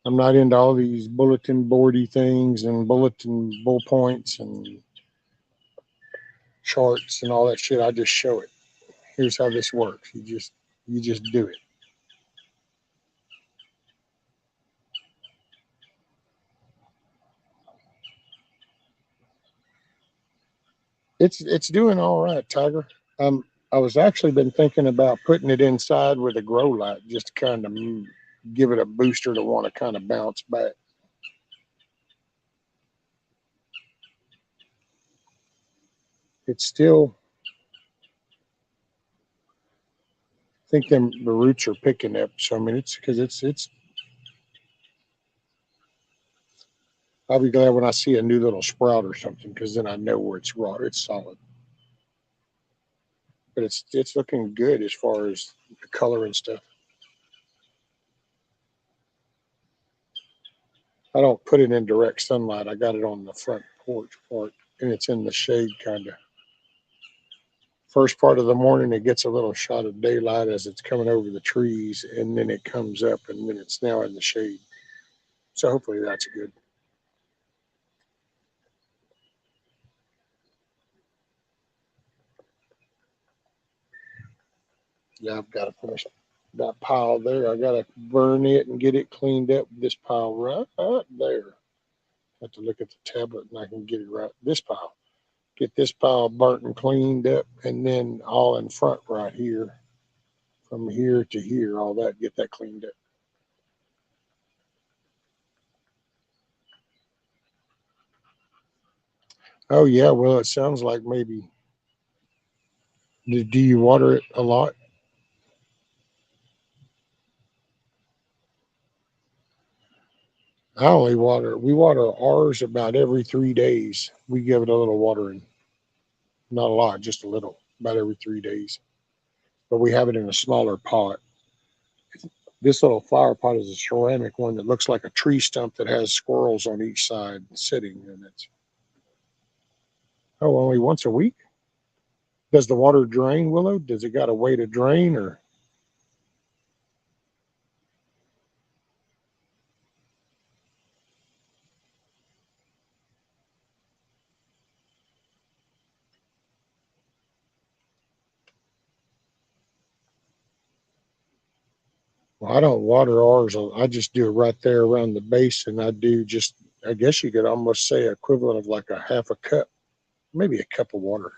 I'm not into all these bulletin boardy things and bulletin bull points and charts and all that shit. I just show it. Here's how this works. You just do it. It's doing all right, Tiger. I was actually been thinking about putting it inside with a grow light just to kind of give it a booster to want to kind of bounce back. It's still, I think the roots are picking up. So I mean, it's because it's. I'll be glad when I see a new little sprout or something because then I know where it's raw. It's solid, but it's looking good as far as the color and stuff. I don't put it in direct sunlight. I got it on the front porch part, and it's in the shade kind of. First part of the morning, it gets a little shot of daylight as it's coming over the trees, and then it comes up, and then it's now in the shade. So hopefully that's good. Yeah, I've got to finish that pile there. I got to burn it and get it cleaned up. This pile right there. I have to look at the tablet, and I can get it right. This pile. Get this pile burnt and cleaned up, and then all in front right here, from here to here, all that, get that cleaned up. Oh yeah, well it sounds like maybe. Do you water it a lot? We water ours about every 3 days. We give it a little watering. Not a lot, just a little, about every 3 days. But we have it in a smaller pot. This little flower pot is a ceramic one that looks like a tree stump that has squirrels on each side sitting in it. Oh, only once a week? Does the water drain, Willow? Does it got a way to drain or? Well, I don't water ours. I just do it right there around the base, and I do just, I guess you could almost say equivalent of like a half a cup maybe a cup of water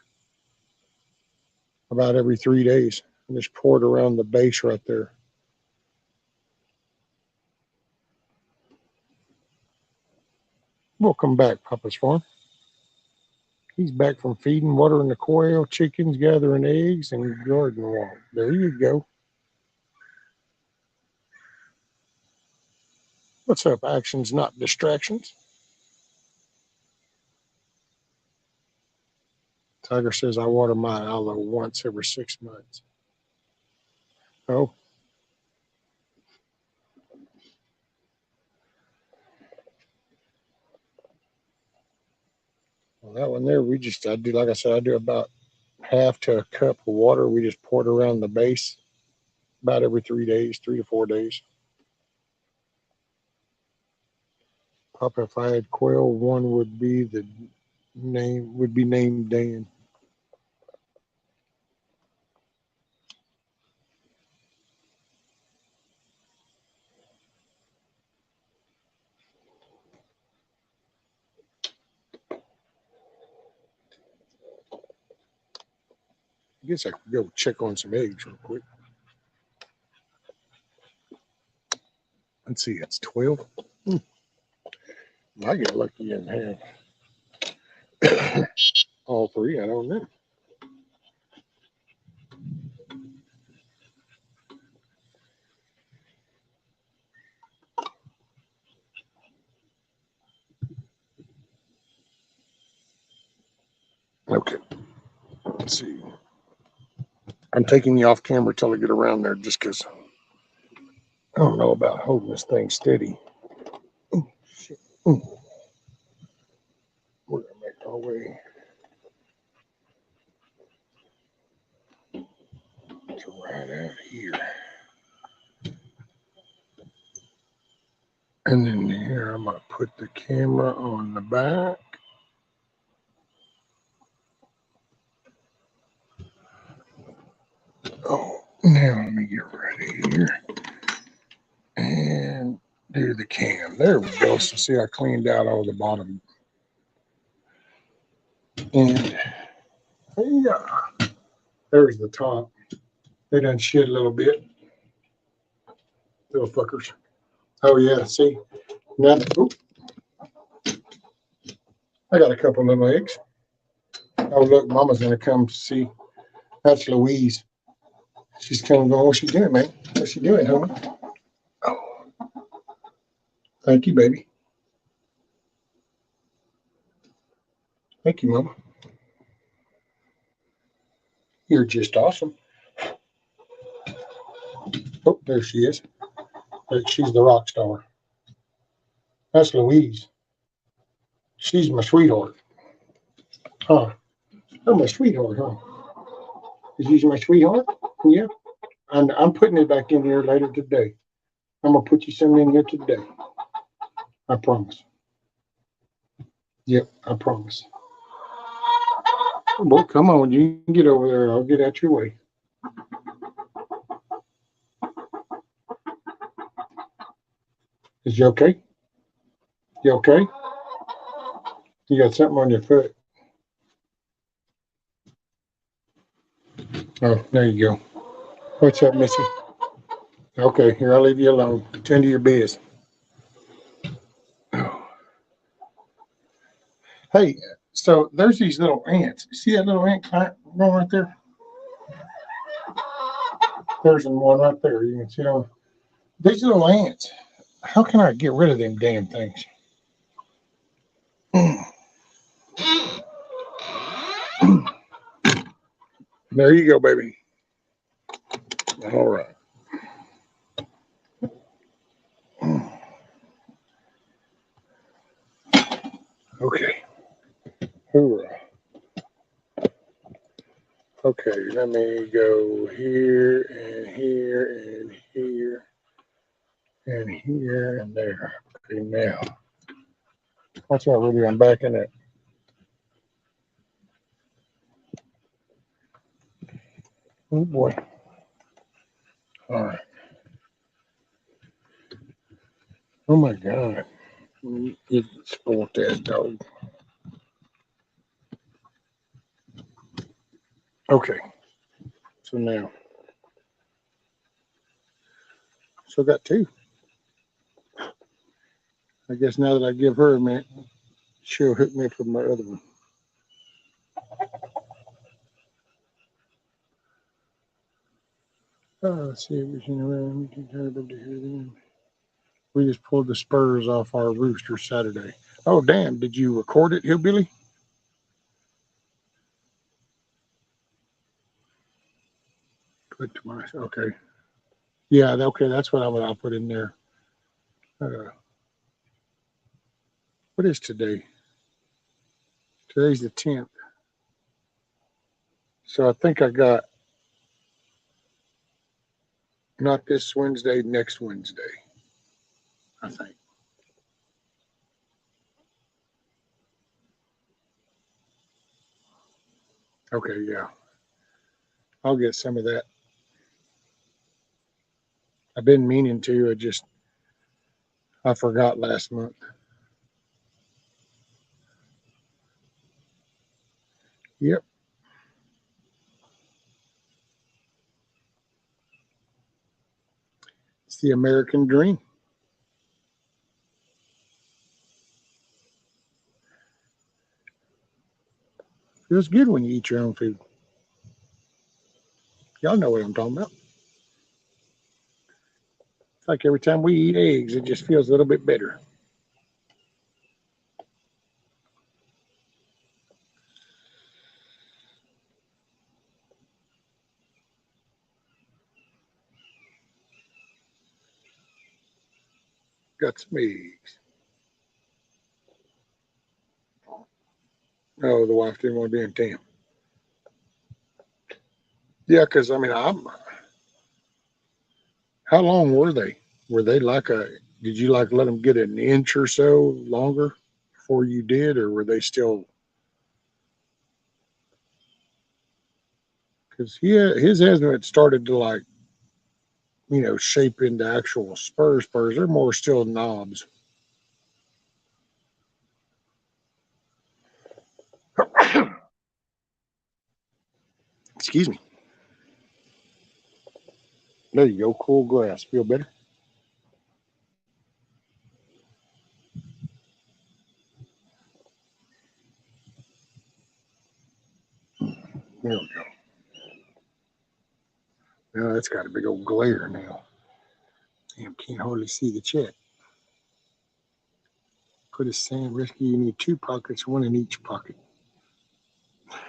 about every 3 days. And just pour it around the base right there. Welcome back, Papa's Farm. He's back from feeding, watering the quail, chickens, gathering eggs, and garden walk. There you go. What's up? Actions, not distractions. Tiger says I water my aloe once every 6 months. Oh. Well, that one there, I do, like I said, I do about half to a cup of water. We just pour it around the base about every 3 days, 3 to 4 days. Papa, if I had quail, one would be named Dan. I guess I could go check on some eggs real quick. Let's see, it's 12. I get lucky and have all three. I don't know. Okay, let's see. I'm taking you off camera till I get around there just because I don't know about holding this thing steady. Oh, shit. We're going to make our way to right out here. And then here I'm going to put the camera on the back. Oh, now let me get ready here and do the cam. There we go. So see, I cleaned out all the bottom. And yeah, there's the top. They done shit a little bit. Little fuckers. Oh yeah, see? Now, I got a couple little eggs. Oh look, Mama's gonna come see. That's Louise. She's coming going, what's she doing, man? What's she doing, homie? Oh, thank you, baby. Thank you, Mama. You're just awesome. Oh, there she is. She's the rock star. That's Louise. She's my sweetheart. Huh. Oh, my sweetheart, huh? Is she my sweetheart? Yeah. And I'm putting it back in here later today. I'm going to put you some in here today. I promise. Yep, I promise. Oh, boy, come on. You can get over there. I'll get out your way. Is you okay? You okay? You got something on your foot. Oh, there you go. What's up, Missy? Okay, here, I'll leave you alone. Tend to your biz. Oh. Hey, so there's these little ants. See that little ant going right there? There's one right there. You can see them. These little ants. How can I get rid of them damn things? There you go, baby. All right. Okay. Hoorah. Okay, let me go here and here and here and here and there. Okay, now. Watch out, Rudy. I'm backing it. Oh, boy. All right. Oh, my God. You spoiled that dog. Okay. So now, so got two. I guess now that I give her a minute, she'll hook me up with my other one. Let's see, everything around. We just pulled the spurs off our rooster Saturday. Oh, damn. Did you record it, Hillbilly? Put to my, okay. Yeah, okay, that's what I'll put in there. What is today? Today's the 10th. So I think I got not this Wednesday, next Wednesday, I think. Okay, yeah. I'll get some of that. I've been meaning to. I forgot last month. Yep. It's the American dream. Feels good when you eat your own food. Y'all know what I'm talking about. It's like every time we eat eggs, it just feels a little bit better. Got some eggs. Oh, the wife didn't want to be in town. Yeah, because I mean, how long were they? Were they did you like let them get an inch or so longer before you did, or were they still? Because his hasn't started to shape into actual spurs. They're more still knobs. Excuse me. There you go. Cool grass. Feel better? There we go. Now that's got a big old glare now. Damn, can't hardly see the chat. Put a sand rescue. You need two pockets, one in each pocket.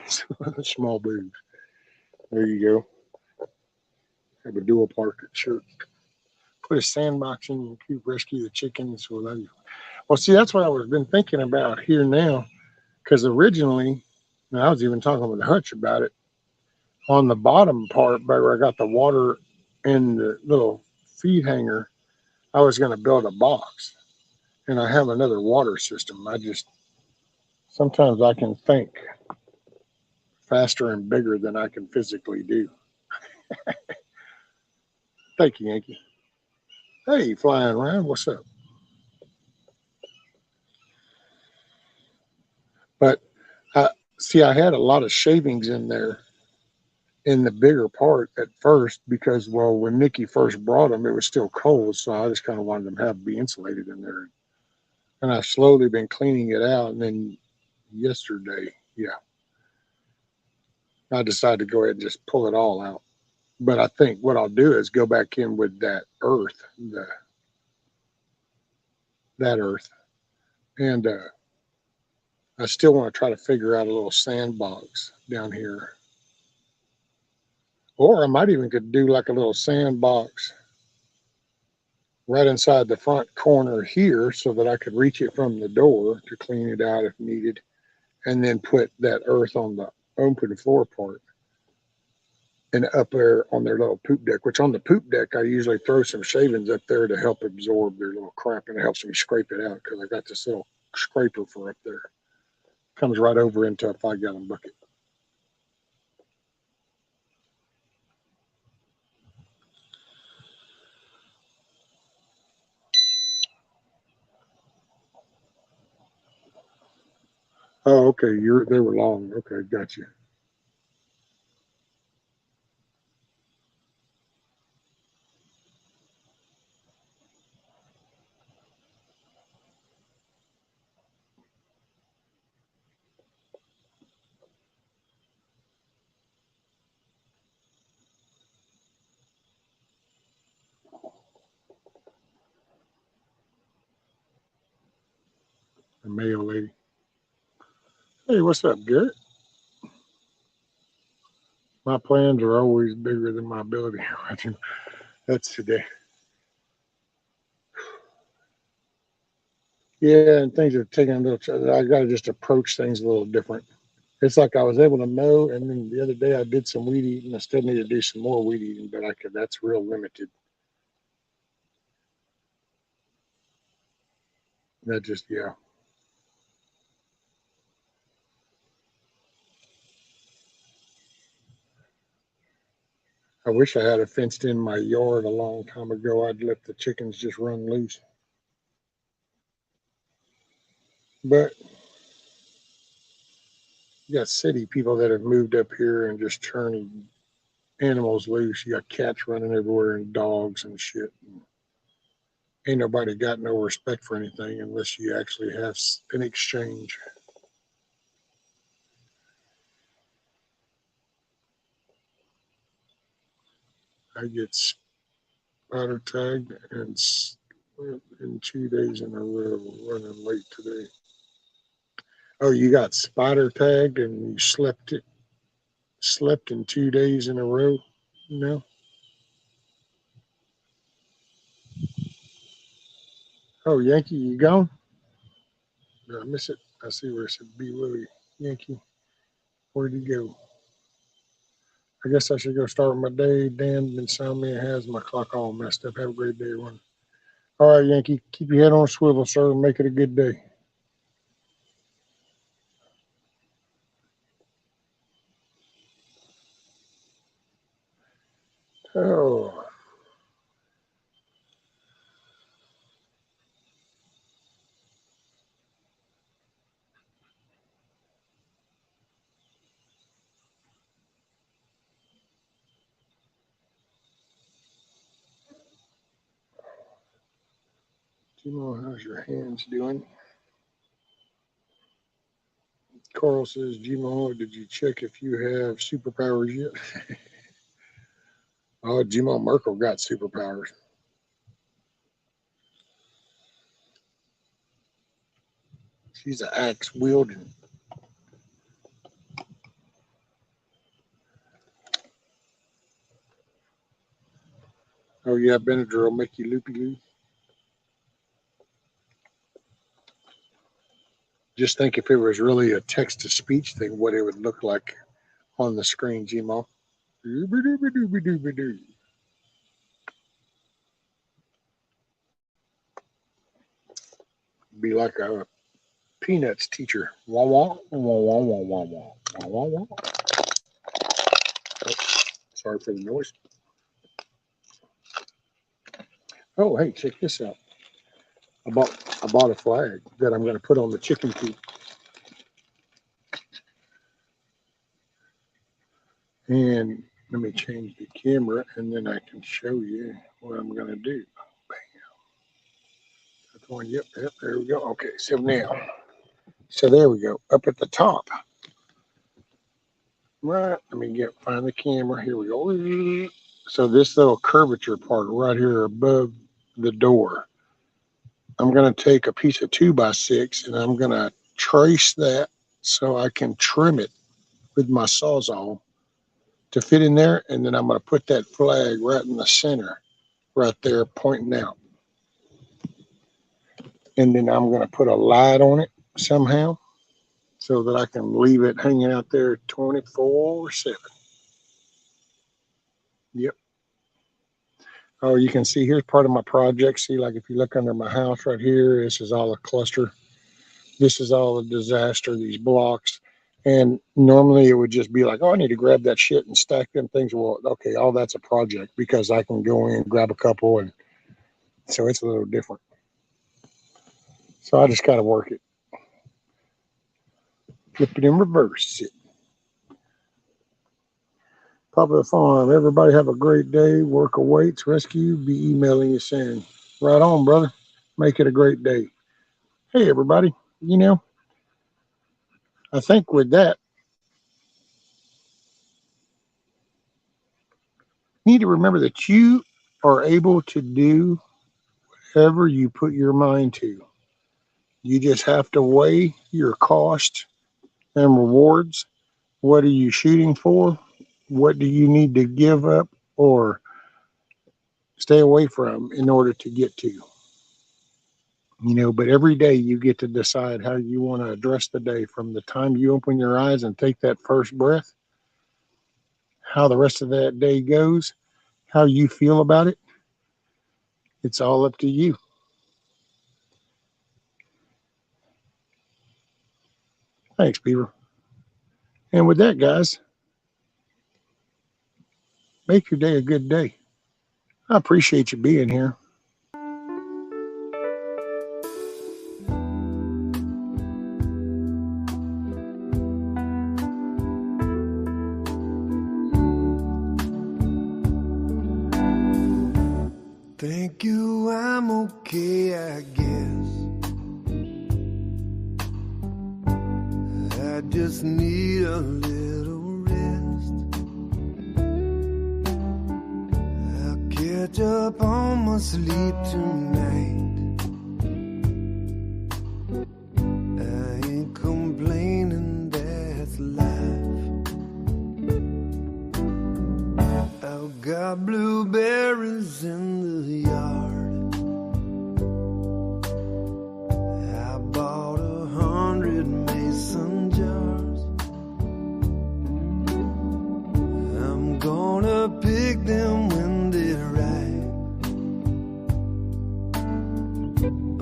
Small boobs. There you go. Have a dual pocket shirt. Put a sandbox in and keep rescue the chickens. Well, see, that's what I was been thinking about here now. Because originally, and I was even talking with Hutch about it, on the bottom part, where I got the water in the little feed hanger, I was going to build a box. And I have another water system. Sometimes I can think faster and bigger than I can physically do. Thank you, Yankee. Hey, flying around, what's up? But see, I had a lot of shavings in there in the bigger part at first because, well, when Nikki first brought them, it was still cold, so I just kind of wanted them to be insulated in there. And I've slowly been cleaning it out, and then yesterday, yeah, I decided to go ahead and just pull it all out. But I think what I'll do is go back in with that earth, that earth, and I still want to try to figure out a little sandbox down here. Or I might even could do like a little sandbox right inside the front corner here so that I could reach it from the door to clean it out if needed, and then put that earth on the open floor part and up there on their little poop deck, which on the poop deck, I usually throw some shavings up there to help absorb their little crap, and it helps me scrape it out because I got this little scraper for up there. Comes right over into a 5-gallon bucket. Oh, okay. They were long. Okay, gotcha. Male lady. Hey, what's up, Garrett? My plans are always bigger than my ability. That's today. Yeah, and things are taking a little. I got to just approach things a little different. It's like I was able to mow, and then the other day I did some weed eating. I still need to do some more weed eating, but I could. That's real limited. That just yeah. I wish I had a fenced in my yard a long time ago. I'd let the chickens just run loose. But you got city people that have moved up here and just turning animals loose. You got cats running everywhere and dogs and shit. And ain't nobody got no respect for anything unless you actually have an exchange. I get spider tagged and in 2 days in a row running late today. Oh, you got spider tagged and you slept in 2 days in a row? No. Oh, Yankee, you gone? Did I miss it? I see where it said B. Willie. Yankee, where'd he go? I guess I should go start my day. Dan Insomnia has my clock all messed up. Have a great day, everyone. All right, Yankee, keep your head on a swivel, sir, and make it a good day. Oh, Timo, how's your hands doing? Carl says, Gmo, did you check if you have superpowers yet? Oh, Gmo Merkel got superpowers. She's an axe wielding. Oh, yeah, Benadryl will make you loopy loop. Just think if it was really a text to speech thing, what it would look like on the screen, Gmo. Be like a Peanuts teacher. Wah wah wah wah wah wah wah wah wah. Oh, sorry for the noise. Oh, hey, check this out. I bought a flag that I'm going to put on the chicken coop. And let me change the camera, and then I can show you what I'm going to do. Bam. That's one. Yep, there we go. Okay, so there we go. Up at the top. Right. Let me find the camera. Here we go. So this little curvature part right here above the door, I'm going to take a piece of 2x6 and I'm going to trace that so I can trim it with my Sawzall to fit in there. And then I'm going to put that flag right in the center, right there, pointing out. And then I'm going to put a light on it somehow so that I can leave it hanging out there 24/7. Yep. Oh, you can see here's part of my project. See, like if you look under my house right here, this is all a cluster. This is all a disaster, these blocks. And normally it would just be like, oh, I need to grab that shit and stack them things. Well, okay, all that's a project because I can go in, grab a couple, and so it's a little different. So I just got to work it. Flip it in reverse. It. Papa Farm, everybody have a great day. Work awaits. Rescue, be emailing you saying, right on, brother. Make it a great day. Hey, everybody. You know, I think with that, you need to remember that you are able to do whatever you put your mind to. You just have to weigh your cost and rewards. What are you shooting for? What do you need to give up or stay away from in order to get to? But every day you get to decide how you want to address the day from the time you open your eyes and take that first breath, how the rest of that day goes, how you feel about it. It's all up to you. Thanks, Beaver. And with that, guys, make your day a good day. I appreciate you being here. Thank you, I'm okay, I guess. I just need a little rest. I'll catch up on my sleep tonight. I ain't complaining, that's life. I've got blueberries in the yard. I bought 100 mason jars. I'm gonna pick them when they're ripe.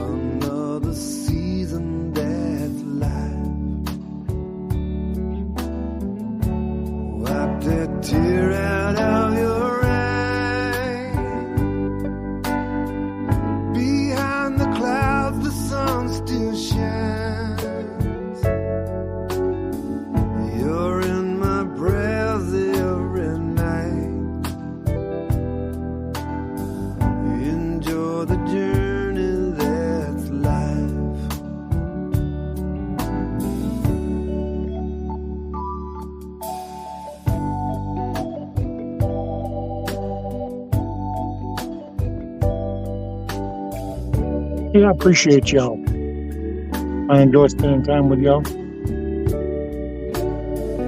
Another season, that's life. Wipe that tear out of your eye. Behind the clouds, the sun still shines. You're in my prayers every night. Enjoy the journey, that's life. Yeah, I appreciate y'all. I enjoy spending time with y'all.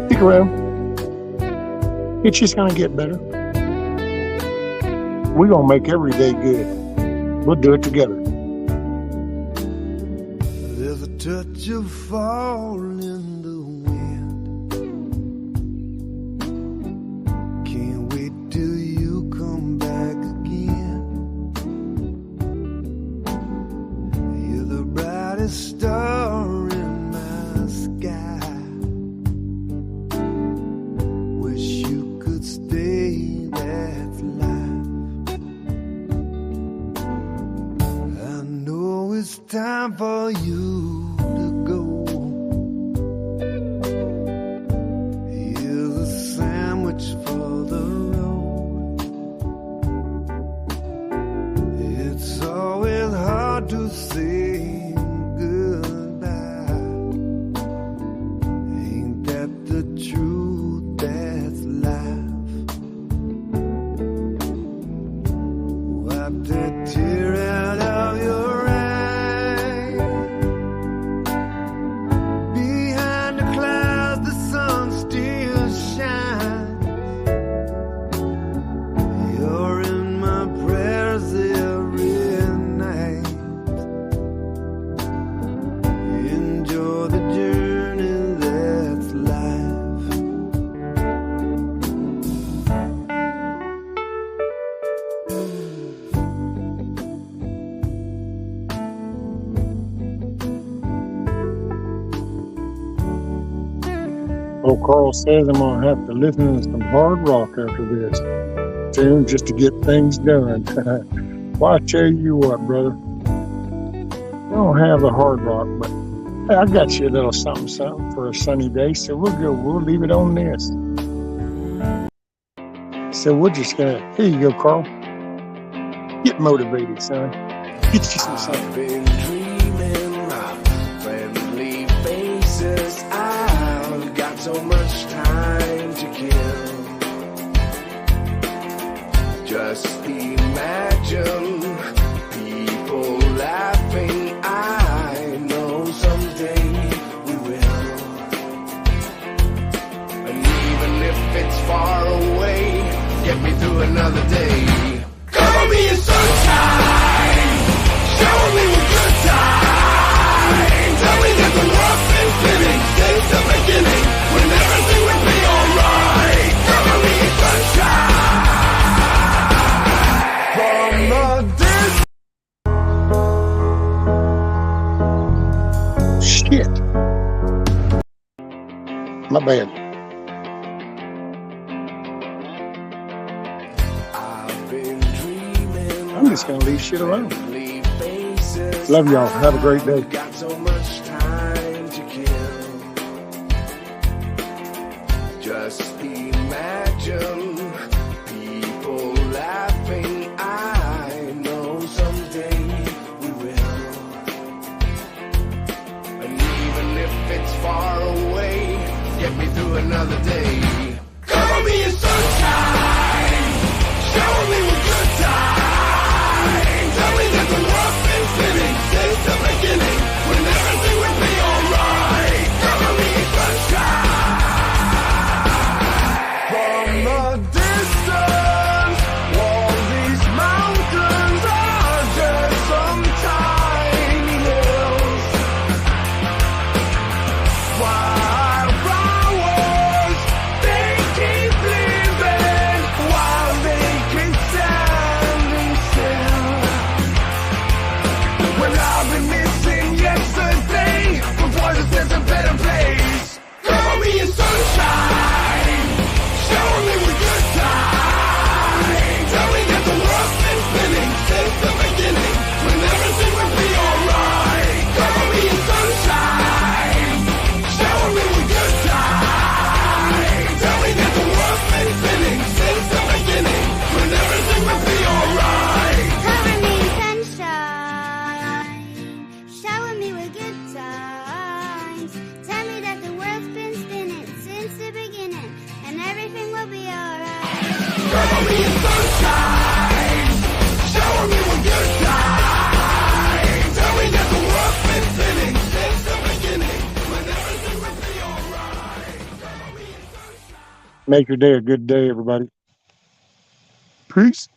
Stick around. It's just going to get better. We're going to make every day good. We'll do it together. There's a touch of fall in the wind. Can't wait till you come back again. You're the brightest star in my sky. Wish you could stay, that's life. I know it's time for you to go. Here's a sandwich for the road. It's always hard to say goodbye. Ain't that the truth? That's life. Wipe that tear out of your eye. Behind the clouds, the sun still shines. You're in my prayers every night. Enjoy the journey, that's life. Old Carl says I'm going to have to listen to some hard rock after this tune just to get things done. Well, I tell you what, brother. I don't have a hard rock, but hey, I got you a little something for a sunny day, so we'll leave it on this. So we're just gonna, here you go, Carl. Get motivated, son. Get you some sun. I've been dreaming of friendly faces. I've got so much time to kill. Just imagine people laughing. I know another day. Cover me in sunshine, shower me with good times. Tell me that the world's been spinning since the beginning, when everything will be alright. Cover me in sunshine. From the Shit. My bad. I'm just gonna leave shit alone. Love y'all. Have a great day. Got so much time to kill. Just imagine people laughing. I know someday we will. And even if it's far away, get me through another day. Cover me in sunshine, shower me with good times. Tell me that the world's been spinning since the beginning, when everything will be alright. Cover me in sunshine. From a distance, all these mountains are just some tiny hills. Wildflowers, they keep living while they keep standing still. When I've been missing yesterday, before this is a better place. Cover me in sunshine, shower me with good times. Tell me that the world's been spinning since the beginning, when everything will be alright. Cover me in sunshine, shower me with good times. Tell me that the world's been spinning since the beginning, when everything will be alright. Cover me in sunshine, shower me with good times. Tell me that the world's been spinning since the beginning, and everything will be alright. Cover me in sunshine, shower me with good times. Tell me that the world's been spinning since the beginning, when everything will be alright. Cover me in sunshine. Make your day a good day, everybody. Peace.